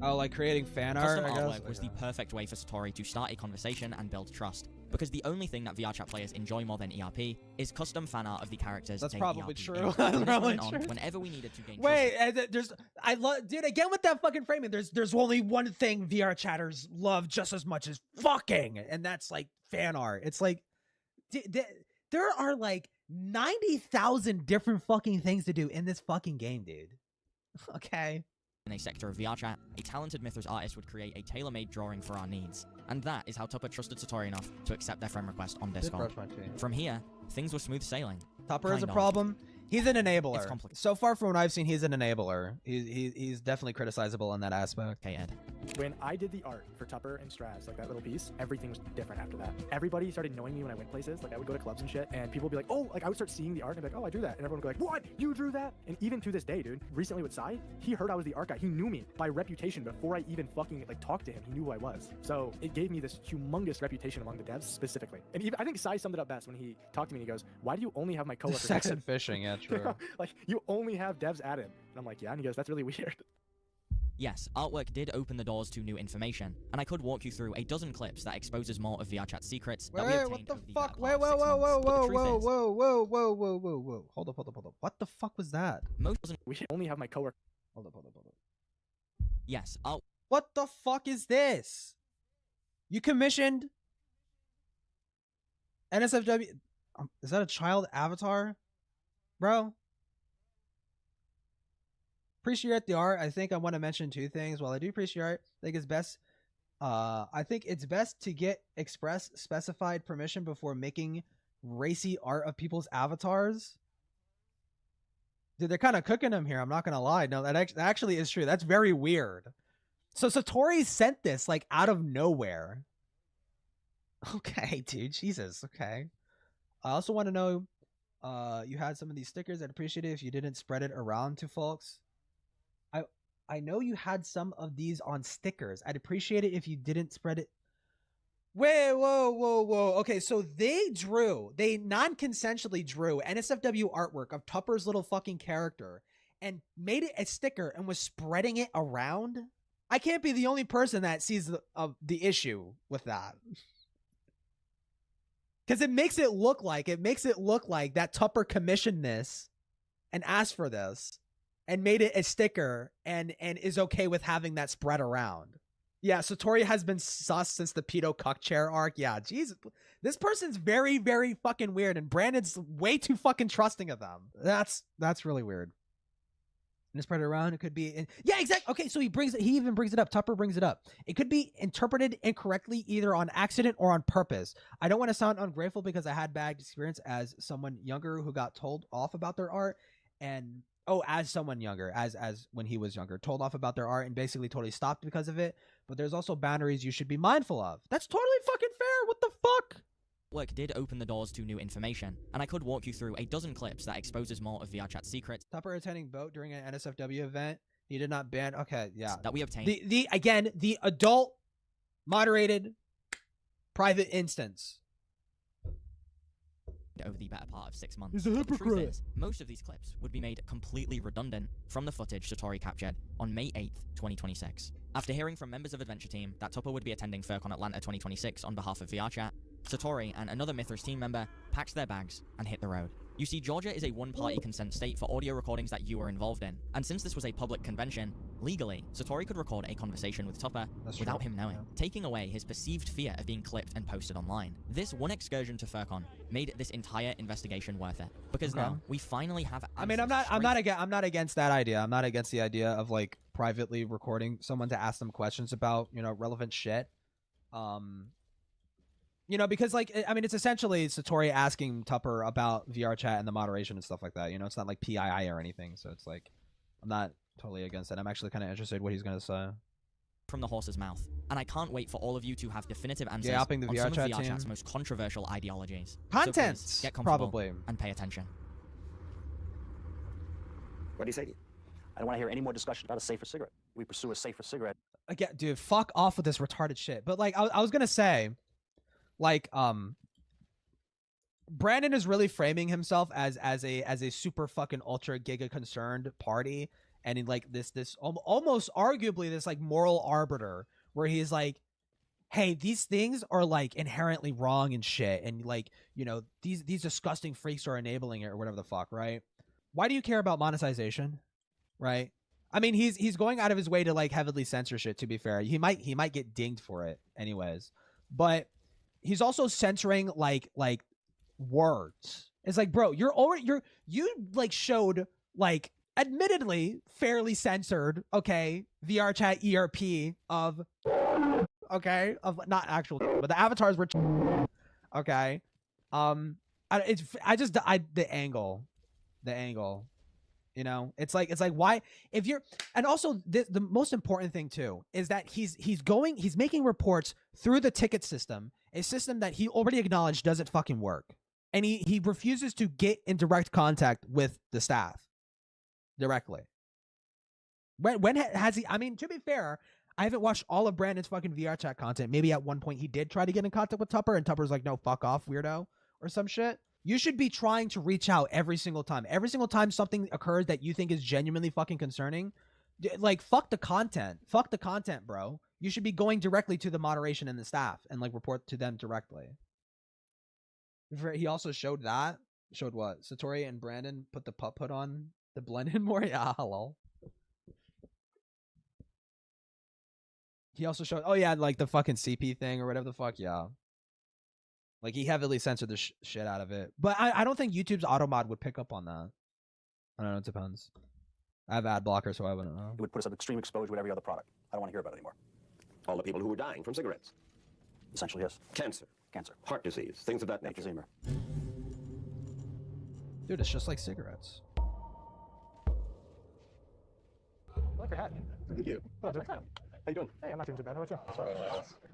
Oh, like creating fan art, Custom I guess? artwork was the perfect way for Satori to start a conversation and build trust. Because the only thing that VRChat players enjoy more than ERP is custom fan art of the characters. That's they probably ERP true. in. That's From this probably point true. on, whenever we needed to gain Wait, dude, again with that fucking framing, there's only one thing VR chatters love just as much as fucking, and that's like fan art. It's like, there are like 90,000 different fucking things to do in this fucking game, dude. Okay. In a sector of VRChat, a talented Mythos artist would create a tailor-made drawing for our needs. And that is how Tupper trusted Satori enough to accept their friend request on Discord. From here, things were smooth sailing. Tupper is a Kind of. problem. He's an enabler. It's complicated. So far from what I've seen, he's an enabler. He's definitely criticizable in that aspect. Okay, Ed. When I did the art for Tupper and Straz, like that little piece, everything was different after that. Everybody started knowing me when I went places. Like I would go to clubs and shit, and people would be like, oh, like I would start seeing the art and be like, oh, I drew that. And everyone would go like, what? You drew that? And even to this day, dude, recently with Sai, he heard I was the art guy. He knew me by reputation before I even fucking like talked to him. He knew who I was. So it gave me this humongous reputation among the devs specifically. And even, I think Sai summed it up best when he talked to me and he goes, why do you only have my coworkers? Sex and fishing, yeah, true. Like you only have devs added. And I'm like, yeah. And he goes, that's really weird. Yes, artwork did open the doors to new information, and I could walk you through a dozen clips that exposes more of VRChat's secrets that we Wait, obtained what the over fuck? the Wait, past whoa, 6 whoa, months. whoa, But the whoa, truth whoa, is, whoa, whoa, whoa, whoa, whoa, whoa. Hold up. What the fuck was that? Most we only have my coworker. Hold up. Yes, What the fuck is this? You commissioned NSFW? Is that a child avatar, bro? Appreciate the art. I think I want to mention two things. While I do appreciate art, I think it's best. I think it's best to get express specified permission before making racy art of people's avatars. Dude, they're kind of cooking them here. I'm not gonna lie. No, that actually is true. That's very weird. So Satori sent this like out of nowhere. Okay, dude. Jesus. Okay. I also want to know, you had some of these stickers. I'd appreciate it if you didn't spread it around to folks. I know you had some of these on stickers. I'd appreciate it if you didn't spread it. Wait, whoa. Okay, so they non-consensually drew NSFW artwork of Tupper's little fucking character and made it a sticker and was spreading it around. I can't be the only person that sees the issue with that. Because it makes it look like that Tupper commissioned this and asked for this and made it a sticker and is okay with having that spread around. Yeah, Satori has been sus since the pedo cuck chair arc. Yeah, Jesus. This person's very, very fucking weird, and Brandon's way too fucking trusting of them. That's really weird. And spread it around, it could be... Yeah, exactly. Okay, so he even brings it up. Tupper brings it up. It could be interpreted incorrectly, either on accident or on purpose. I don't want to sound ungrateful because I had bad experience as someone younger who got told off about their art, and... Oh, as someone younger, as when he was younger, told off about their art and basically totally stopped because of it. But there's also boundaries you should be mindful of. That's totally fucking fair. What the fuck? Work did open the doors to new information, and I could walk you through a dozen clips that exposes more of VRChat's secrets. Tupper attending boat during an NSFW event He did not ban. Okay, yeah. That we obtained. The adult, moderated, private instance. Over the better part of 6 months. He's a But the truth hypocrite. is, most of these clips would be made completely redundant from the footage Satori captured on May 8th, 2026. After hearing from members of Adventure Team that Tupper would be attending FurCon Atlanta 2026 on behalf of VRChat, Satori and another Mithras team member packed their bags and hit the road. You see, Georgia is a one-party consent state for audio recordings that you were involved in, and since this was a public convention, legally, Satori could record a conversation with Tupper without him knowing, taking away his perceived fear of being clipped and posted online. This one excursion to FurCon made this entire investigation worth it, because now we finally have. I mean, I'm not against that idea. I'm not against the idea of like privately recording someone to ask them questions about, you know, relevant shit. You know, because like, I mean, it's essentially Satori asking Tupper about VRChat and the moderation and stuff like that. You know, it's not like PII or anything. So it's like, I'm not totally against it. I'm actually kind of interested what he's going to say. From the horse's mouth. And I can't wait for all of you to have definitive answers upping the on some of VRChat VRChat's team. most controversial ideologies. Contents, so please, get comfortable probably. and pay attention. What do you say? I don't want to hear any more discussion about a safer cigarette. We pursue a safer cigarette. Again, dude, fuck off with this retarded shit. But like, I was going to say, like, Brandon is really framing himself as a super fucking ultra giga concerned party, and in like this almost arguably this like moral arbiter where he's like, hey, these things are like inherently wrong and shit, and like, you know, these disgusting freaks are enabling it or whatever the fuck, right? Why do you care about monetization, right? I mean, he's going out of his way to like heavily censor shit, to be fair. He might get dinged for it anyways, but he's also censoring like words. It's like, bro, you like showed like admittedly fairly censored, okay, VRChat ERP of not actual, but the avatars were okay. The angle, you know, it's like why, if you're, and also the most important thing too is that he's making reports through the ticket system, a system that he already acknowledged doesn't fucking work, and he refuses to get in direct contact with the staff directly. When has he? I mean, to be fair, I haven't watched all of Brandon's fucking VRChat content. Maybe at one point he did try to get in contact with Tupper, and Tupper's like, no, fuck off, weirdo, or some shit. You should be trying to reach out every single time. Every single time something occurs that you think is genuinely fucking concerning, like, fuck the content. Fuck the content, bro. You should be going directly to the moderation and the staff and like report to them directly. He also showed what? Satori and Brandon put the put on the blend in more? Yeah, hello. He also showed, oh yeah, like the fucking CP thing or whatever the fuck, yeah. Like, he heavily censored the shit out of it. But I don't think YouTube's automod would pick up on that. I don't know, it depends. I have ad blocker, so I wouldn't know. It would put us at extreme exposure with every other product. I don't want to hear about it anymore. All the people who were dying from cigarettes. Essentially, yes. Cancer. Cancer. Heart disease. Things of that nature. Emphysema. Dude, it's just like cigarettes. I like your hat. Thank you. Oh, dude. How you doing? Hey, I'm not doing too bad. How about you? Sorry.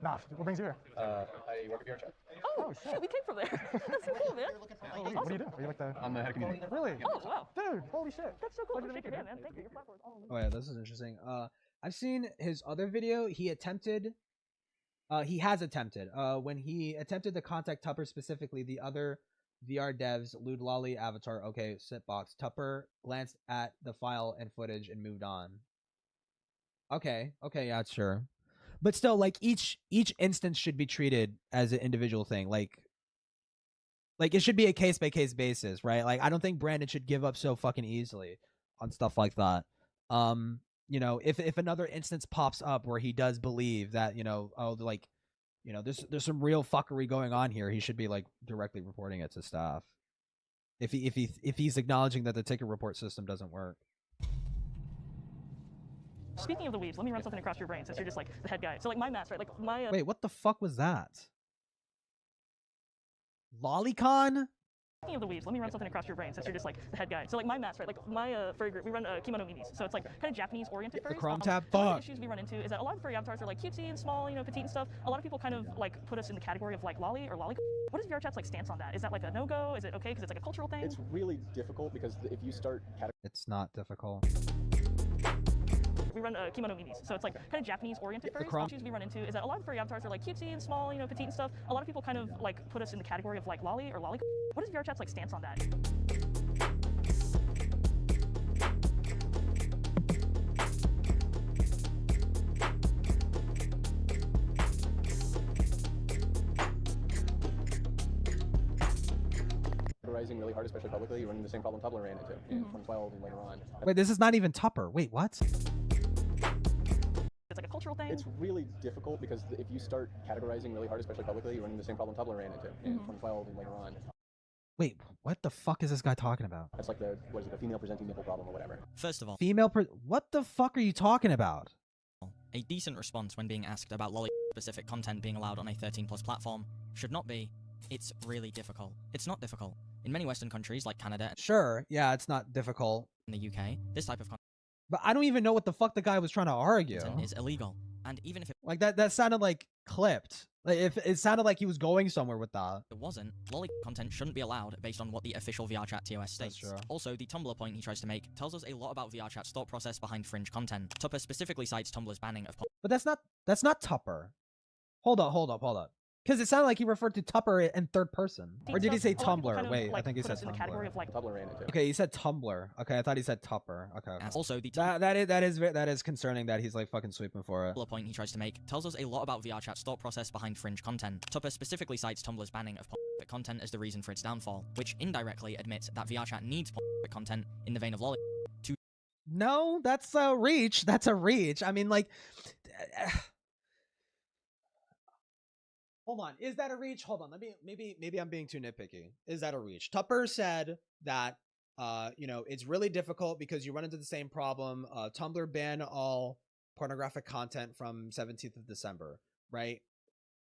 Nah, what brings you here? I work at VRChat. Oh, shit. We came from there. That's so cool, man. Oh, what do you do? Are you like the... I'm the head of community. Really? Oh, wow. Dude, holy shit. That's so cool. Shake your hand, man. Thank you. Your platform. Oh yeah, this is interesting. I've seen his other video. He has attempted, when he attempted to contact Tupper specifically, the other VR devs, Lude Lolly, Avatar, okay, Sitbox. Tupper glanced at the file and footage and moved on. Okay, yeah, sure. But still, like, each instance should be treated as an individual thing. Like it should be a case-by-case basis, right? Like, I don't think Brandon should give up so fucking easily on stuff like that. You know, if another instance pops up where he does believe that, you know, oh, like, you know, there's some real fuckery going on here, he should be like directly reporting it to staff. If he's acknowledging that the ticket report system doesn't work. Speaking of the weaves, let me run something across your brain since you're just like the head guy. So like my mask, right? Like my Wait, what the fuck was that? Lolicon? Speaking of the weaves, let me run something across your brain since you're just like the head guy. So like my mask, right? Like my furry group, we run Kimono Minis. So it's like kind of Japanese oriented furries. The Chrome tab? One of Fuck. the issues we run into is that a lot of furry avatars are like cutesy and small, you know, petite and stuff. A lot of people kind of like put us in the category of like lolly or lolly. What is VRChat's like stance on that? Is that like a no-go? Is it okay because it's like a cultural thing? It's really difficult because if you start it's not difficult. We run kimono minis, so it's like kind of Japanese-oriented furries. Issues we run into is that a lot of furry avatars are like cutesy and small, you know, petite and stuff. A lot of people kind of like put us in the category of like lolly or lolly. What is VRChat's like stance on that? Rising really hard, especially publicly, you run into the same problem Tumblr ran into in 2012 and later on. Wait, this is not even Tupper. Wait, what? It's like a cultural thing. It's really difficult because if you start categorizing really hard, especially publicly, you run into the same problem Tumblr ran into in 2012 and later on. Wait, what the fuck is this guy talking about? That's like the, what is it, the female presenting nipple problem or whatever. First of all, what the fuck are you talking about? a decent response when being asked about lolly-specific content being allowed on a 13+ platform should not be, it's really difficult. It's not difficult. In many Western countries like Canada, Sure, yeah, it's not difficult. in the UK, this type of But I don't even know what the fuck the guy was trying to argue. content is illegal. And even if it Like that sounded like clipped. Like if it sounded like he was going somewhere with that. wasn't, lolly content shouldn't be allowed based on what the official VRChat TOS states. true. Also, the Tumblr point he tries to make tells us a lot about VRChat's thought process behind fringe content. Tupper specifically cites Tumblr's banning of But that's not Tupper. Hold up. Because it sounded like he referred to Tupper in third person. Or did he say Tumblr? Kind of, Wait, like, I think he put said us in the category Tumblr. of, like, Tumblr ran into. Okay, he said Tumblr. Okay, I thought he said Tupper. Okay. Also, the that is concerning that he's like fucking sweeping for it. Tumblr point he tries to make tells us a lot about VRChat's thought process behind fringe content. Tupper specifically cites Tumblr's banning of pornographic content as the reason for its downfall, which indirectly admits that VRChat needs pornographic content in the vein of lolly to. No, that's a reach. That's a reach. I mean, like, hold on. Is that a reach? Hold on. Maybe I'm being too nitpicky. Is that a reach? Tupper said that, it's really difficult because you run into the same problem. Tumblr banned all pornographic content from 17th of December, right?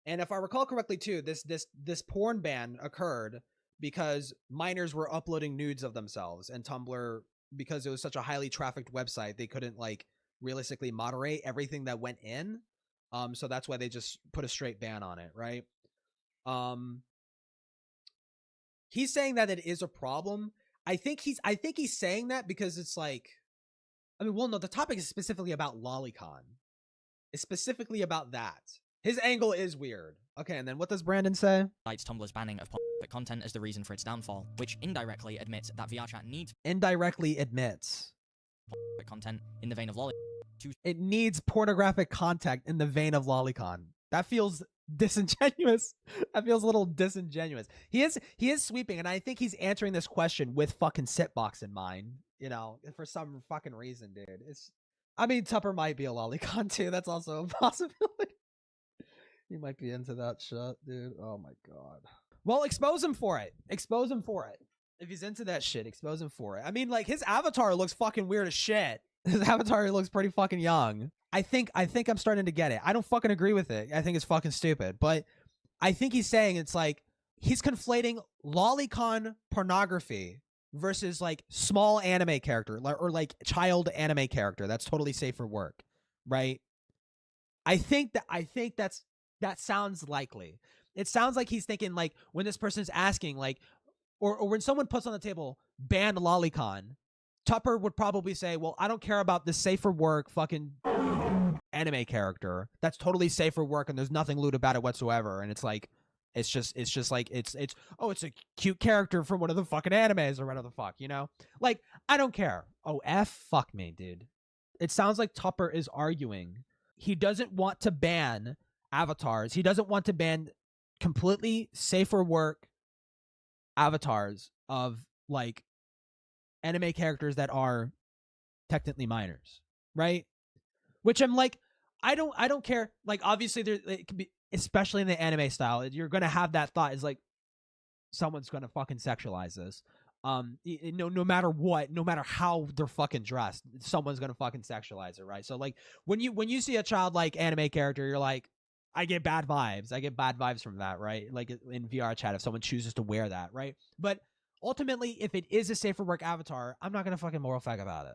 And if I recall correctly, too, this porn ban occurred because minors were uploading nudes of themselves, and Tumblr, because it was such a highly trafficked website, they couldn't like realistically moderate everything that went in. So that's why they just put a straight ban on it, right? He's saying that it is a problem. I think he's saying that because it's like, no, the topic is specifically about lolicon. It's specifically about that. His angle is weird. Okay, and then what does Brandon say? Cites Tumblr's banning of pornographic content as the reason for its downfall, which indirectly admits that VRChat needs pornographic content in the vein of lolly. It needs pornographic content in the vein of lolicon. That feels disingenuous. That feels a little disingenuous. He is sweeping, and I think he's answering this question with fucking Sitbox in mind, for some fucking reason, dude. Tupper might be a lolicon too. That's also a possibility. He might be into that shit, dude. Oh my god. Well, expose him for it. If he's into that shit, expose him for it. Like, his avatar looks fucking weird as shit. His avatar looks pretty fucking young. I think I'm starting to get it. I don't fucking agree with it. I think it's fucking stupid. But I think he's saying it's like, he's conflating lolicon pornography versus like small anime character or like child anime character that's totally safe for work, right? I think that sounds likely. It sounds like he's thinking like when this person's asking like, or when someone puts on the table banned lolicon, Tupper would probably say, well, I don't care about this safe for work fucking anime character that's totally safe for work and there's nothing lewd about it whatsoever. And it's like, it's just like, it's a cute character from one of the fucking animes or whatever the fuck, Like, I don't care. Oh, fuck me, dude. It sounds like Tupper is arguing. He doesn't want to ban avatars. He doesn't want to ban completely safe for work avatars of like anime characters that are technically minors, right? Which I'm like, I don't care. Like, obviously it could be, especially in the anime style, you're gonna have that thought is like someone's gonna fucking sexualize this. No matter what, no matter how they're fucking dressed, someone's gonna fucking sexualize it, right? So like when you see a childlike anime character, you're like, I get bad vibes. I get bad vibes from that, right? Like in VRChat, if someone chooses to wear that, right? But ultimately, if it is a safe for work avatar, I'm not gonna fucking moral fag about it.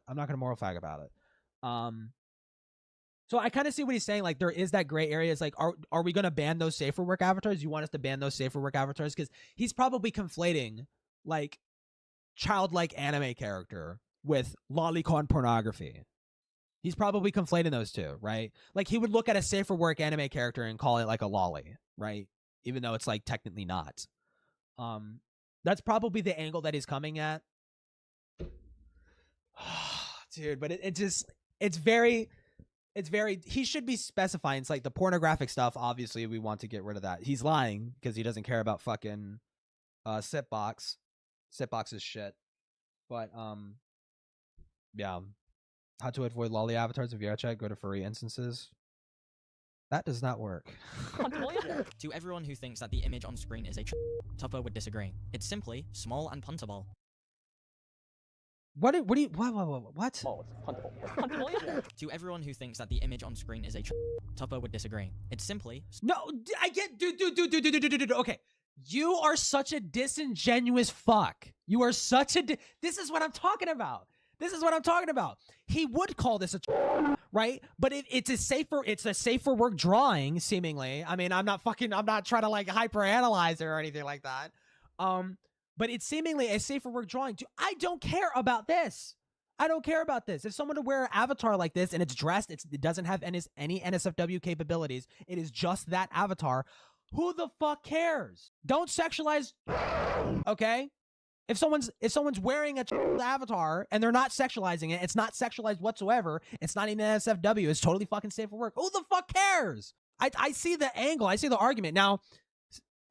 So I kind of see what he's saying. Like, there is that gray area. It's like, are we gonna ban those safe for work avatars? You want us to ban those safe for work avatars? Because he's probably conflating like childlike anime character with lolicon pornography. He's probably conflating those two, right? Like he would look at a safe for work anime character and call it like a lolly, right? Even though it's like technically not. That's probably the angle that he's coming at. Dude, but it's very, he should be specifying. It's like the pornographic stuff. Obviously, we want to get rid of that. He's lying because he doesn't care about fucking Sitbox. Sitbox is shit. But yeah. How to avoid lolly avatars in VRChat? Go to furry instances. That does not work. To everyone who thinks that the image on screen is a Tupper would disagree. It's simply small and puntable. What? What? Oh, it's puntable. To everyone who thinks that the image on screen is a Tupper would disagree. It's simply no. I get dude. Okay, you are such a disingenuous fuck. You are such a. This is what I'm talking about. This is what I'm talking about. He would call this a right, but it's a safer work drawing, seemingly. I mean, I'm not trying to like hyperanalyze it or anything like that. But it's seemingly a safer work drawing. I don't care about this. I don't care about this. If someone to wear an avatar like this and it's dressed, it doesn't have any NSFW capabilities. It is just that avatar. Who the fuck cares? Don't sexualize. Okay. If someone's wearing a avatar and they're not sexualizing it, it's not sexualized whatsoever. It's not even NSFW. It's totally fucking safe for work. Who the fuck cares? I see the angle. I see the argument. Now,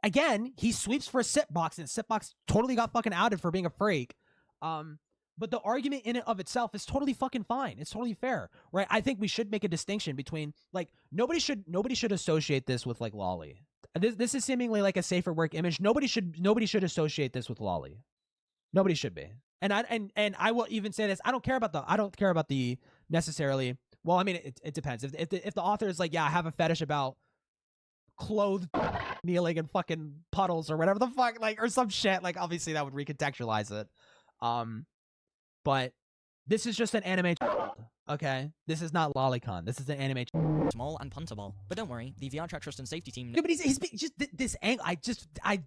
again, he sweeps for Sitbox, and Sitbox totally got fucking outed for being a freak. But the argument in and of itself is totally fucking fine. It's totally fair, right? I think we should make a distinction between like nobody should associate this with like lolly. This is seemingly like a safer work image. Nobody should associate this with lolly. Nobody should be. And I will even say this. I don't care about the necessarily. Well, I mean, it depends. If the author is like, yeah, I have a fetish about clothed kneeling in fucking puddles or whatever the fuck, like, or some shit, like, obviously that would recontextualize it. But this is just an anime. Okay, this is not Lolicon. This is an anime. Small and puntable. But don't worry, the VRChat Trust and Safety team. Yeah, but he's just this angle.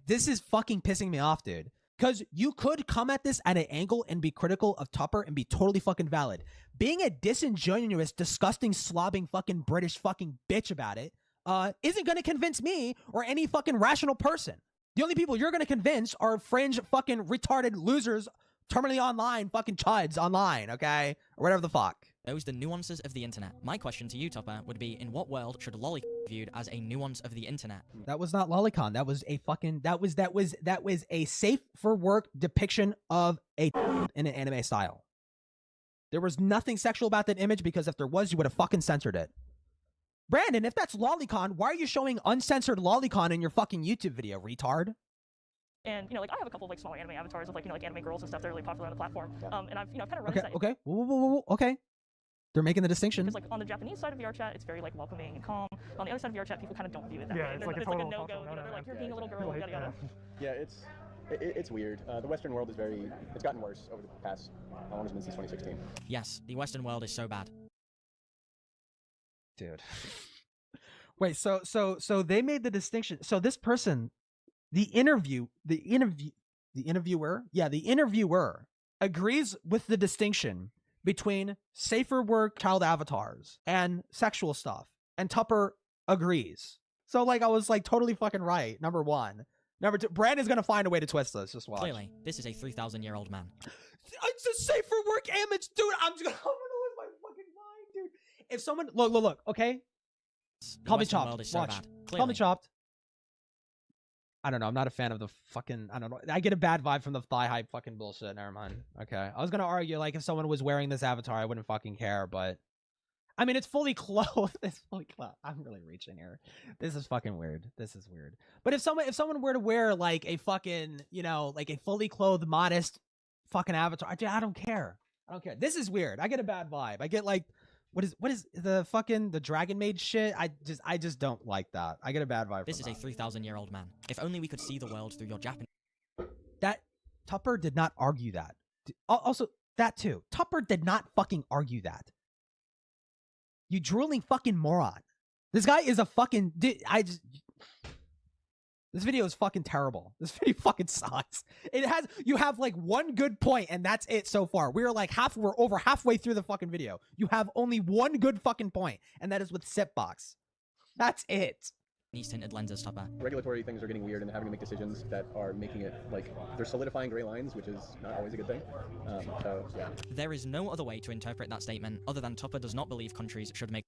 This is fucking pissing me off, dude. Because you could come at this at an angle and be critical of Tupper and be totally fucking valid. Being a disingenuous, disgusting, slobbing fucking British fucking bitch about it isn't going to convince me or any fucking rational person. The only people you're going to convince are fringe fucking retarded losers, terminally online fucking chuds online, okay? Or whatever the fuck. Those the nuances of the internet. My question to you, Tupper, would be: in what world should Lolicon be viewed as a nuance of the internet? That was not Lolicon. That was a fucking that was a safe for work depiction of a in an anime style. There was nothing sexual about that image because if there was, you would have fucking censored it. Brandon, if that's Lolicon, why are you showing uncensored Lolicon in your fucking YouTube video, retard? And, you know, like, I have a couple of, like, small anime avatars of, like, you know, like, anime girls and stuff that are really popular on the platform. And I've, you know, kind of run into that. Okay. Okay. They're making the distinction. Because, like, on the Japanese side of VRChat, it's very, like, welcoming and calm. On the other side of VRChat, people kind of don't view it that way. It's like a no-go. You know, they're like, you're being a little girl, yada, yada. Yeah, it's weird. The Western world it's gotten worse over the past, how long has it been since 2016? Yes, the Western world is so bad. Dude. Wait, so they made the distinction. So this person, the interviewer agrees with the distinction between safer work child avatars and sexual stuff. And Tupper agrees. So like I was like totally fucking right. Number one. Number two, Brandon's gonna find a way to twist this. Just watch. Clearly, this is a 3,000-year-old man. It's a safer work image, dude. I'm gonna lose my fucking mind, dude. If someone look, okay? Call me chopped. Watch. Call me chopped. I don't know. I'm not a fan of the fucking. I don't know. I get a bad vibe from the thigh hype fucking bullshit. Never mind. Okay. I was gonna argue like if someone was wearing this avatar, I wouldn't fucking care. But I mean, it's fully clothed. It's fully clothed. I'm really reaching here. This is fucking weird. This is weird. But if someone were to wear like a fucking, you know, like a fully clothed, modest fucking avatar, I don't care. I don't care. This is weird. I get a bad vibe. I get like. What is the fucking Dragon Maid shit? I just don't like that. I get a bad vibe. This is a 3,000-year-old man. If only we could see the world through your Japanese. That Tupper did not argue that. Also, that too. Tupper did not fucking argue that. You drooling fucking moron. This guy is a fucking. This video is fucking terrible. This video fucking sucks. You have like one good point and that's it so far. We're over halfway through the fucking video. You have only one good fucking point, and that is with Sipbox. That's it. These tinted lenses, Tupper. Regulatory things are getting weird and having to make decisions that are making it like they're solidifying gray lines, which is not always a good thing. So yeah. There is no other way to interpret that statement other than Tupper does not believe countries should make.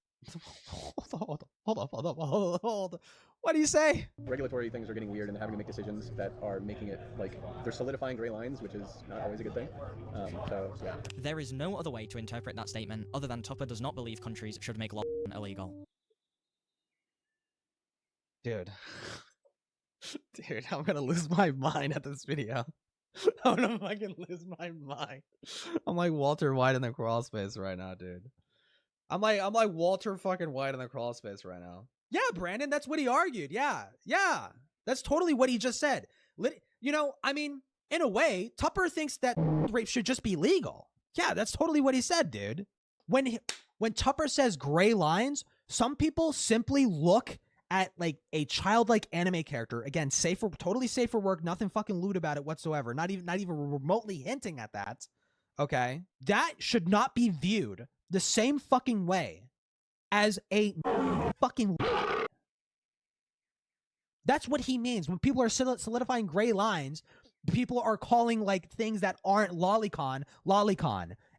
Hold on. What do you say? Regulatory things are getting weird and having to make decisions that are making it like they're solidifying gray lines, which is not always a good thing. So yeah. There is no other way to interpret that statement other than Tupper does not believe countries should make law illegal. Dude, I'm gonna lose my mind at this video. I'm gonna fucking lose my mind. I'm like Walter White in the crawl space right now, dude. I'm like Walter fucking White in the crawl space right now. Yeah, Brandon, that's what he argued. Yeah, that's totally what he just said. You know, I mean, in a way, Tupper thinks that rape should just be legal. Yeah, that's totally what he said, dude. When Tupper says gray lines, some people simply look at like a childlike anime character, again, totally safe for work, nothing fucking lewd about it whatsoever, not even remotely hinting at that. Okay, that should not be viewed the same fucking way as a fucking. That's what he means when people are solidifying gray lines. People are calling like things that aren't lolicon,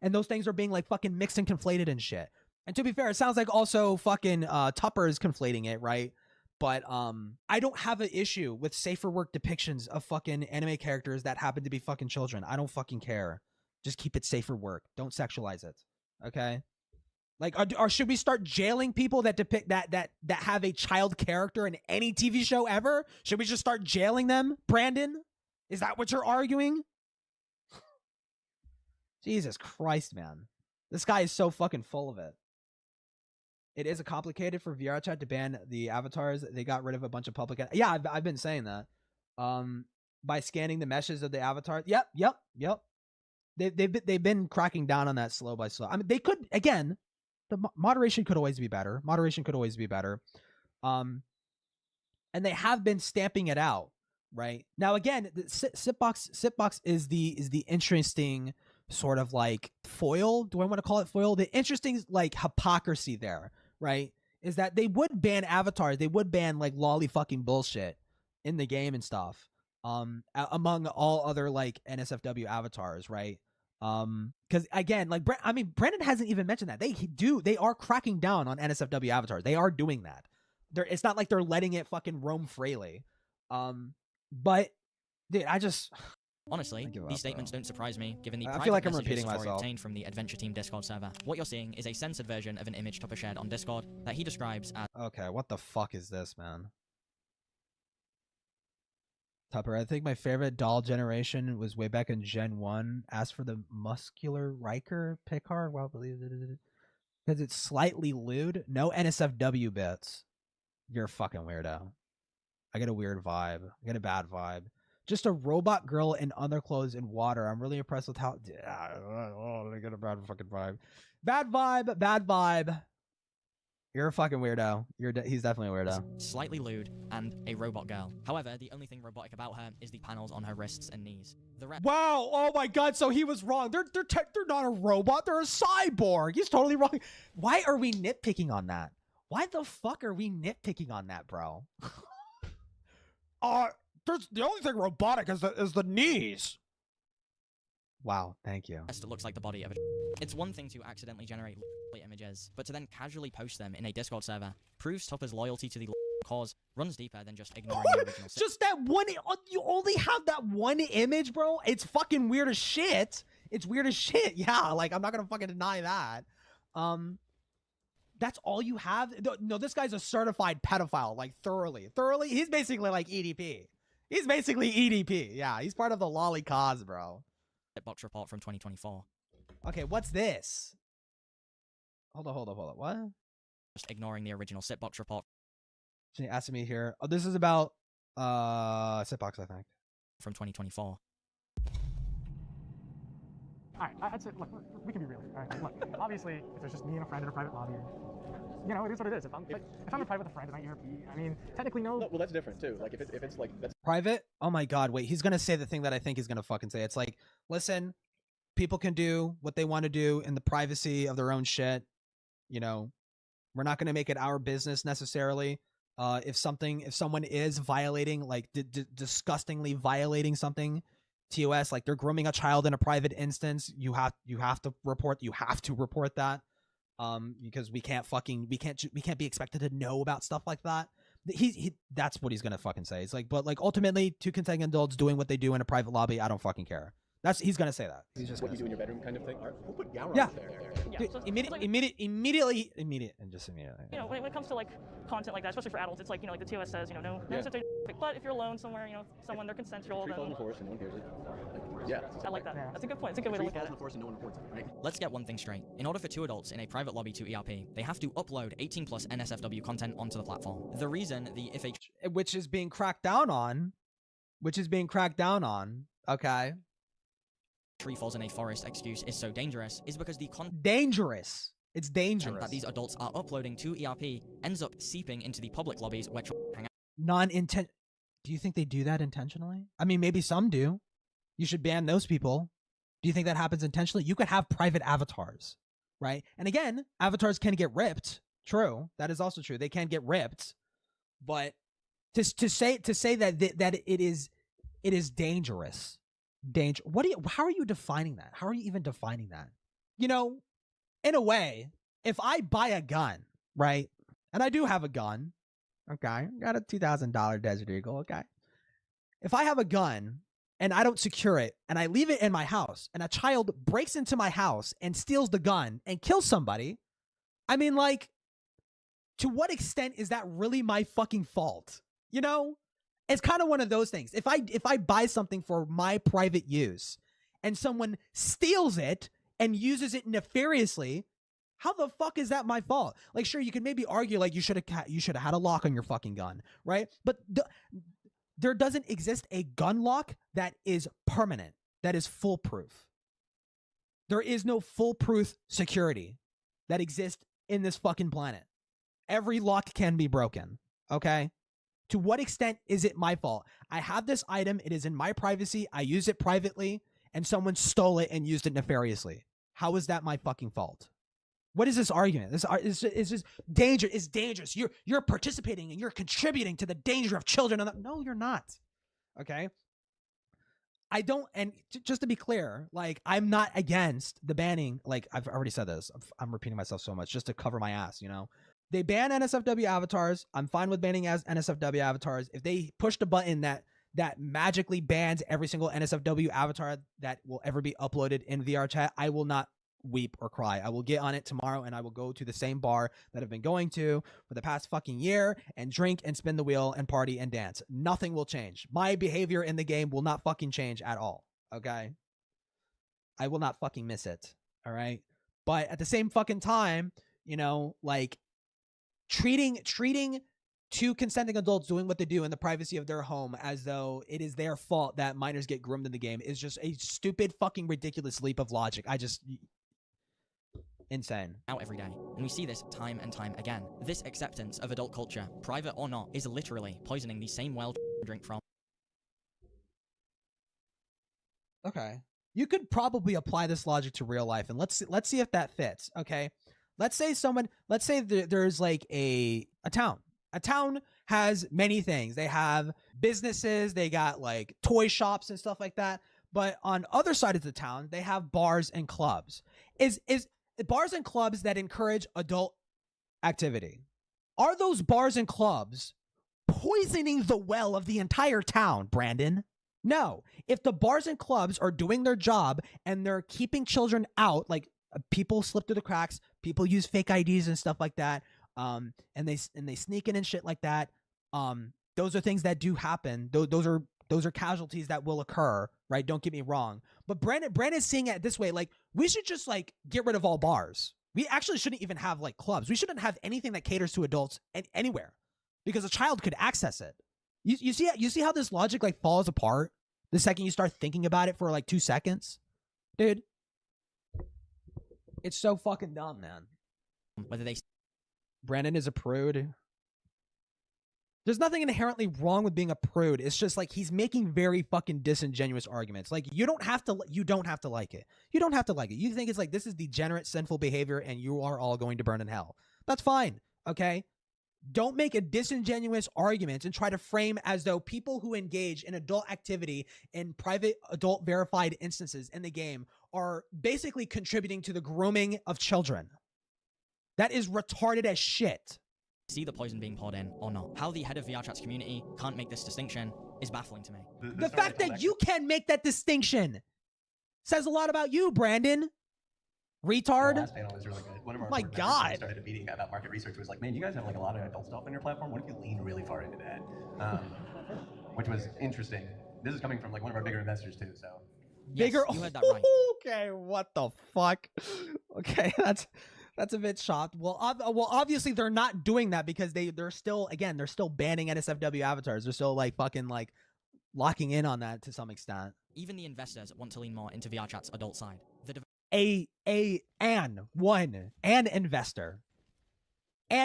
and those things are being like fucking mixed and conflated and shit. And to be fair, it sounds like also fucking Tupper is conflating it, right? But I don't have an issue with safer work depictions of fucking anime characters that happen to be fucking children. I don't fucking care. Just keep it safer work. Don't sexualize it. Okay? Like, or should we start jailing people that depict that have a child character in any TV show ever? Should we just start jailing them, Brandon? Is that what you're arguing? Jesus Christ, man. This guy is so fucking full of it. It is complicated for VRChat to ban the avatars. They got rid of a bunch of public. Yeah, I've been saying that. By scanning the meshes of the avatar. Yep. They've been cracking down on that slow by slow. I mean, they could, again, the moderation could always be better. And they have been stamping it out, right? Now, again, the Sipbox is the interesting sort of like foil. Do I want to call it foil? The interesting like hypocrisy there, right, is that they would ban avatars. They would ban like lolly fucking bullshit in the game and stuff. Among all other like NSFW avatars, right? Because again, like Brandon hasn't even mentioned that they are cracking down on NSFW avatars. They are doing that. It's not like they're letting it fucking roam freely. But dude, honestly, these statements don't surprise me, given the I private feel like I'm messages repeating Story myself. obtained from the Adventure Team Discord server. What you're seeing is a censored version of an image Tupper shared on Discord that he describes as. Okay, what the fuck is this, man? Tupper, I think my favorite doll generation was way back in Gen 1. Asked for the muscular Riker Picard. Well, because it's slightly lewd. No NSFW bits. You're a fucking weirdo. I get a weird vibe. I get a bad vibe. Just a robot girl in underclothes in water. I'm really impressed with how. I get a bad fucking vibe. Bad vibe. You're a fucking weirdo. He's definitely a weirdo. Slightly lewd and a robot girl. However, the only thing robotic about her is the panels on her wrists and knees. Wow! Oh my God! So he was wrong. They're not a robot. They're a cyborg. He's totally wrong. Why are we nitpicking on that? Why the fuck are we nitpicking on that, bro? There's the only thing robotic is the knees. Wow, thank you. It looks like the body of a. It's one thing to accidentally generate images, but to then casually post them in a Discord server proves Tupper's loyalty to the cause runs deeper than just ignoring the original. Just that one. You only have that one image, bro. It's fucking weird as shit. Yeah, like I'm not gonna fucking deny that. That's all you have. No, this guy's a certified pedophile, like thoroughly. He's basically like EDP. Yeah, he's part of the lolly cause, bro. Box report from 2024. Okay, what's this? Hold on. What? Just ignoring the original Sitbox report. She asked me here. Oh, this is about Sitbox, I think. From 2024. Alright, I'd say, look, we can be real. Alright, look, obviously, if there's just me and a friend in a private lobby, you know, it is what it is. If I'm in private with a friend and I ERP, I mean, technically no. Well, that's different too. Like if it's like that's private. Oh my god, wait, he's gonna say the thing that I think he's gonna fucking say. It's like, listen, people can do what they want to do in the privacy of their own shit. You know, we're not gonna make it our business necessarily. If someone is violating, like disgustingly violating something, TOS, like they're grooming a child in a private instance, you have to report that. Because we can't be expected to know about stuff like that. That's what he's gonna fucking say. It's like, but like ultimately, two consenting adults doing what they do in a private lobby, I don't fucking care. He's gonna say that. He's just what you do in your bedroom kind of thing. We'll put Gowron yeah. there. Yeah, Dude, so it's immediately. You know, when it comes to like content like that, especially for adults, it's like, you know, like the TOS says, you know, no necessary. But if you're alone somewhere, you know, someone they're consensual. Tree Then falls in the forest and no one hears it. Yeah. I like that. That's a good point. It's a good way to Tree look at falls it. in the forest and no one reports it. Right. Let's get one thing straight. In order for two adults in a private lobby to ERP, they have to upload 18 plus NSFW content onto the platform. The reason the if a which is being cracked down on, okay. tree falls in a forest excuse is so dangerous is because the dangerous. It's dangerous that these adults are uploading to ERP ends up seeping into the public lobbies where hang out. Non-intent. Do you think they do that intentionally? I mean, maybe some do. You should ban those people. Do you think that happens intentionally? You could have private avatars, right? And again, avatars can get ripped. True, that is also true. They can get ripped, but to say that it is dangerous. How are you defining that? How are you even defining that? You know, in a way, if I buy a gun, right? And I do have a gun, okay? Got a $2,000 Desert Eagle, okay? If I have a gun and I don't secure it and I leave it in my house and a child breaks into my house and steals the gun and kills somebody, I mean, like, to what extent is that really my fucking fault? You know? It's kind of one of those things. If I buy something for my private use and someone steals it and uses it nefariously, how the fuck is that my fault? Like, sure, you could maybe argue like you should have had a lock on your fucking gun, right? But there doesn't exist a gun lock that is permanent, that is foolproof. There is no foolproof security that exists in this fucking planet. Every lock can be broken, okay? To what extent is it my fault? I have this item, it is in my privacy, I use it privately, and someone stole it and used it nefariously. How is that my fucking fault? What is this argument? This is just danger. It's dangerous. You're participating and you're contributing to the danger of children. No, you're not. Okay. I don't. And just to be clear, like, I'm not against the banning. Like, I've already said this. I'm repeating myself so much just to cover my ass. You know, they ban NSFW avatars. I'm fine with banning as NSFW avatars. If they push the button that magically bans every single NSFW avatar that will ever be uploaded in VRChat, I will not weep or cry. I will get on it tomorrow and I will go to the same bar that I've been going to for the past fucking year and drink and spin the wheel and party and dance. Nothing will change. My behavior in the game will not fucking change at all. Okay? I will not fucking miss it. All right? But at the same fucking time, you know, like, treating two consenting adults doing what they do in the privacy of their home as though it is their fault that minors get groomed in the game is just a stupid fucking ridiculous leap of logic. Insane. Out every day. And we see this time and time again. This acceptance of adult culture, private or not, is literally poisoning the same well drink from. Okay. You could probably apply this logic to real life, and let's see if that fits. Okay. Let's say there's like a town. A town has many things. They have businesses, they got like toy shops and stuff like that. But on other side of the town, they have bars and clubs. Is bars and clubs that encourage adult activity. Are those bars and clubs poisoning the well of the entire town, Brandon? No. If the bars and clubs are doing their job and they're keeping children out, like people slip through the cracks, people use fake IDs and stuff like that, and they sneak in and shit like that, those are things that do happen. Those are casualties that will occur, right? Don't get me wrong. But Brandon's seeing it this way, like, we should just like get rid of all bars. We actually shouldn't even have like clubs. We shouldn't have anything that caters to adults anywhere, because a child could access it. You see how this logic like falls apart the second you start thinking about it for like 2 seconds? Dude, it's so fucking dumb, man. Whether they Brandon is a prude. There's nothing inherently wrong with being a prude. It's just like he's making very fucking disingenuous arguments. Like you don't have to like it. You don't have to like it. You think it's like this is degenerate, sinful behavior and you are all going to burn in hell. That's fine. Okay? Don't make a disingenuous argument and try to frame as though people who engage in adult activity in private adult verified instances in the game are basically contributing to the grooming of children. That is retarded as shit. See the poison being poured in or not. How the head of VRChat's community can't make this distinction is baffling to me. The fact that you can make that distinction says a lot about you, Brandon. Retard. The last panel was really good. One of our my board members God. when we started a meeting about market research was like, man, you guys have like a lot of adult stuff on your platform. What if you lean really far into that? Which was interesting. This is coming from like one of our bigger investors too. So Bigger. You heard that right. Okay, what the fuck? Okay, that's a bit shocked. Well, obviously they're not doing that because they're still banning NSFW avatars. They're still like fucking like locking in on that to some extent. Even the investors want to lean more into VRChat's adult side. An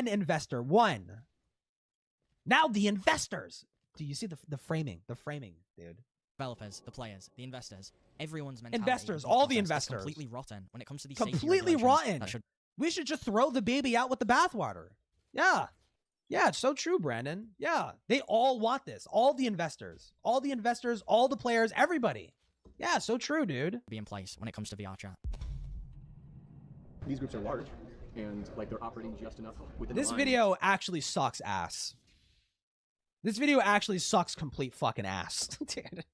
investor, one. Now the investors. Do you see the framing? The framing, dude. Developers, the players, the investors, everyone's mentality. Investors, all the is investors. Completely rotten when it comes to these Completely rotten. We should just throw the baby out with the bathwater. Yeah. Yeah, it's so true, Brandon. Yeah. They all want this. All the investors, all the players, everybody. Yeah, so true, dude. Be in place when it comes to VRChat. these groups are large, and like they're operating just enough within this the line. video actually sucks ass. This video actually sucks complete fucking ass. Dude.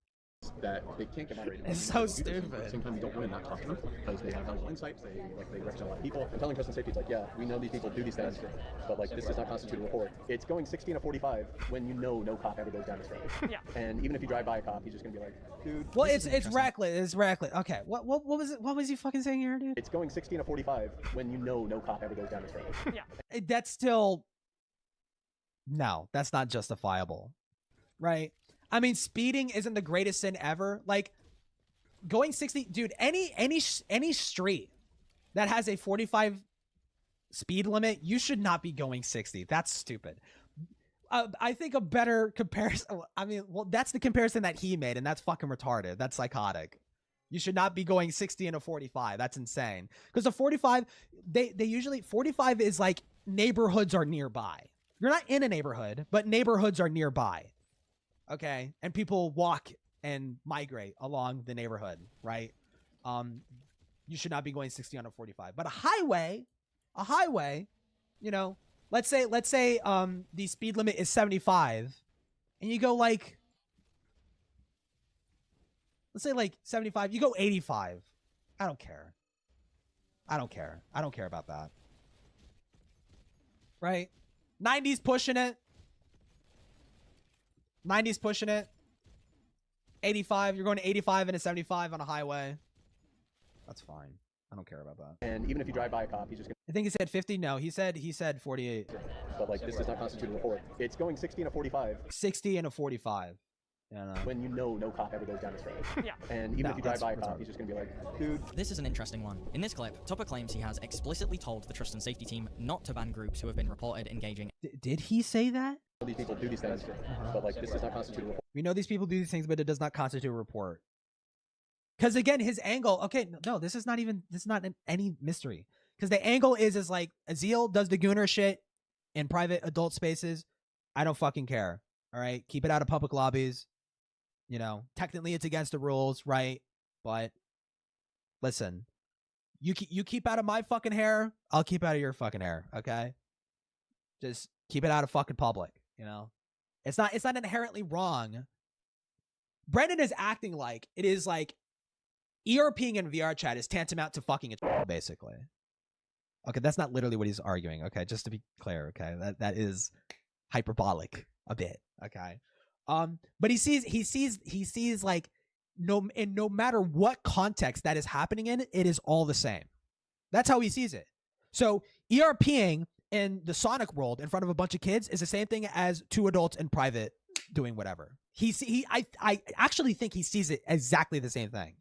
That they can't get moderated. It's so stupid. At the same time, you don't want to not talk to them because they have valuable insights. They represent a lot of people. And telling trust and safety is like, yeah, we know these people do these things, but like this does not constitute a report. It's going 60 and a 45 when you know no cop ever goes down this road. Yeah. And even if you drive by a cop, he's just gonna be like, dude. Well, it's reckless. It's reckless. Okay. What was it? What was he fucking saying here, dude? It's going 60 and a 45 when you know no cop ever goes down this road. Yeah. That's still no. That's not justifiable, right? I mean, speeding isn't the greatest sin ever. Like, going 60, dude, any street that has a 45 speed limit, you should not be going 60. That's stupid. I think a better comparison, I mean, well, that's the comparison that he made, and that's fucking retarded. That's psychotic. You should not be going 60 and a 45. That's insane. Because the 45, they usually, 45 is like neighborhoods are nearby. You're not in a neighborhood, but neighborhoods are nearby. Okay, and people walk and migrate along the neighborhood, right? You should not be going 60 on a 45. But a highway, you know, let's say the speed limit is 75, and you go like, let's say like 75, you go 85. I don't care. I don't care about that. Right? 90's pushing it. 90's pushing it. 85. You're going to 85 and a 75 on a highway. That's fine. I don't care about that. And even if you drive by a cop, he's just gonna. I think he said 50. No, he said 48. But like this does not constitute a report. It's going 60 and a 45. 60 and a 45. Yeah, no. When you know no cop ever goes down this road. Yeah. And even if you drive by a cop, he's just gonna be like, dude. This is an interesting one. In this clip, Tupper claims he has explicitly told the trust and safety team not to ban groups who have been reported engaging. Did he say that? These people do these things, but like this does not constitute a report. We know these people do these things, but it does not constitute a report. Because again, his angle. Okay, no, this is not any mystery. Because the angle is like Azil does the gooner shit in private adult spaces. I don't fucking care. All right, keep it out of public lobbies. You know, technically it's against the rules, right? But listen, you keep out of my fucking hair, I'll keep out of your fucking hair, okay? Just keep it out of fucking public, you know? It's not inherently wrong. Brandon is acting like it is like ERPing in VRChat is tantamount to fucking a basically. Okay, that's not literally what he's arguing, okay? Just to be clear, okay? That is hyperbolic a bit, okay? But he sees like no matter what context that is happening in, it is all the same. That's how he sees it. So ERPing in the Sonic world in front of a bunch of kids is the same thing as two adults in private doing whatever. I actually think he sees it exactly the same thing.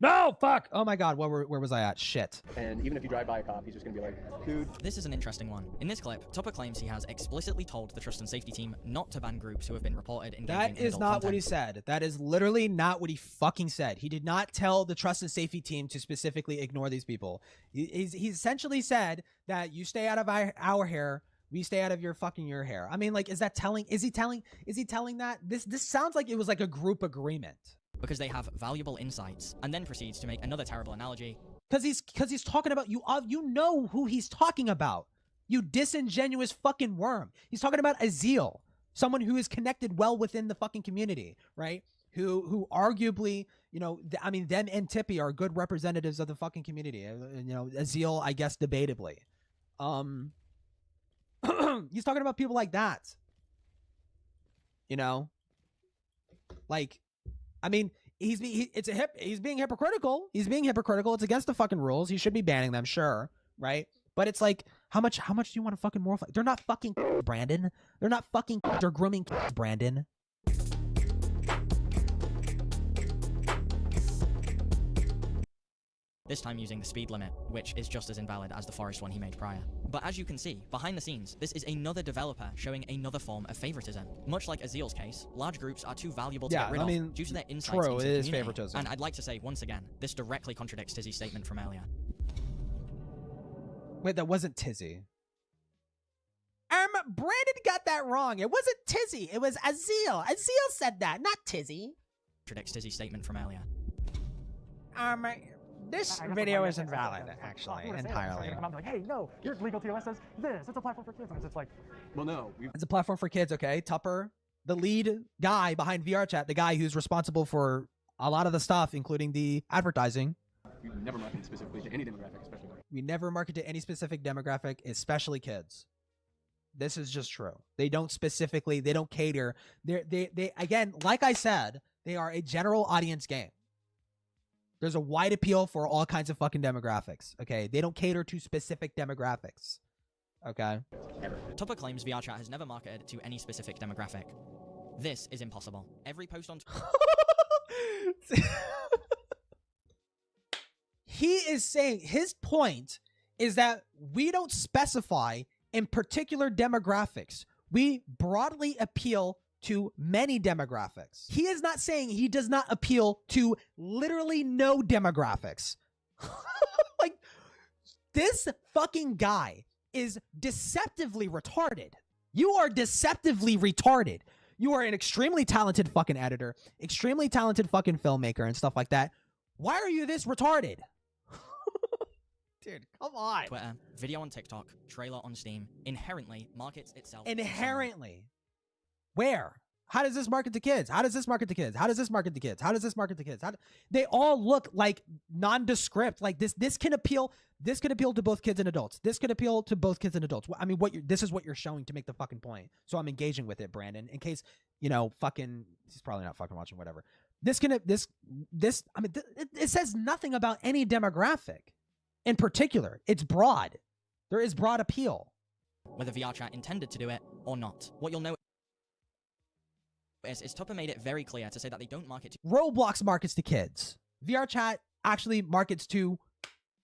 No, fuck. Oh my god, where was I at? Shit. And even if you drive by a cop, he's just gonna be like, dude. This is an interesting one. In this clip, Tupper claims he has explicitly told the trust and safety team not to ban groups who have been reported engaging That in is adult not content. what he said. That is literally not what he fucking said. He did not tell the trust and safety team to specifically ignore these people. He essentially said that you stay out of our hair, we stay out of your hair. I mean, like, is that telling? Is he telling that? This sounds like it was like a group agreement. Because they have valuable insights, and then proceeds to make another terrible analogy. Because he's talking about you. You know who he's talking about. You disingenuous fucking worm. He's talking about Azil, someone who is connected well within the fucking community, right? Who arguably, you know, I mean, them and Tippy are good representatives of the fucking community. You know, Azil, I guess, debatably. He's talking about people like that. You know, like. I mean, he's being hypocritical. He's being hypocritical. It's against the fucking rules. He should be banning them, sure, right? But it's like, how much do you want to fucking more? They're not fucking Brandon. They're not fucking. They're grooming Brandon. This time using the speed limit, which is just as invalid as the forest one he made prior. But as you can see, behind the scenes, this is another developer showing another form of favoritism. Much like Azil's case, large groups are too valuable to get rid of due to their insights into the community. It is favoritism. And I'd like to say once again, this directly contradicts Tizzy's statement from earlier. Wait, that wasn't Tizzy. Brandon got that wrong. It wasn't Tizzy. It was Azil. Azil said that, not Tizzy. Contradicts Tizzy's statement from earlier. This video is invalid, actually, entirely. Come out and be like, hey, no, your legal TOS says this. It's a platform for kids. And it's just like, well, no. It's a platform for kids, okay? Tupper, the lead guy behind VRChat, the guy who's responsible for a lot of the stuff, including the advertising. We never market specifically to any demographic, especially. We never market to any specific demographic, especially kids. This is just true. They don't cater. They again, like I said, they are a general audience game. There's a wide appeal for all kinds of fucking demographics, okay? They don't cater to specific demographics, okay? Tupper claims VRChat has never marketed to any specific demographic. This is impossible. Every post on... He is saying, his point is that we don't specify in particular demographics. We broadly appeal to many demographics. He is not saying he does not appeal to literally no demographics. Like, this fucking guy is deceptively retarded. You are deceptively retarded. You are an extremely talented fucking editor, extremely talented fucking filmmaker and stuff like that. Why are you this retarded? Dude, come on. Twitter, video on TikTok, trailer on Steam, inherently markets itself. Inherently. Where? How does this market to kids? How does this market to kids? How does this market to kids? How does this market to kids? They all look like nondescript. Like this can appeal to both kids and adults. This could appeal to both kids and adults. I mean, this is what you're showing to make the fucking point. So I'm engaging with it, Brandon, in case, you know, fucking, he's probably not fucking watching, whatever. It says nothing about any demographic in particular. It's broad. There is broad appeal. Whether VRChat intended to do it or not. What you'll know is Tupper made it very clear to say that they don't market to... Roblox markets to kids. VRChat actually markets to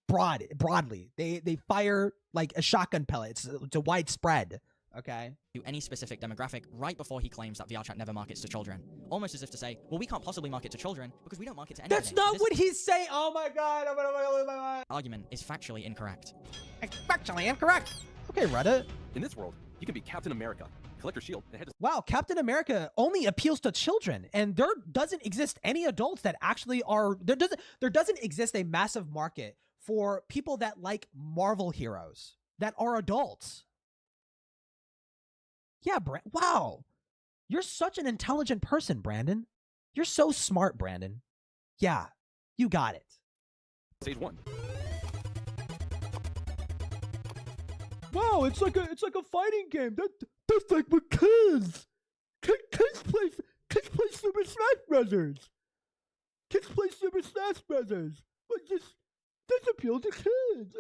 broadly. They fire like a shotgun pellet. It's a widespread. Okay. To any specific demographic right before he claims that VRChat never markets to children. Almost as if to say, well, we can't possibly market to children because we don't market to anything. That's not what he's saying. Oh my god. I'm gonna lose my mind. Argument is factually incorrect. It's factually incorrect. Okay, Reddit. In this world, you can be Captain America, collect your shield, and head to... Wow, Captain America only appeals to children, and there doesn't exist any adults that actually are... There doesn't exist a massive market for people that like Marvel heroes that are adults. Yeah, wow. You're such an intelligent person, Brandon. You're so smart, Brandon. Yeah, you got it. Stage 1. Wow, it's like a fighting game. That's like with kids. Kids play Super Smash Brothers. Kids play Super Smash Brothers. But this appeals to kids.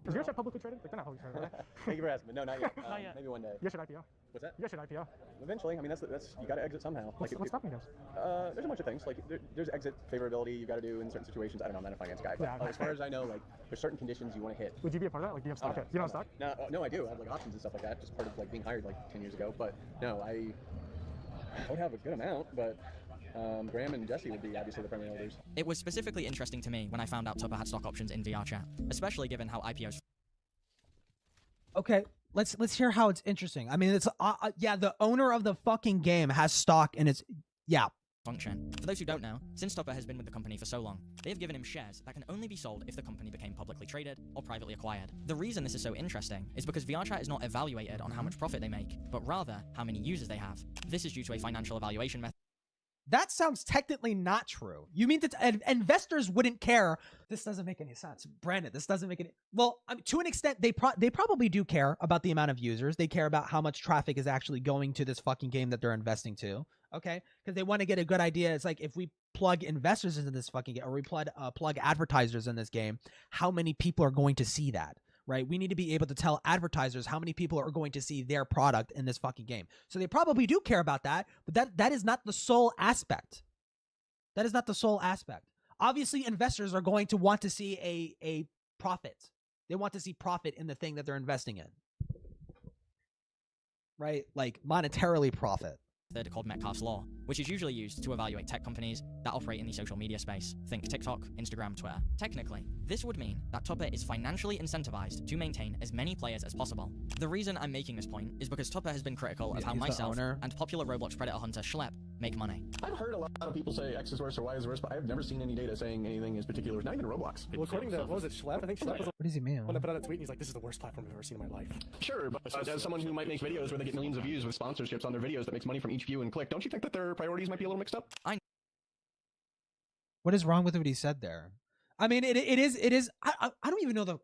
Is VRChat publicly traded? Like, they're not publicly traded, right? Thank you for asking, but no, not yet. Not yet. Maybe one day. You guys should IPO. What's that? You guys should IPO. Eventually, I mean, that's you got to exit somehow. What's stopping you guys? There's a bunch of things. Like there's exit favorability you got to do in certain situations. I don't know. I'm not a finance guy, but Yeah, as far as I know, like there's certain conditions you want to hit. Would you be a part of that? Like, do you have stock? No, You don't have stock? No, I do. I have like options and stuff like that. Just part of like being hired like 10 years ago. But no, I would have a good amount, but. Graham and Jesse would be obviously the primary holders. It was specifically interesting to me when I found out Tupper had stock options in VRChat, especially given how IPOs. Okay, let's hear how it's interesting. I mean, it's yeah, the owner of the fucking game has stock in its function. For those who don't know, since Tupper has been with the company for so long, they have given him shares that can only be sold if the company became publicly traded or privately acquired. The reason this is so interesting is because VRChat is not evaluated on how much profit they make, but rather how many users they have. This is due to a financial evaluation method. That sounds technically not true. You mean that investors wouldn't care? This doesn't make any sense, Brandon. This doesn't make any. Well, I mean, to an extent, they probably do care about the amount of users. They care about how much traffic is actually going to this fucking game that they're investing to. Okay, because they want to get a good idea. It's like if we plug investors into this fucking game, or we plug advertisers in this game, how many people are going to see that? Right? We need to be able to tell advertisers how many people are going to see their product in this fucking game. So they probably do care about that, but that is not the sole aspect. That is not the sole aspect. Obviously, investors are going to want to see a profit. They want to see profit in the thing that they're investing in. Right? Like monetarily profit. Called Metcalfe's Law, which is usually used to evaluate tech companies that operate in the social media space. Think TikTok, Instagram, Twitter. Technically, this would mean that Tupper is financially incentivized to maintain as many players as possible. The reason I'm making this point is because Tupper has been critical of how myself and popular Roblox Predator hunter Schlepp make money. I've heard a lot of people say X is worse or Y is worse, but I've never seen any data saying anything is particular. Not even Roblox. Well, according to, what was it, Schlepp? I think Schlepp was What does he mean? when I put out a tweet, and he's like, this is the worst platform I've ever seen in my life. Sure, but as someone who might make videos where they get millions of views with sponsorships on their videos that makes money from each view and click, don't you think that their priorities might be a little mixed up? What is wrong with what he said there? I mean, it is. I don't even know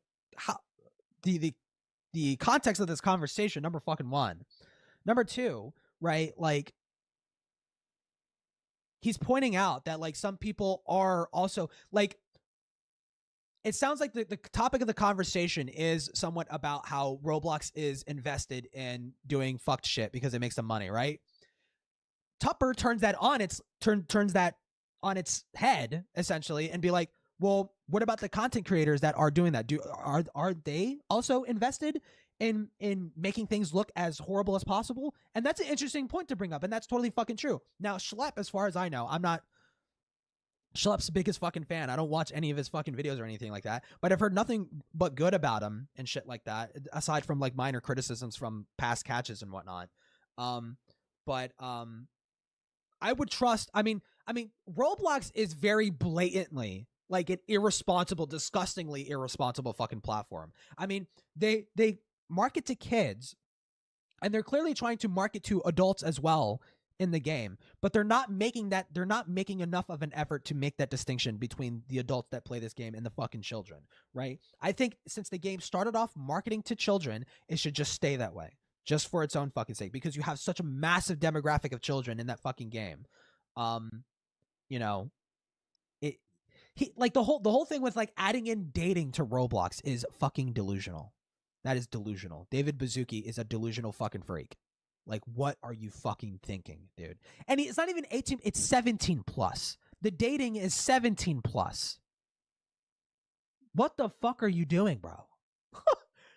the context of this conversation. Number fucking one. Number two, right? Like, he's pointing out that like some people are also like. It sounds like the topic of the conversation is somewhat about how Roblox is invested in doing fucked shit because it makes them money, right? Tupper turns that on turns that on its head essentially and be like, well, what about the content creators that are doing that? Are they also invested in making things look as horrible as possible? And that's an interesting point to bring up, and that's totally fucking true. Now, Schlepp, as far as I know, I'm not Schlepp's the biggest fucking fan. I don't watch any of his fucking videos or anything like that, but I've heard nothing but good about him and shit like that, aside from like minor criticisms from past catches and whatnot. But I would trust. I mean, Roblox is very blatantly like an irresponsible, disgustingly irresponsible fucking platform. I mean, they market to kids, and they're clearly trying to market to adults as well in the game, but they're not making enough of an effort to make that distinction between the adults that play this game and the fucking children, right? I think since the game started off marketing to children, it should just stay that way, just for its own fucking sake, because you have such a massive demographic of children in that fucking game. You know, the whole thing with like adding in dating to Roblox is fucking delusional. That is delusional. David Bazooki is a delusional fucking freak. Like, what are you fucking thinking, dude? And it's not even 18, it's 17 plus. The dating is 17 plus. What the fuck are you doing, bro?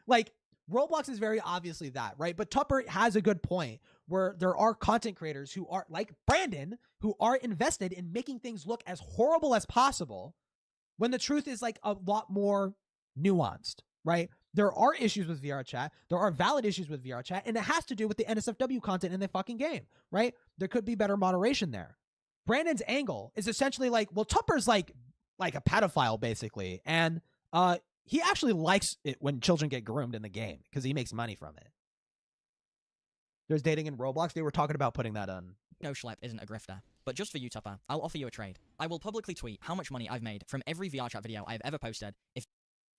Like, Roblox is very obviously that, right? But Tupper has a good point where there are content creators who are, like Brandon, who are invested in making things look as horrible as possible when the truth is like a lot more nuanced, right? There are issues with VRChat. There are valid issues with VRChat, and it has to do with the NSFW content in the fucking game, right? There could be better moderation there. Brandon's angle is essentially like, well, Tupper's like a pedophile, basically, and he actually likes it when children get groomed in the game because he makes money from it. There's dating in Roblox. They were talking about putting that on. No, Schlepp isn't a grifter. But just for you, Tupper, I'll offer you a trade. I will publicly tweet how much money I've made from every VRChat video I've ever posted if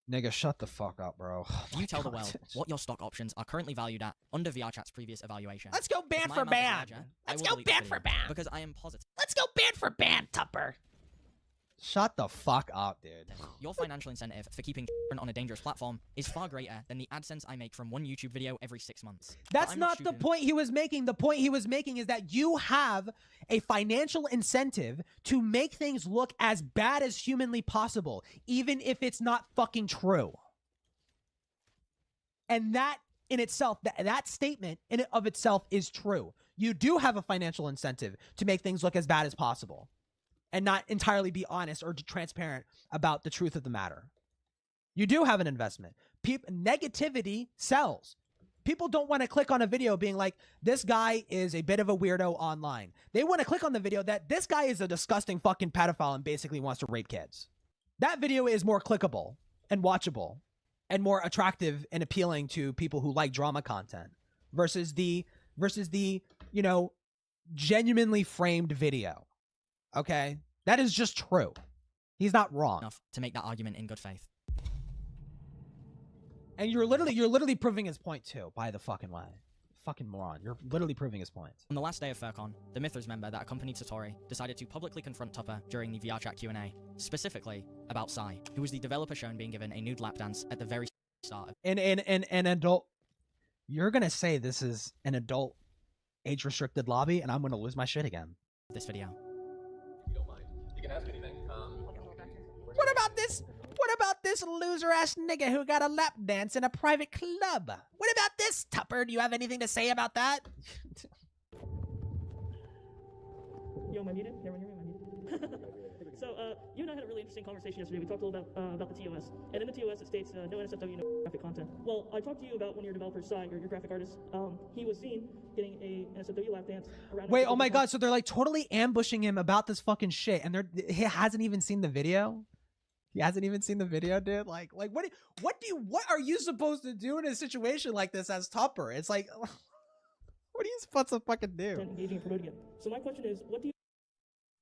Nigga, shut the fuck up, bro. you tell the world what your stock options are currently valued at under VRChat's previous evaluation. Let's go ban for ban. Let's go ban for ban. Because I am positive. Let's go ban for ban, Tupper. Shut the fuck up, dude. Your financial incentive for keeping children on a dangerous platform is far greater than the AdSense I make from one YouTube video every 6 months. That's not the point he was making. The point he was making is that you have a financial incentive to make things look as bad as humanly possible, even if it's not fucking true. And that in itself, that statement in and of itself is true. You do have a financial incentive to make things look as bad as possible and not entirely be honest or transparent about the truth of the matter. You do have an investment. Negativity sells. People don't want to click on a video being like, this guy is a bit of a weirdo online. They want to click on the video that this guy is a disgusting fucking pedophile and basically wants to rape kids. That video is more clickable and watchable and more attractive and appealing to people who like drama content versus the, you know, genuinely framed video. Okay? That is just true. He's not wrong. Enough to make that argument in good faith. And you're literally proving his point too, by the fucking way. Fucking moron. You're literally proving his point. On the last day of FurCon, the Mythos member that accompanied Satori decided to publicly confront Tupper during the VRChat Q&A, specifically about Sai, who was the developer shown being given a nude lap dance at the very start of an adult. You're gonna say this is an adult age-restricted lobby, and I'm gonna lose my shit again. This video. You don't mind. You can ask anything. What about this loser-ass nigga who got a lap dance in a private club? What about this, Tupper? Do you have anything to say about that? Yo, am I muted? Everyone hear me? Am I muted? So, you and I had a really interesting conversation yesterday. We talked a little about the TOS. And in the TOS, it states, no NSFW, no graphic content. Well, I talked to you about one of your developers, Sai, your graphic artist. He was seen getting a NSFW lap dance around... Wait, oh my god, so they're like totally ambushing him about this fucking shit, and he hasn't even seen the video? He hasn't even seen the video, dude? Like what are you supposed to do in a situation like this as Tupper? It's like, what are you supposed to fucking do? Engaging and promoting it. So my question is, what do you...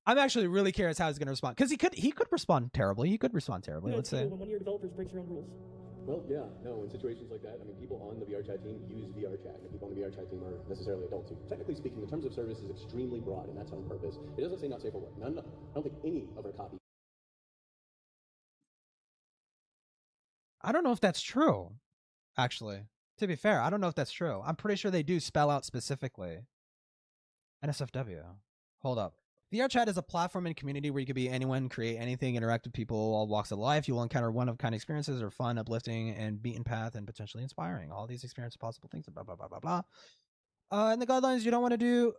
I'm actually really curious how he's going to respond. Because he could respond terribly. He could respond terribly, let's say. When one of your developers breaks your own rules. Well, yeah, no, in situations like that, I mean, people on the VRChat team use VRChat, and people on the VRChat team are necessarily adults. Technically speaking, the terms of service is extremely broad, and that's on purpose. It doesn't say not safe for work. I don't think any of our copy. I don't know if that's true, actually. To be fair, I don't know if that's true. I'm pretty sure they do spell out specifically NSFW. Hold up. VRChat is a platform and community where you can be anyone, create anything, interact with people, all walks of life. You will encounter one-of-kind experiences are fun, uplifting, and beaten path, and potentially inspiring. All these experiences, possible things, blah, blah, blah, blah, blah. And the guidelines you don't want to do,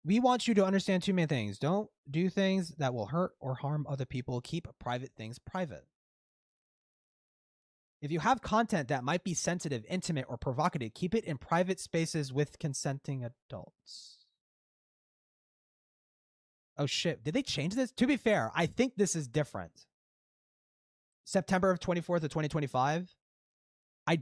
we want you to understand two main things. Don't do things that will hurt or harm other people. Keep private things private. If you have content that might be sensitive, intimate, or provocative, keep it in private spaces with consenting adults. Oh shit, did they change this? To be fair, I think this is different. September of 24th of 2025. I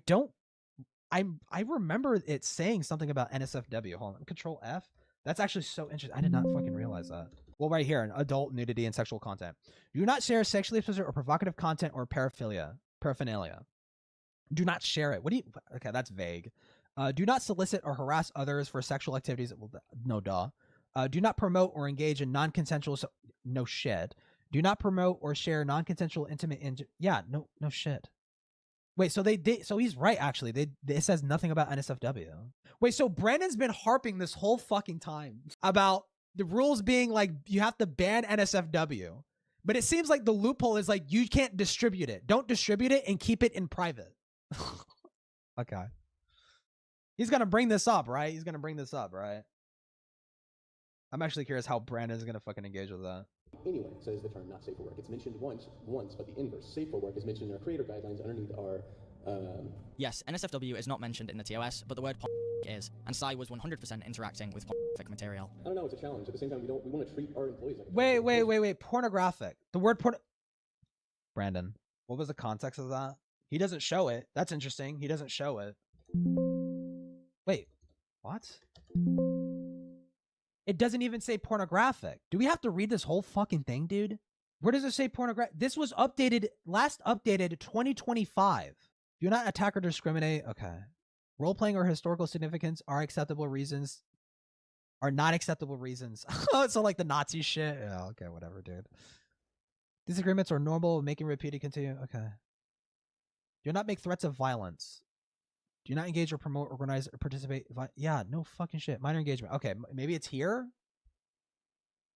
remember it saying something about NSFW. Hold on, Control F. That's actually so interesting. I did not fucking realize that. Well, right here, adult nudity and sexual content. Do not share sexually explicit or provocative content or paraphernalia. Do not share it. Okay, that's vague. Do not solicit or harass others for sexual activities. Well, no duh. Do not promote or engage in non-consensual. No shit. Do not promote or share non-consensual intimate. Yeah, no shit. Wait, so they did. So he's right. Actually, it says nothing about NSFW. Wait, so Brandon's been harping this whole fucking time about the rules being like you have to ban NSFW, but it seems like the loophole is like you can't distribute it. Don't distribute it and keep it in private. Okay. He's gonna bring this up, right? I'm actually curious how Brandon's gonna fucking engage with that. Anyway, says the term not safe for work. It's mentioned once, but the inverse, safe for work, is mentioned in our creator guidelines underneath our... Yes, NSFW is not mentioned in the TOS, but the word is, and Sai was 100% interacting with pornographic material. I don't know, it's a challenge. At the same time, we want to treat our employees like... Wait, pornographic. The word Brandon, what was the context of that? He doesn't show it. That's interesting. He doesn't show it. Wait, what? It doesn't even say pornographic. Do we have to read this whole fucking thing, dude? Where does it say pornographic? This was last updated 2025. Do not attack or discriminate. Okay. Role-playing or historical significance are not acceptable reasons. So like the Nazi shit? Yeah, okay, whatever, dude. Disagreements are normal. Making repeated continue. Okay. Do not make threats of violence. Do not engage or promote, organize, or participate. Yeah, no fucking shit. Minor engagement. Okay, maybe it's here.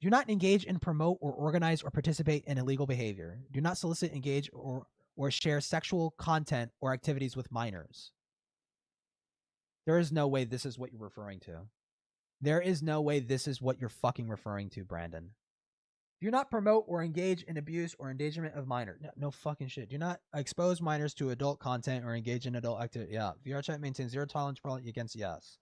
Do not engage in, promote, or organize or participate in illegal behavior. Do not solicit, engage, or share sexual content or activities with minors. There is no way this is what you're referring to. There is no way this is what you're fucking referring to, Brandon. Do not promote or engage in abuse or endangerment of minors. No fucking shit. Do not expose minors to adult content or engage in adult activity. Yeah. VRChat maintains zero tolerance policy against yes.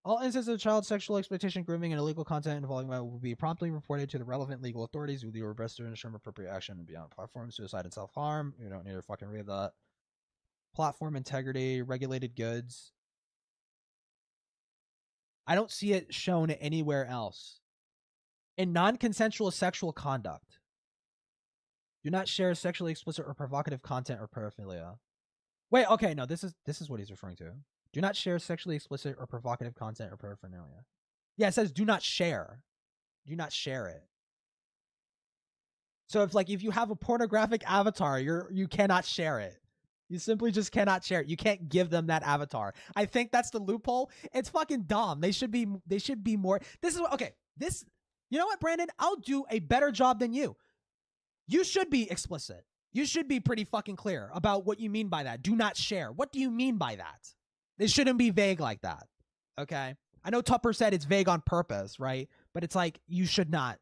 All instances of child sexual exploitation, grooming, and illegal content involving will be promptly reported to the relevant legal authorities with your best to ensure appropriate action beyond platform, suicide, and self-harm. You don't need to fucking read that. Platform integrity, regulated goods. I don't see it shown anywhere else. In non-consensual sexual conduct, do not share sexually explicit or provocative content or paraphilia. Wait, okay, no, this is what he's referring to. Do not share sexually explicit or provocative content or paraphernalia. Yeah, it says do not share. Do not share it. So if you have a pornographic avatar, you cannot share it. You simply just cannot share it. You can't give them that avatar. I think that's the loophole. It's fucking dumb. They should be more. This is what, okay. This, you know what, Brandon? I'll do a better job than you. You should be explicit. You should be pretty fucking clear about what you mean by that. Do not share. What do you mean by that? It shouldn't be vague like that. Okay? I know Tupper said it's vague on purpose, right? But it's like, you should not.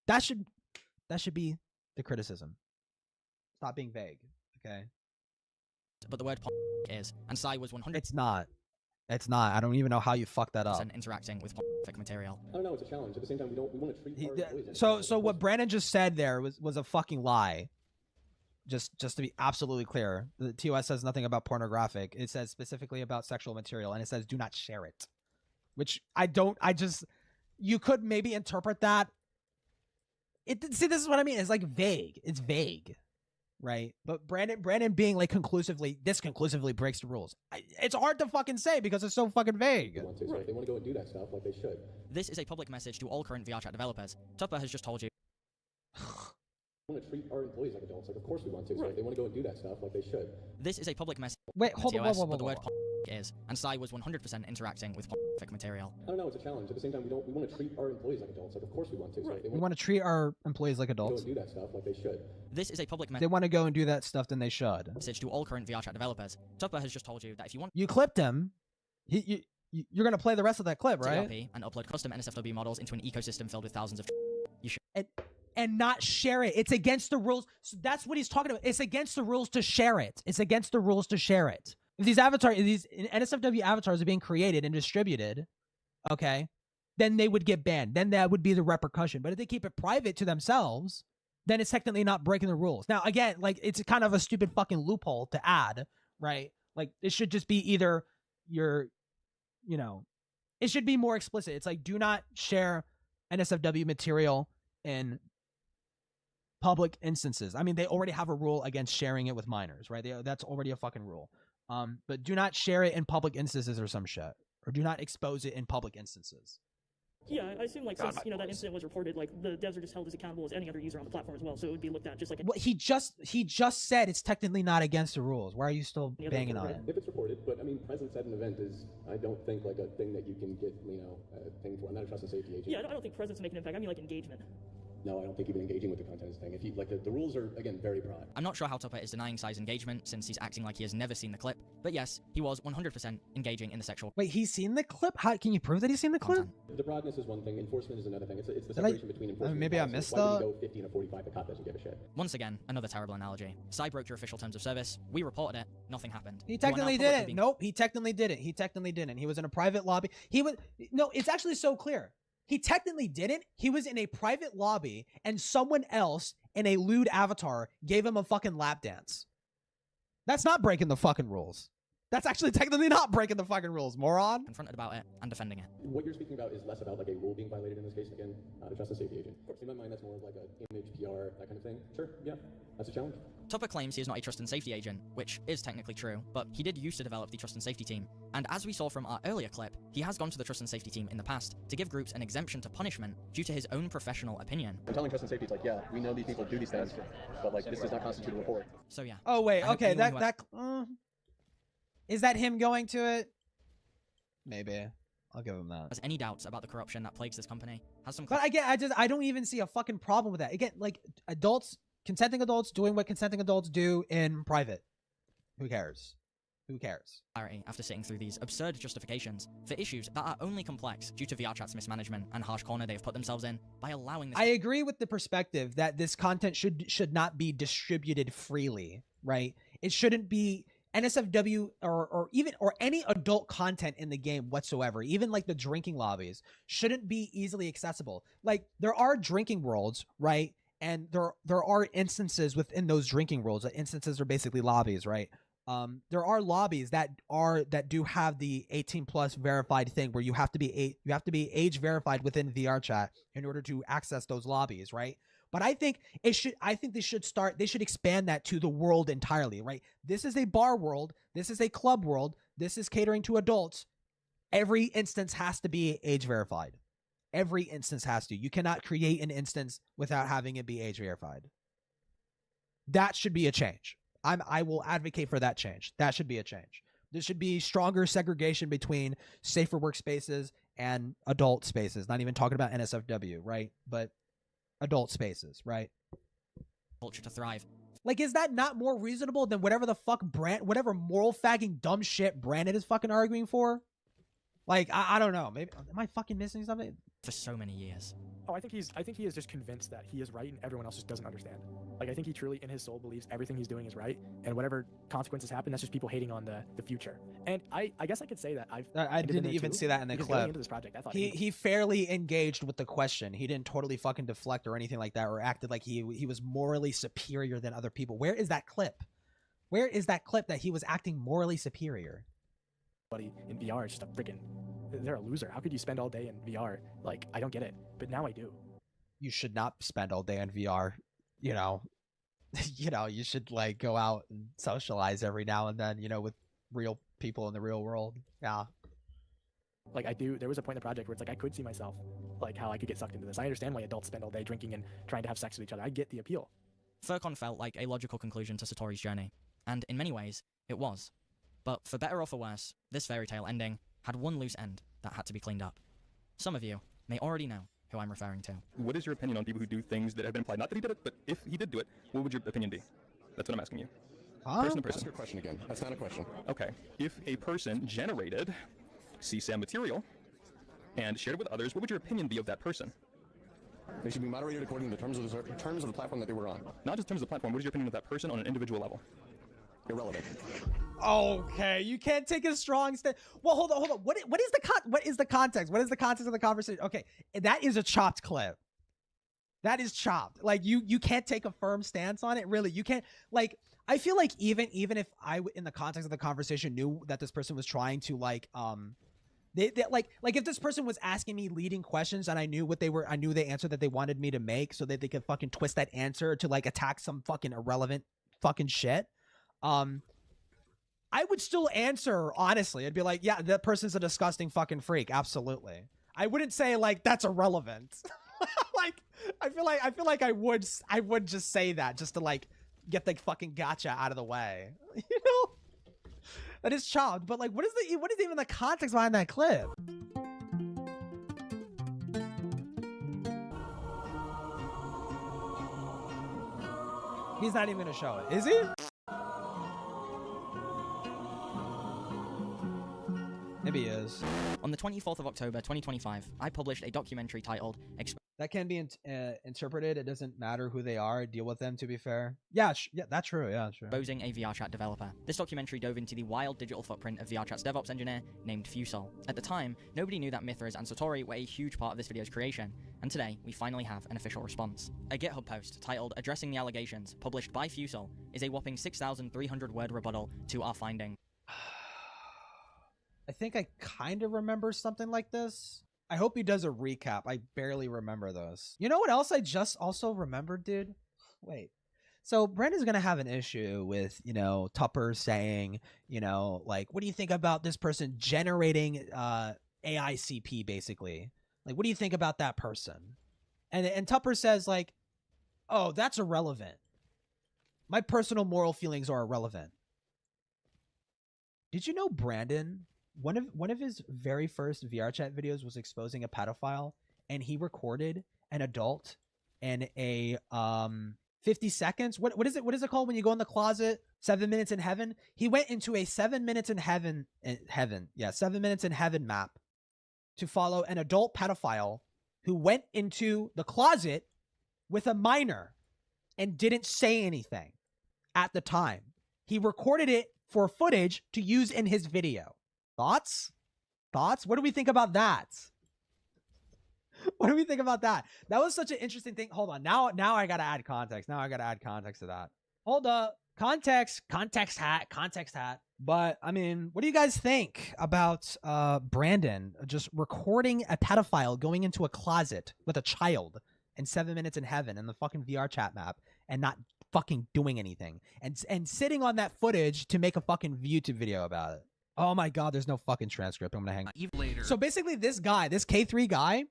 That should be the criticism. Stop being vague. Okay? But the word is, and Sai was 100%. It's not. It's not. I don't even know how you fucked that up. Interacting with pornographic material. I don't know. It's a challenge. At the same time, we want to treat our employees. So what Brandon just said there was a fucking lie. Just to be absolutely clear, the TOS says nothing about pornographic. It says specifically about sexual material, and it says do not share it. Which you could maybe interpret that. See, this is what I mean. It's like vague. It's vague. Right, but Brandon being like conclusively breaks the rules. It's hard to fucking say because it's so fucking vague. They want to go and do that stuff like they should. This is a public message to all current VRChat developers. Tupper has just told you. We want to treat our employees like adults. Like, of course we want to. So they want to go and do that stuff like they should. This is a public message. Wait, hold on. But the word is, and Sai was 100% interacting with pornographic material. I don't know. It's a challenge. At the same time, we want to treat our employees like adults. Like, of course we want to. So we want to treat our employees like adults. Go and do that stuff like they should. This is a public message. They want to go and do that stuff, then they should. Message to all current VRChat developers. Tupper has just told you that if you want, you clipped him. You're gonna play the rest of that clip, right? And upload custom NSFW models into an ecosystem filled with thousands of. You should. And not share it. It's against the rules. So that's what he's talking about. It's against the rules to share it. It's against the rules to share it. If these NSFW avatars are being created and distributed, okay, then they would get banned. Then that would be the repercussion. But if they keep it private to themselves, then it's technically not breaking the rules. Now, again, like, it's kind of a stupid fucking loophole to add, right? Like, it should just be either it should be more explicit. It's like, do not share NSFW material in public instances. I mean, they already have a rule against sharing it with minors, right? That's already a fucking rule. But do not share it in public instances or some shit. Or do not expose it in public instances. Yeah, I assume, like, since, that incident was reported, like, the devs are just held as accountable as any other user on the platform as well, so it would be looked at just like... Well, he just said it's technically not against the rules. Why are you still banging on it? If it's reported, but, I mean, presence at an event is, I don't think, like, a thing that you can get, a thing for. I'm not a trust and safety agent. Yeah, I don't think presence make an impact. I mean, like, engagement. No, I don't think even engaging with the content is a thing. If you like, the rules are, again, very broad. I'm not sure how Tupper is denying Sai's engagement since he's acting like he has never seen the clip, but yes, he was 100% engaging in the sexual. Wait, he's seen the clip? How can you prove that he's seen the clip? The broadness is one thing. Enforcement is another thing. It's the separation between enforcement. Maybe I missed that. Why would you go 50 and a 45? The cop doesn't give a shit. Once again, another terrible analogy. Sai broke your official terms of service. We reported it. Nothing happened. He technically didn't. Nope, he technically didn't. He technically didn't. He was in a private lobby. No, it's actually so clear. He technically didn't. He was in a private lobby and someone else in a lewd avatar gave him a fucking lap dance. That's not breaking the fucking rules. That's actually technically not breaking the fucking rules, moron. Confronted about it and defending it. What you're speaking about is less about like a rule being violated in this case. Again, not a trust and safety agent. In my mind, that's more of like an image, PR, that kind of thing. Sure, yeah, that's a challenge. Tupper claims he is not a trust and safety agent, which is technically true, but he did used to develop the trust and safety team. And as we saw from our earlier clip, he has gone to the trust and safety team in the past to give groups an exemption to punishment due to his own professional opinion. I'm telling trust and safety, it's like, yeah, we know these people do these things, but like, this does not constitute a report. So yeah. Oh wait, okay, that is that him going to it? Maybe. I'll give him that. Has any doubts about the corruption that plagues this company? Has some. But I don't even see a fucking problem with that. Again, like consenting adults doing what consenting adults do in private. Who cares? Who cares? After sitting through these absurd justifications for issues that are only complex due to VRChat's mismanagement and harsh corner they have put themselves in by allowing this. I agree with the perspective that this content should not be distributed freely, right? It shouldn't be NSFW or any adult content in the game whatsoever, even like the drinking lobbies, shouldn't be easily accessible. Like there are drinking worlds, right? And there are instances within those drinking worlds. Instances are basically lobbies, right? There are lobbies that do have the 18+ verified thing where you have to be age verified within VRChat in order to access those lobbies, right? But I think they should expand that to the world entirely, right? This is a bar world, this is a club world, this is catering to adults. Every instance has to be age verified. Every instance has to. You cannot create an instance without having it be age verified. That should be a change. I will advocate for that change. That should be a change. There should be stronger segregation between safer workspaces and adult spaces. Not even talking about NSFW, right? But adult spaces, right? Culture to thrive. Like, is that not more reasonable than whatever the fuck whatever moral fagging dumb shit Brandon is fucking arguing for? Like, I don't know. Maybe am I fucking missing something? For so many years. Oh, I think he is just convinced that he is right and everyone else just doesn't understand. Like, I think he truly in his soul believes everything he's doing is right, and whatever consequences happen, that's just people hating on the future. And I guess I could say that I didn't even see that in the clip. Going into this project, I thought he fairly engaged with the question. He didn't totally fucking deflect or anything like that, or acted like he was morally superior than other people. Where is that clip? Where is that clip that he was acting morally superior? Buddy, in VR is just a freaking... They're a loser. How could you spend all day in VR? Like, I don't get it. But now I do. You should not spend all day in VR. You know, you should like go out and socialize every now and then, with real people in the real world. Yeah. Like I do. There was a point in the project where it's like, I could see myself, like how I could get sucked into this. I understand why adults spend all day drinking and trying to have sex with each other. I get the appeal. Furcon felt like a logical conclusion to Satori's journey. And in many ways, it was. But for better or for worse, this fairy tale ending had one loose end that had to be cleaned up. Some of you may already know who I'm referring to. What is your opinion on people who do things that have been implied? Not that he did it, but if he did do it, what would your opinion be? That's what I'm asking you. Person to person. Ask your question again. That's not a question. Okay. If a person generated CSAM material and shared it with others, what would your opinion be of that person? They should be moderated according to the terms of the platform that they were on. Not just terms of the platform. What is your opinion of that person on an individual level? Irrelevant. Okay, you can't take a strong stand. Well, hold on. What is the context? What is the context of the conversation? Okay, that is a chopped clip. That is chopped. Like you can't take a firm stance on it. Really, you can't. Like, I feel like even if I, in the context of the conversation, knew that this person was trying to like like if this person was asking me leading questions and I knew the answer that they wanted me to make, so that they could fucking twist that answer to like attack some fucking irrelevant fucking shit. I would still answer honestly. I'd be like, yeah, that person's a disgusting fucking freak. Absolutely. I wouldn't say like that's irrelevant. Like I feel like I would just say that just to like get the fucking gotcha out of the way. That is chopped, but like what is even the context behind that clip? He's not even gonna show it, is he? Maybe he is. On the 24th of October, 2025, I published a documentary titled That can be interpreted. It doesn't matter who they are. Deal with them, to be fair. Yeah, that's true. Yeah, true. Exposing a VRChat developer. This documentary dove into the wild digital footprint of VRChat's DevOps engineer named Fusel. At the time, nobody knew that Mithras and Satori were a huge part of this video's creation, and today, we finally have an official response. A GitHub post titled Addressing the Allegations, published by Fusel, is a whopping 6,300 word rebuttal to our finding. I think I kind of remember something like this. I hope he does a recap. I barely remember those. You know what else I just also remembered, dude? Wait. So Brandon's gonna have an issue with, you know, Tupper saying, you know, like, what do you think about this person generating AICP basically? Like, what do you think about that person? And Tupper says like, oh, that's irrelevant. My personal moral feelings are irrelevant. Did you know Brandon, one of his very first VRChat videos was exposing a pedophile, and he recorded an adult and a 50 seconds. What is it called when you go in the closet? 7 minutes in heaven. He went into a 7 minutes in heaven. 7 minutes in heaven map to follow an adult pedophile who went into the closet with a minor and didn't say anything at the time. He recorded it for footage to use in his video. Thoughts? What do we think about that? What do we think about that? That was such an interesting thing. Hold on. Now I gotta add context. Now I gotta add context to that. Hold up. Context hat. But I mean, what do you guys think about Brandon just recording a pedophile going into a closet with a child in 7 minutes in heaven in the fucking VRChat map and not fucking doing anything and sitting on that footage to make a fucking YouTube video about it? Oh my god, there's no fucking transcript. I'm gonna hang even later. So basically this guy, this K3 guy,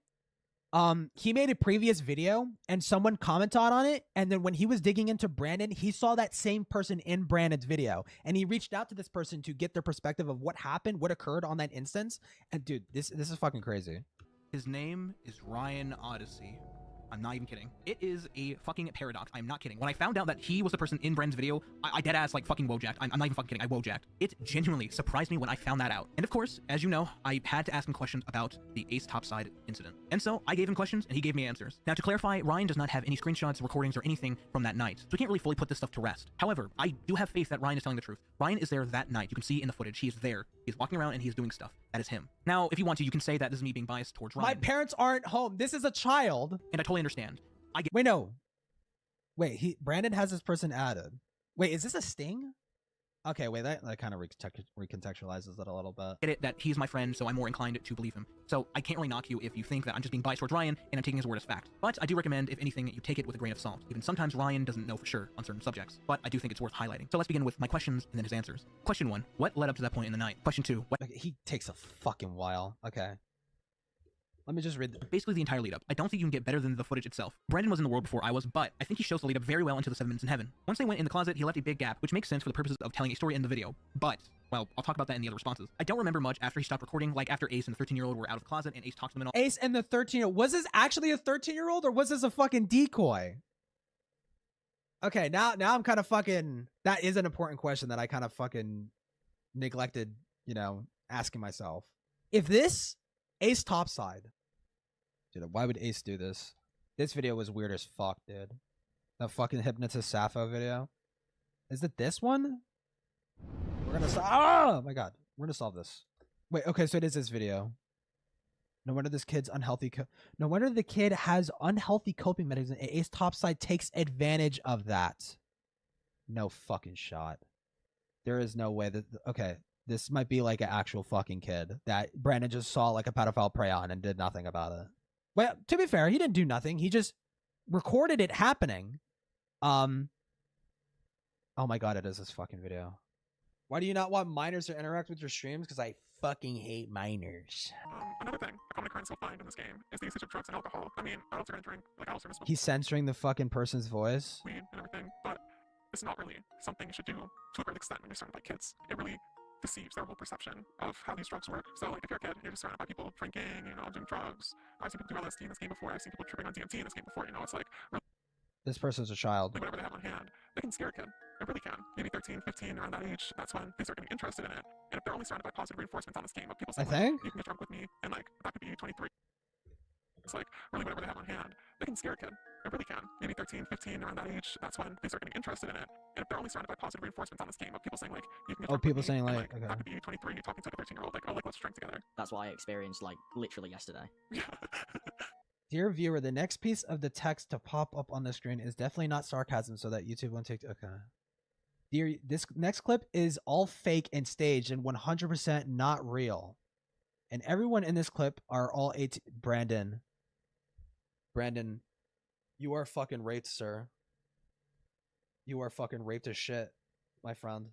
he made a previous video and someone commented on it, and then when he was digging into Brandon, he saw that same person in Brandon's video, and he reached out to this person to get their perspective of what happened, what occurred on that instance. And dude, this is fucking crazy. His name is Ryan Odyssey. I'm not even kidding. It is a fucking paradox. I'm not kidding. When I found out that he was the person in Brandon's video, I dead ass like fucking wojacked. I'm not even fucking kidding. I wojacked. It genuinely surprised me when I found that out. And of course, as you know, I had to ask him questions about the Ace Topside incident. And so I gave him questions and he gave me answers. Now to clarify, Ryan does not have any screenshots, recordings, or anything from that night. So we can't really fully put this stuff to rest. However, I do have faith that Ryan is telling the truth. Ryan is there that night. You can see in the footage, he is there. He's walking around and he's doing stuff. That is him. Now, if you want to, you can say that this is me being biased towards Ryan. My parents aren't home. This is a child. And I totally understand. Wait, no. Wait, Brandon has this person added. Wait, is this a sting? Okay, wait, that kind of recontextualizes it a little bit. Get it that he's my friend, so I'm more inclined to believe him. So I can't really knock you if you think that I'm just being biased towards Ryan and I'm taking his word as fact. But I do recommend, if anything, you take it with a grain of salt. Even sometimes Ryan doesn't know for sure on certain subjects, but I do think it's worth highlighting. So let's begin with my questions and then his answers. Question 1, what led up to that point in the night? Question 2, what— Okay, he takes a fucking while. Okay. Let me just read basically the entire lead up. I don't think you can get better than the footage itself. Brandon was in the world before I was, but I think he shows the lead up very well into the 7 minutes in heaven. Once they went in the closet, he left a big gap, which makes sense for the purposes of telling a story in the video. But, well, I'll talk about that in the other responses. I don't remember much after he stopped recording, like after Ace and the 13-year-old were out of the closet and Ace talked to them and all. Ace and the 13-year-old. Was this actually a 13-year-old or was this a fucking decoy? Okay, now I'm kind of fucking— that is an important question that I kind of fucking neglected, you know, asking myself. If this Ace Topside— dude, why would Ace do this? This video was weird as fuck, dude. The fucking Hypnotist Sappho video. Is it this one? We're gonna oh my god. We're gonna solve this. Wait, okay, so it is this video. No wonder this kid's unhealthy. No wonder the kid has unhealthy coping mechanisms. Ace Topside takes advantage of that. No fucking shot. There is no way that— okay, this might be like an actual fucking kid that Brandon just saw like a pedophile prey on and did nothing about it. Well, to be fair, he didn't do nothing. He just recorded it happening. Oh my god, it is this fucking video. Why do you not want minors to interact with your streams? Because I fucking hate minors. Another thing, a common occurrence you'll find in this game is the usage of drugs and alcohol. I mean, adults are gonna drink, like adults are gonna smoke. He's censoring the fucking person's voice. Weed and everything, but it's not really something you should do to a great extent when you're surrounded by kids. It really deceives their whole perception of how these drugs work. So, like, if you're a kid, you're just surrounded by people drinking, you know, doing drugs. I've seen people do LSD in this game before. I've seen people tripping on DMT in this game before. You know, it's like— this person's a child. whatever they have on hand, they can scare a kid. It really can. Maybe 13, 15, around that age, that's when they start getting interested in it. And if they're only surrounded by positive reinforcements on this game of people saying, like, you can get drunk with me, and, like, that could be 23. It's like, really, whatever they have on hand, they can scare a kid. It really can. Maybe 13, 15, around that age, that's when they start getting interested in it. And if they're only surrounded by positive reinforcements on this game of people saying, like, you can get drunk people with me, saying, and, like, okay. that could be 23, you're talking to a 13-year-old, like, oh, like, let's drink together. That's what I experienced, like, literally yesterday. Dear viewer, the next piece of the text to pop up on the screen is definitely not sarcasm so that YouTube won't take— okay. Dear, this next clip is all fake and staged and 100% not real. And everyone in this clip are all 18— Brandon, you are fucking raped, sir. You are fucking raped as shit, my friend.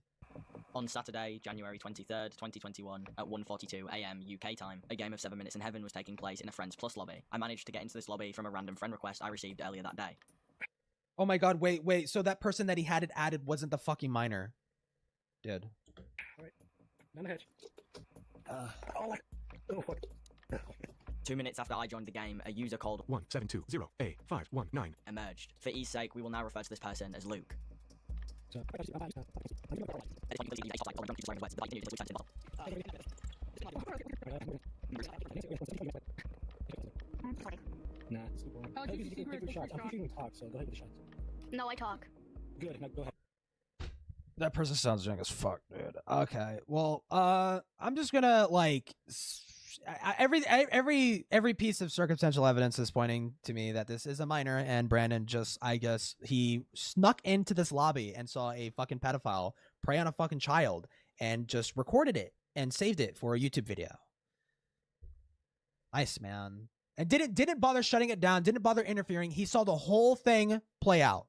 On Saturday, January 23rd, 2021, at 1:42 AM UK time, a game of 7 Minutes in Heaven was taking place in a Friends Plus lobby. I managed to get into this lobby from a random friend request I received earlier that day. Oh my god, wait. So that person that he had it added wasn't the fucking minor. Dude. Alright. None ahead. Oh, fuck. 2 minutes after I joined the game, a user called 1720A519 emerged. For ease sake, we will now refer to this person as Luke. Nah, it's too boring. I'm pushing shots. I'm pushing talk, so go ahead with the shots. No, I talk. Good, now go ahead. That person sounds young as fuck, dude. Okay, well, I'm just gonna like every piece of circumstantial evidence is pointing to me that this is a minor, and Brandon just, I guess, he snuck into this lobby and saw a fucking pedophile prey on a fucking child and just recorded it and saved it for a YouTube video. Nice, man. And didn't bother shutting it down, didn't bother interfering. He saw the whole thing play out.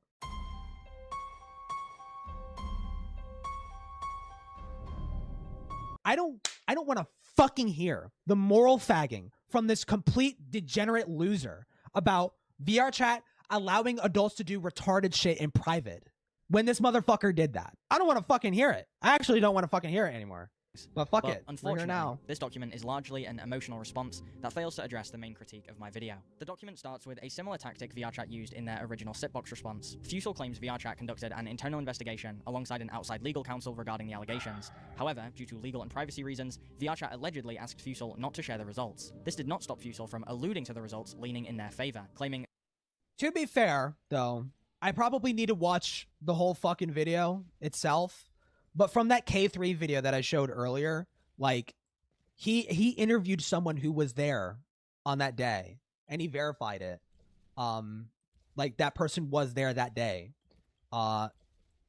I don't want to fucking hear the moral fagging from this complete degenerate loser about VRChat allowing adults to do retarded shit in private when this motherfucker did that. I don't want to fucking hear it. I actually don't want to fucking hear it anymore. But fuck it. We're here now. This document is largely an emotional response that fails to address the main critique of my video. The document starts with a similar tactic VRChat used in their original Sitbox response. Fusel claims VRChat conducted an internal investigation alongside an outside legal counsel regarding the allegations. However, due to legal and privacy reasons, VRChat allegedly asked Fusel not to share the results. This did not stop Fusel from alluding to the results leaning in their favor, claiming... To be fair, though, I probably need to watch the whole fucking video itself. But from that K3 video that I showed earlier, like, he interviewed someone who was there on that day, and he verified it. Like, that person was there that day. And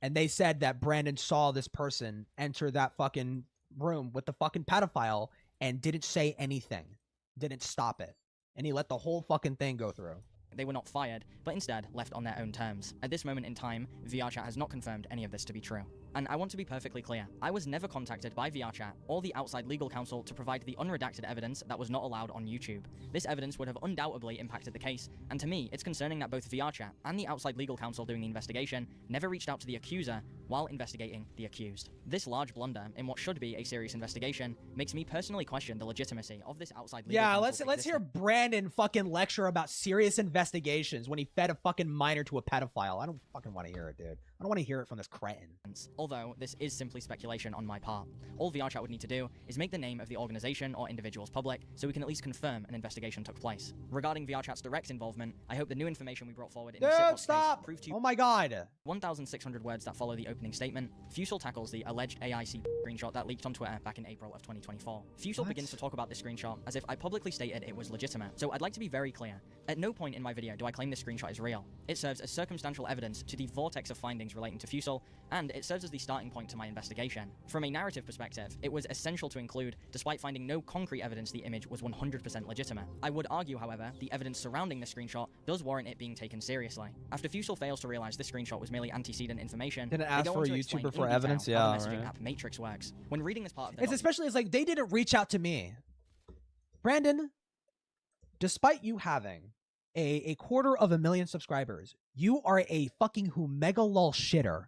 they said that Brandon saw this person enter that fucking room with the fucking pedophile and didn't say anything. Didn't stop it. And he let the whole fucking thing go through. They were not fired, but instead left on their own terms. At this moment in time, VRChat has not confirmed any of this to be true. And I want to be perfectly clear, I was never contacted by VRChat or the outside legal counsel to provide the unredacted evidence that was not allowed on YouTube. This evidence would have undoubtedly impacted the case, and to me, it's concerning that both VRChat and the outside legal counsel doing the investigation never reached out to the accuser while investigating the accused. This large blunder in what should be a serious investigation makes me personally question the legitimacy of this outside legal counsel. Let's hear Brandon fucking lecture about serious investigations when he fed a fucking minor to a pedophile. I don't fucking want to hear it, dude. I don't want to hear it from this cretin. Although this is simply speculation on my part. All VRChat would need to do is make the name of the organization or individuals public so we can at least confirm an investigation took place. Regarding VRChat's direct involvement, I hope the new information we brought forward in the Sitbox case proved to... Oh my god! 1,600 words that follow the opening statement, Fusel tackles the alleged AIC screenshot that leaked on Twitter back in April of 2024. Fusel begins to talk about this screenshot as if I publicly stated it was legitimate. So I'd like to be very clear. At no point in my video do I claim this screenshot is real. It serves as circumstantial evidence to the vortex of findings relating to Fusel, and it serves as the starting point to my investigation. From a narrative perspective, it was essential to include, despite finding no concrete evidence the image was 100% legitimate. I would argue, however, the evidence surrounding the screenshot does warrant it being taken seriously. After Fusel fails to realize this screenshot was merely antecedent information, didn't ask for a YouTuber for evidence, how the messaging app Matrix works. When reading this part of the it's especially, it's like, they didn't reach out to me. Brandon, despite you having a 250,000 subscribers, you are a fucking mega lol shitter.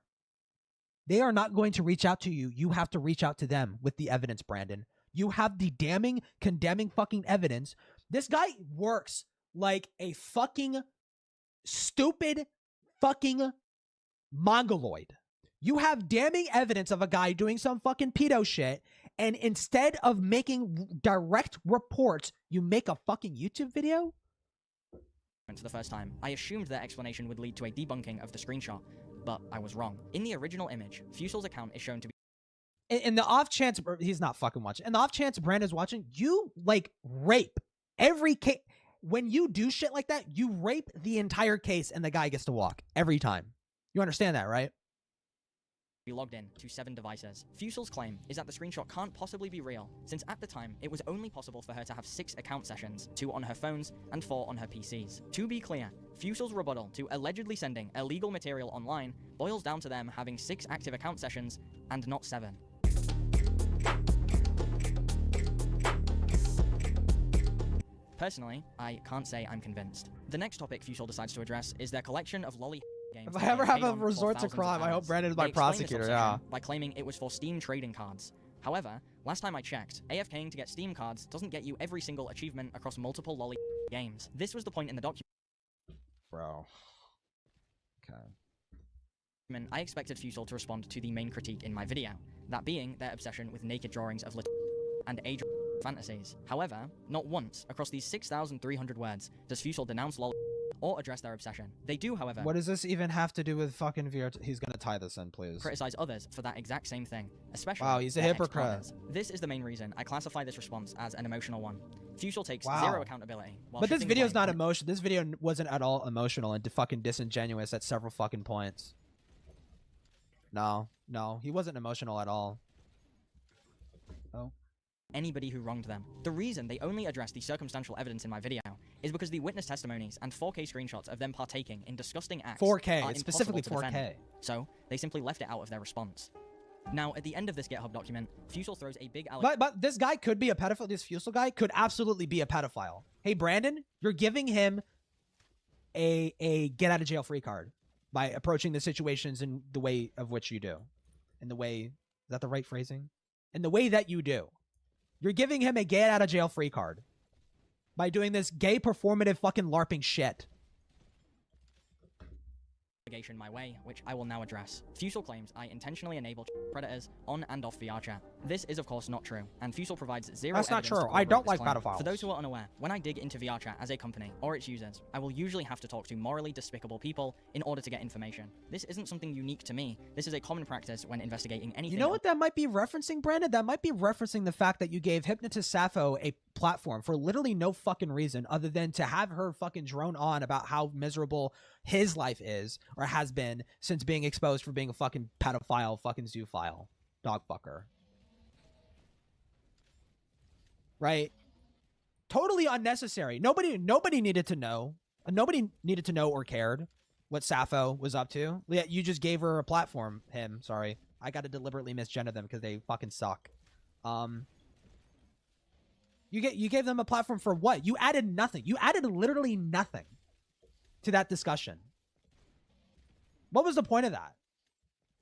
They are not going to reach out to you. You have to reach out to them with the evidence, Brandon. You have the damning, condemning fucking evidence. This guy works like a fucking stupid fucking mongoloid. You have damning evidence of a guy doing some fucking pedo shit, and instead of making direct reports, you make a fucking YouTube video? For the first time, I assumed their explanation would lead to a debunking of the screenshot, but I was wrong. In the original image, Fusel's account is shown to be... In the off chance, he's not fucking watching. In the off chance Brandon's watching, you, like, rape every case. When you do shit like that, you rape the entire case and the guy gets to walk every time. You understand that, right? Be logged in to 7 devices. Fusel's claim is that the screenshot can't possibly be real, since at the time, it was only possible for her to have 6 account sessions, 2 on her phones and 4 on her PCs. To be clear, Fusel's rebuttal to allegedly sending illegal material online boils down to them having 6 active account sessions and not 7. Personally, I can't say I'm convinced. The next topic Fusel decides to address is their collection of lolly games. If I ever have a resort to crime, I hope Brandon is my prosecutor, yeah. By claiming it was for Steam trading cards. However, last time I checked, AFKing to get Steam cards doesn't get you every single achievement across multiple lolly games. This was the point in the document. Bro. Okay. I expected Fusel to respond to the main critique in my video, that being their obsession with naked drawings of little and age fantasies. However, not once across these 6,300 words does Fusel denounce lol or address their obsession. They do, however, What does this even have to do with fucking VR? He's gonna tie this in, please. criticize others for that exact same thing, especially Wow, he's a their hypocrite. ex-partners. This is the main reason I classify this response as an emotional one. Fusel takes Wow. zero accountability. While But this shifting video's blame not on- emotional. This video wasn't at all emotional and fucking disingenuous at several fucking points. No, he wasn't emotional at all. Oh. Anybody who wronged them. The reason they only address the circumstantial evidence in my video is because the witness testimonies and 4K screenshots of them partaking in disgusting acts 4K, are it's impossible specifically to defend. 4K. So, they simply left it out of their response. Now, at the end of this GitHub document, Fusel throws a big allegation. But this guy could be a pedophile. This Fusel guy could absolutely be a pedophile. Hey, Brandon, you're giving him a get out of jail free card by approaching the situations in the way of which you do. In the way, is that the right phrasing? In the way that you do. You're giving him a get out of jail free card by doing this gay performative fucking LARPing shit. My way, which I will now address. Fusel claims I intentionally enable predators on and off VRChat. This is of course not true, and Fusel provides zero That's not evidence true. to I corroborate don't this like claim. pedophiles. For those who are unaware, when I dig into VRChat as a company or its users, I will usually have to talk to morally despicable people in order to get information. This isn't something unique to me. This is a common practice when investigating anything. You know what that might be referencing, Brandon? That might be referencing the fact that you gave Hypnotist Sappho a platform for literally no fucking reason other than to have her fucking drone on about how miserable his life is or has been since being exposed for being a fucking pedophile, fucking zoophile, dog fucker. Right? Totally unnecessary. Nobody needed to know. Nobody needed to know or cared what Sappho was up to. Yeah, you just gave her a platform. Sorry. I got to deliberately misgender them because they fucking suck. You gave them a platform for what? You added nothing. You added literally nothing to that discussion. What was the point of that?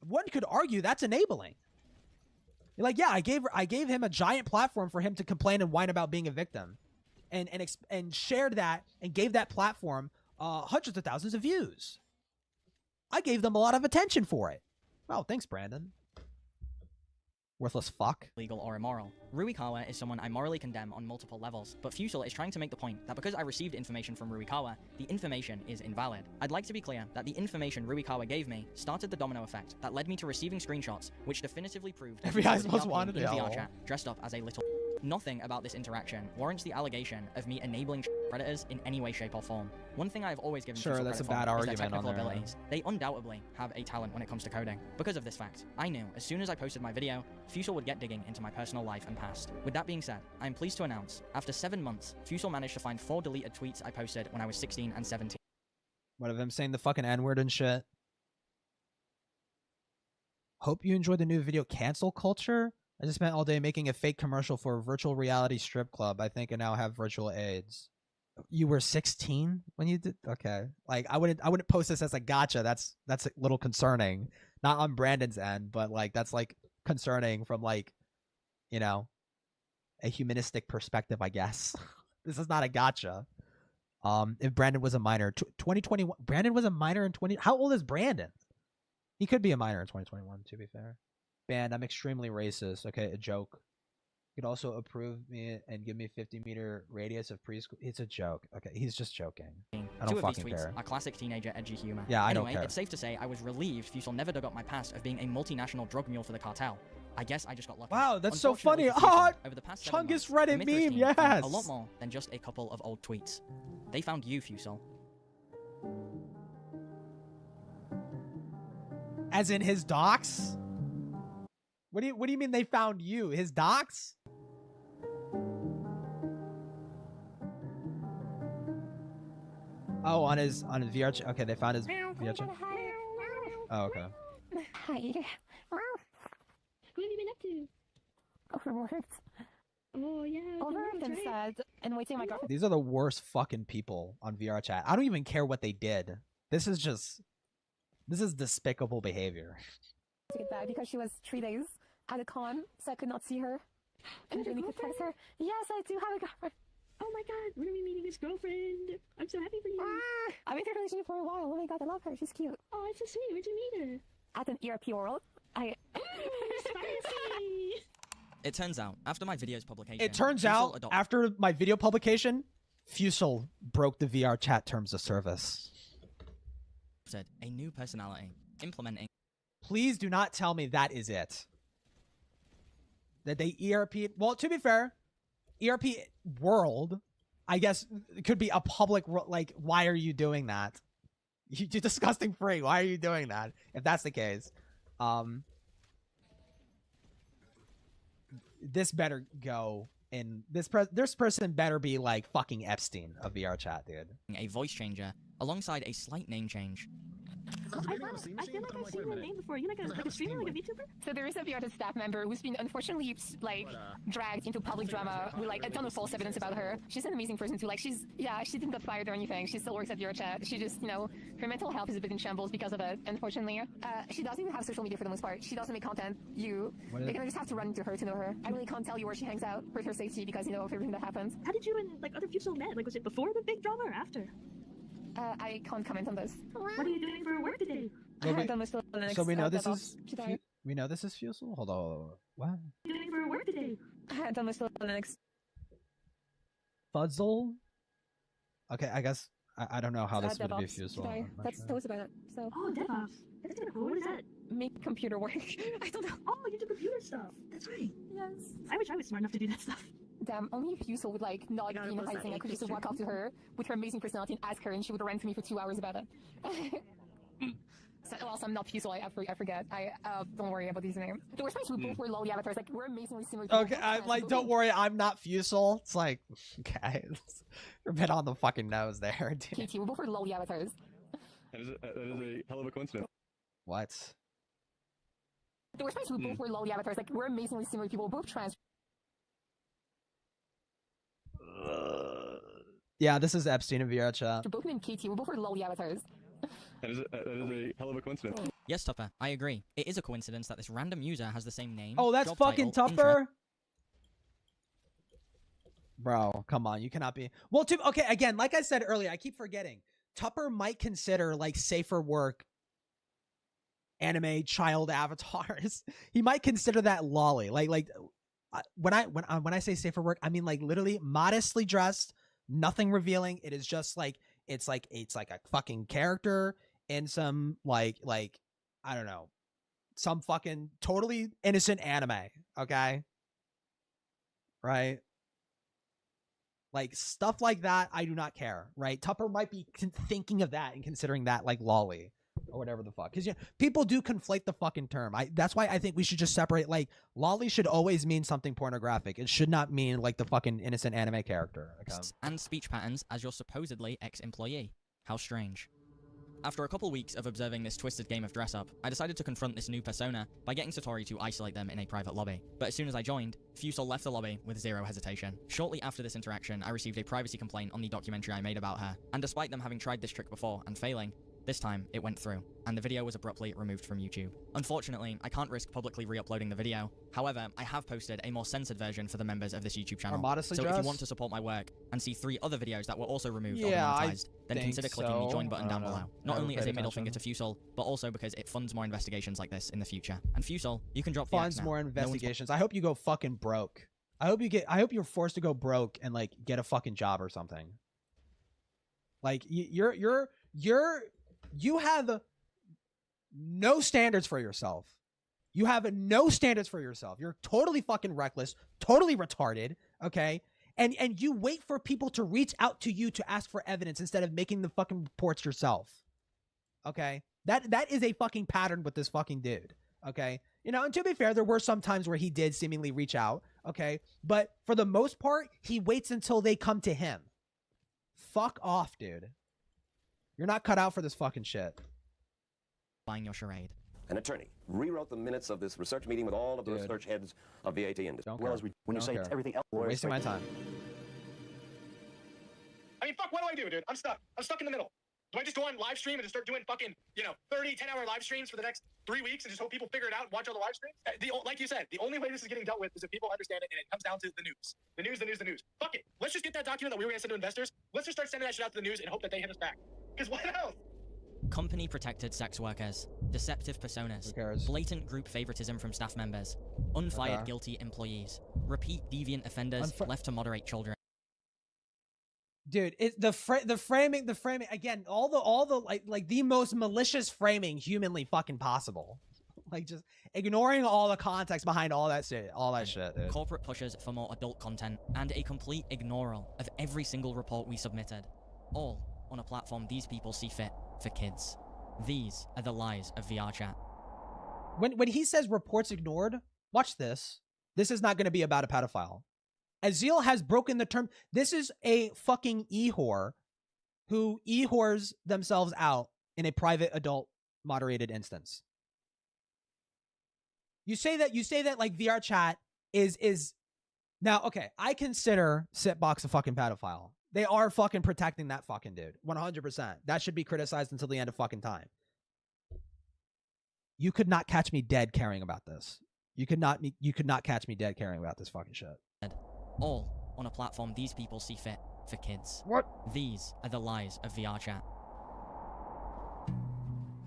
One could argue that's enabling. You're like, yeah, I gave him a giant platform for him to complain and whine about being a victim, and shared that and gave that platform hundreds of thousands of views. I gave them a lot of attention for it. Wow, thanks, Brandon. Worthless fuck. Legal or immoral. Ruikawa is someone I morally condemn on multiple levels, but Fusel is trying to make the point that because I received information from Ruikawa, the information is invalid. I'd like to be clear that the information Ruikawa gave me started the domino effect that led me to receiving screenshots which definitively proved Every that guy's most wanted in it. VRChat dressed up as a little. Nothing about this interaction warrants the allegation of me enabling predators in any way, shape, or form. One thing I've always given Sure, Fusel that's a credit bad for is argument their on technical their end. abilities. They undoubtedly have a talent when it comes to coding. Because of this fact, I knew as soon as I posted my video, Fusel would get digging into my personal life and past. With that being said, I am pleased to announce, after 7 months, Fusel managed to find 4 deleted tweets I posted when I was 16 and 17. One of them saying the fucking N-word and shit. Hope you enjoyed the new video Cancel Culture. I just spent all day making a fake commercial for a virtual reality strip club. I think I now have virtual AIDS. You were 16 when you did? Okay. Like I wouldn't post this as a gotcha. That's a little concerning. Not on Brandon's end, but like that's like concerning from like, you know, a humanistic perspective, I guess. This is not a gotcha. If Brandon was a minor, 2021, Brandon was a minor in 20. How old is Brandon? He could be a minor in 2021, to be fair. Banned. I'm extremely racist. Okay, a joke. You could also approve me and give me 50-meter radius of preschool. It's a joke. Okay, he's just joking. I don't 2 of fucking these tweets care. are classic teenager edgy humor. Yeah, I don't anyway, care. It's safe to say I was relieved Fusel never dug up my past of being a multinational drug mule for the cartel. I guess I just got lucky. Wow, that's so Unfortunately funny. for Fusel, Ah, over the past 7 months, Chungus the Reddit Mithras meme, team found yes. a lot more than just a couple of old tweets. They found you, Fusel. As in his docs? What do you mean they found you? His docs? Oh, on his VR chat. Okay, they found his VR chat. Oh, okay. Hi. What have you been up to? Overworked. Oh yeah. Overworked and sad, and waiting my girlfriend. These are the worst fucking people on VR chat. I don't even care what they did. This is despicable behavior. To get back because she was 3 days at a con, so I could not see her. And really could text her. Yes, I do have a girlfriend. Oh my god, when are we meeting his girlfriend? I'm so happy for you. I've been in a relationship for a while. Oh my god, I love her. She's cute. Oh, it's so sweet. Where'd you meet her? At an ERP world. It turns out, after my video's publication... It turns out, after my video publication, Fusel broke the VR chat terms of service. ...said a new personality, implementing... Please do not tell me that is it. That they ERP... Well, to be fair, ERP world, I guess, could be a public... Like, why are you doing that? You're disgusting free. Why are you doing that? If that's the case. This better go in... This person better be, like, fucking Epstein of VR chat, dude. ...a voice changer, alongside a slight name change. I feel like I've seen that name before. You like a streamer, like a VTuber? So there is a VR staff member who's been unfortunately like dragged into public drama with like a ton of false evidence about her. She's an amazing person too. Like she didn't get fired or anything. She still works at VRChat. She just, you know, her mental health is a bit in shambles because of it, unfortunately. She doesn't even have social media for the most part. She doesn't make content. You're gonna just have to run into her to know her. I really can't tell you where she hangs out for her safety because, you know, of everything that happens. How did you and like other people met? Like, was it before the big drama or after? I can't comment on this. What are you doing for work today? So we know this is... We know this is Fusel? Hold on. What? What are you doing for work today? I don't know Linux. Fuzzle? Okay, I guess... I don't know how this would be Fusel. That's about it. So. Oh, DevOps. That's kind of cool. What is that? Make computer work. I don't know. Oh, you do computer stuff. That's right. Yes. I wish I was smart enough to do that stuff. Damn, only if Fusel would like not be enticing. I could just walk up to her with her amazing personality and ask her, and she would rant to me for 2 hours about it. So, also, I'm not Fusel. I forget. Don't worry about these names. The worst part is we both were lolly avatars. Like we're amazingly similar. Okay, I'm like, don't worry, I'm not Fusel. It's like, okay, you're a bit on the fucking nose there, dude. KT, we both were lolly avatars. That is a hell of a coincidence. What? The worst part is we both were lolly avatars. Like we're amazingly similar people. We're both trans. Yeah, this is Epstein in VR chat. We're both named KT. We both were lolly avatars. That is a hell of a coincidence. Yes, Tupper, I agree. It is a coincidence that this random user has the same name. Oh, that's job fucking title, Tupper? Bro, come on, you cannot be... Well, okay, again, like I said earlier, I keep forgetting. Tupper might consider, like, safer work anime child avatars. He might consider that lolly. Like when I say safer work, I mean, like, literally modestly dressed, nothing revealing. It is just, like, it's like a fucking character in some, like, I don't know, some fucking totally innocent anime, okay? Right? Like, stuff like that, I do not care, right? Tupper might be thinking of that and considering that, like, lolly or whatever the fuck. Because, you know, people do conflate the fucking term. That's why I think we should just separate, like, lolly should always mean something pornographic. It should not mean, like, the fucking innocent anime character. Okay? And speech patterns as your supposedly ex-employee. How strange. After a couple weeks of observing this twisted game of dress-up, I decided to confront this new persona by getting Satori to isolate them in a private lobby. But as soon as I joined, Fusel left the lobby with zero hesitation. Shortly after this interaction, I received a privacy complaint on the documentary I made about her, and despite them having tried this trick before and failing, this time, it went through, and the video was abruptly removed from YouTube. Unfortunately, I can't risk publicly re-uploading the video. However, I have posted a more censored version for the members of this YouTube channel. So if you want to support my work and see 3 other videos that were also removed or demonetized, then consider clicking the join button down below. Not only as a middle finger to Fusel, but also because it funds more investigations like this in the future. And Fusel, you can drop the funds more investigations. I hope you go fucking broke. I hope you're forced to go broke and, like, get a fucking job or something. Like, you have no standards for yourself. You have no standards for yourself. You're totally fucking reckless, totally retarded, okay? And you wait for people to reach out to you to ask for evidence instead of making the fucking reports yourself. Okay? That is a fucking pattern with this fucking dude. Okay? You know, and to be fair, there were some times where he did seemingly reach out, okay? But for the most part, he waits until they come to him. Fuck off, dude. You're not cut out for this fucking shit. Buying your charade. An attorney rewrote the minutes of this research meeting with all of the research heads of the AT industry. Don't care. When you say everything else, You're wasting my time. I mean, fuck, what do I do, dude? I'm stuck. I'm stuck in the middle. Do I just go on live stream and just start doing fucking, 30, 10-hour live streams for the next 3 weeks and just hope people figure it out and watch all the live streams? Like you said, the only way this is getting dealt with is if people understand it and it comes down to the news. The news. Fuck it. Let's just get that document that we were going to send to investors. Let's just start sending that shit out to the news and hope that they hit us back. Because what else? Company protected sex workers, deceptive personas, blatant group favoritism from staff members, unfired guilty employees, repeat deviant offenders left to moderate children. Dude, the framing again, all the like the most malicious framing humanly fucking possible. Like just ignoring all the context behind all that shit, dude. Corporate pushes for more adult content and a complete ignoral of every single report we submitted, all on a platform these people see fit for kids. These are the lies of VRChat. When he says reports ignored, watch this. This is not going to be about a pedophile. Azil has broken the term. This is a fucking e-whore who e-whores themselves out in a private adult moderated instance. You say that like VRChat is now, okay, I consider Sitbox a fucking pedophile. They are fucking protecting that fucking dude. 100%. That should be criticized until the end of fucking time. You could not catch me dead caring about this. You could not catch me dead caring about this fucking shit. All on a platform these people see fit for kids. What? These are the lies of VRChat.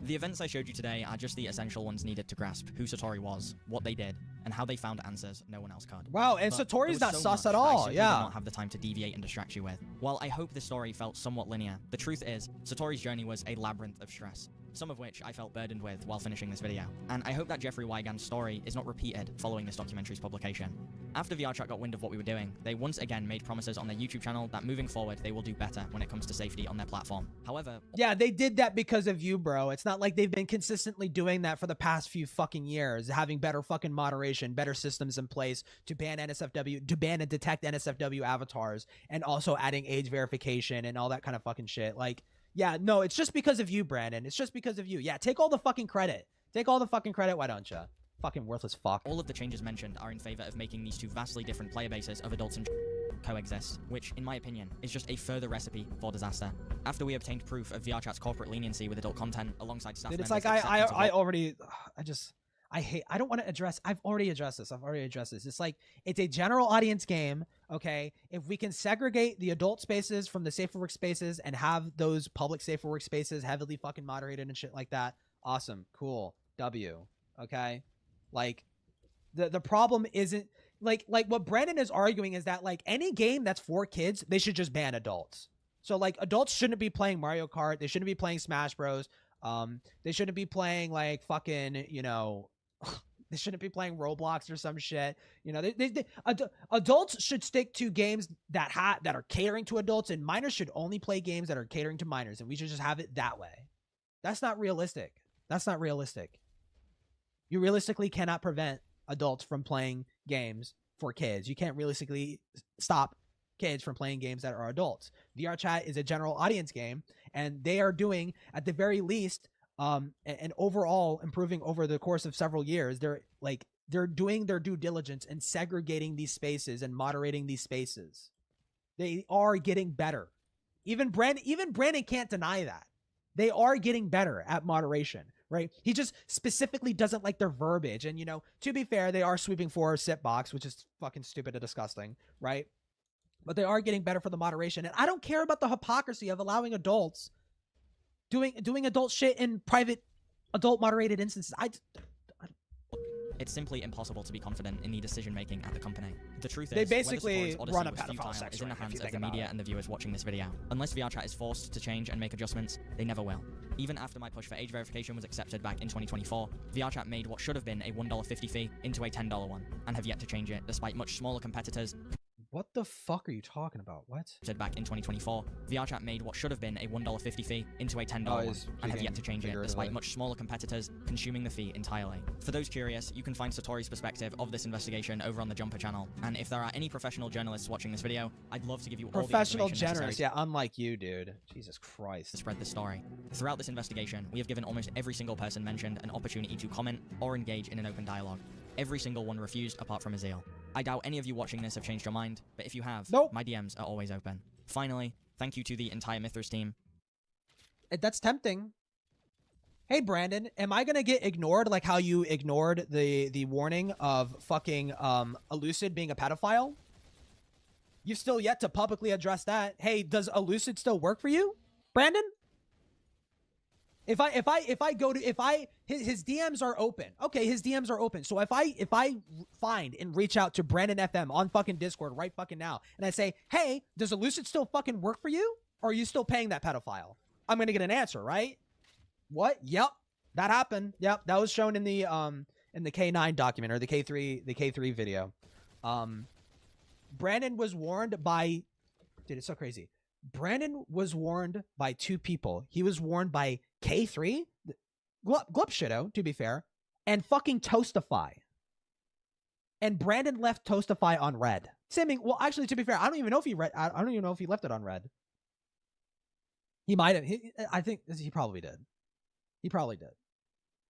The events I showed you today are just the essential ones needed to grasp who Satori was, what they did, and how they found answers no one else could. Wow, and But Satori's there not was sus so at much that I all, simply yeah. did not have the time to deviate and distract you with. While I hope the story felt somewhat linear, the truth is, Satori's journey was a labyrinth of stress, some of which I felt burdened with while finishing this video. And I hope that Jeffrey Wygand's story is not repeated following this documentary's publication. After VRChat got wind of what we were doing, they once again made promises on their YouTube channel that moving forward they will do better when it comes to safety on their platform. However, yeah, they did that because of you, bro. It's not like they've been consistently doing that for the past few fucking years, having better fucking moderation, better systems in place to ban NSFW, to ban and detect NSFW avatars, and also adding age verification and all that kind of fucking shit. Like, yeah, no, it's just because of you, Brandon. It's just because of you. Yeah, take all the fucking credit. Take all the fucking credit, why don't you? Fucking worthless fuck. all of the changes mentioned are in favor of making these two vastly different player bases of adults and coexist, which, in my opinion, is just a further recipe for disaster. After we obtained proof of VRChat's corporate leniency with adult content alongside staff Dude, it's members' like acceptance of I don't want to address. I've already addressed this. It's like, it's a general audience game. Okay. If we can segregate the adult spaces from the safer work spaces and have those public safer work spaces heavily fucking moderated and shit like that. Awesome. Cool. W. Okay. Like the problem isn't like what Brandon is arguing is that like any game that's for kids, they should just ban adults. So like adults shouldn't be playing Mario Kart. They shouldn't be playing Smash Bros. They shouldn't be playing like fucking, they shouldn't be playing Roblox or some shit. Adults should stick to games that are catering to adults, and minors should only play games that are catering to minors, and we should just have it that way. That's not realistic. You realistically cannot prevent adults from playing games for kids. You can't realistically stop kids from playing games that are adults. VRChat is a general audience game, and they are doing, at the very least, and overall improving over the course of several years. They're doing their due diligence and segregating these spaces and moderating these spaces. They are getting better. Even Brandon can't deny that. They are getting better at moderation, right? He just specifically doesn't like their verbiage. And, to be fair, they are sweeping for Sitbox, which is fucking stupid and disgusting, right? But they are getting better for the moderation. And I don't care about the hypocrisy of allowing adults doing adult shit in private adult moderated instances. It's simply impossible to be confident in the decision-making at the company. The truth is, they basically whether Satori's run a Odyssey was pedophile futile sex is in the ring, if hands you of the think media about and the viewers watching this video. Unless VRChat is forced to change and make adjustments, they never will. Even after my push for age verification was accepted back in 2024, VRChat made what should have been a $1.50 fee into a $10 one, and have yet to change it, despite much smaller competitors. What the fuck are you talking about? What? Said back in 2024, VRChat made what should have been a $1.50 fee into a $10 one, and have yet to change it, despite much smaller competitors consuming the fee entirely. For those curious, you can find Satori's perspective of this investigation over on the Jumper channel, and if there are any professional journalists watching this video, I'd love to give you all the Professional information generous, necessary yeah, unlike you, dude. Jesus Christ. to spread the story. Throughout this investigation, we have given almost every single person mentioned an opportunity to comment or engage in an open dialogue. Every single one refused apart from Azil. I doubt any of you watching this have changed your mind, but if you have, my DMs are always open. Finally, thank you to the entire Mythras team. That's tempting. Hey, Brandon, am I gonna get ignored like how you ignored the warning of fucking Elucid being a pedophile? You've still yet to publicly address that. Hey, does Elucid still work for you, Brandon? If his DMs are open. Okay, his DMs are open. So if I find and reach out to BrandonFM on fucking Discord right fucking now, and I say, hey, does Elucid still fucking work for you? Or are you still paying that pedophile? I'm gonna get an answer, right? What? Yep. That happened. Yep. That was shown in the K9 document, or the K3 video. Brandon was warned by, dude, it's so crazy. Brandon was warned by two people. He was warned by K3, Glupshido, to be fair, and fucking Toastify. And Brandon left Toastify on red. Saming, well, actually, to be fair, I don't even know if he left it on red. He might have. I think he probably did. He probably did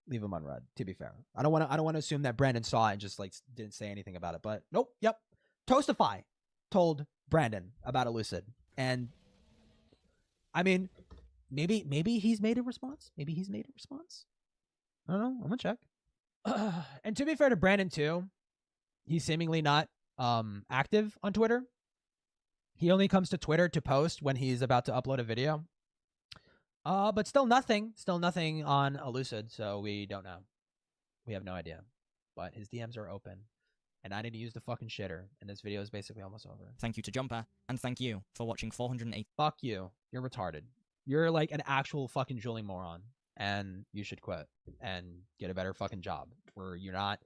leave him on red. To be fair, I don't want to assume that Brandon saw it and just like didn't say anything about it. But nope. Yep. Toastify told Brandon about Elucid, and I mean, maybe he's made a response. Maybe he's made a response. I don't know. I'm gonna check. And to be fair to Brandon too, he's seemingly not active on Twitter. He only comes to Twitter to post when he's about to upload a video. But still nothing on Elucid, so we don't know. We have no idea. But his DMs are open, and I need to use the fucking shitter, and this video is basically almost over. Thank you to Jumper, and thank you for watching 408. Fuck you. You're retarded. You're like an actual fucking drooling moron, and you should quit and get a better fucking job where you're not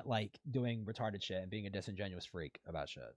like doing retarded shit and being a disingenuous freak about shit.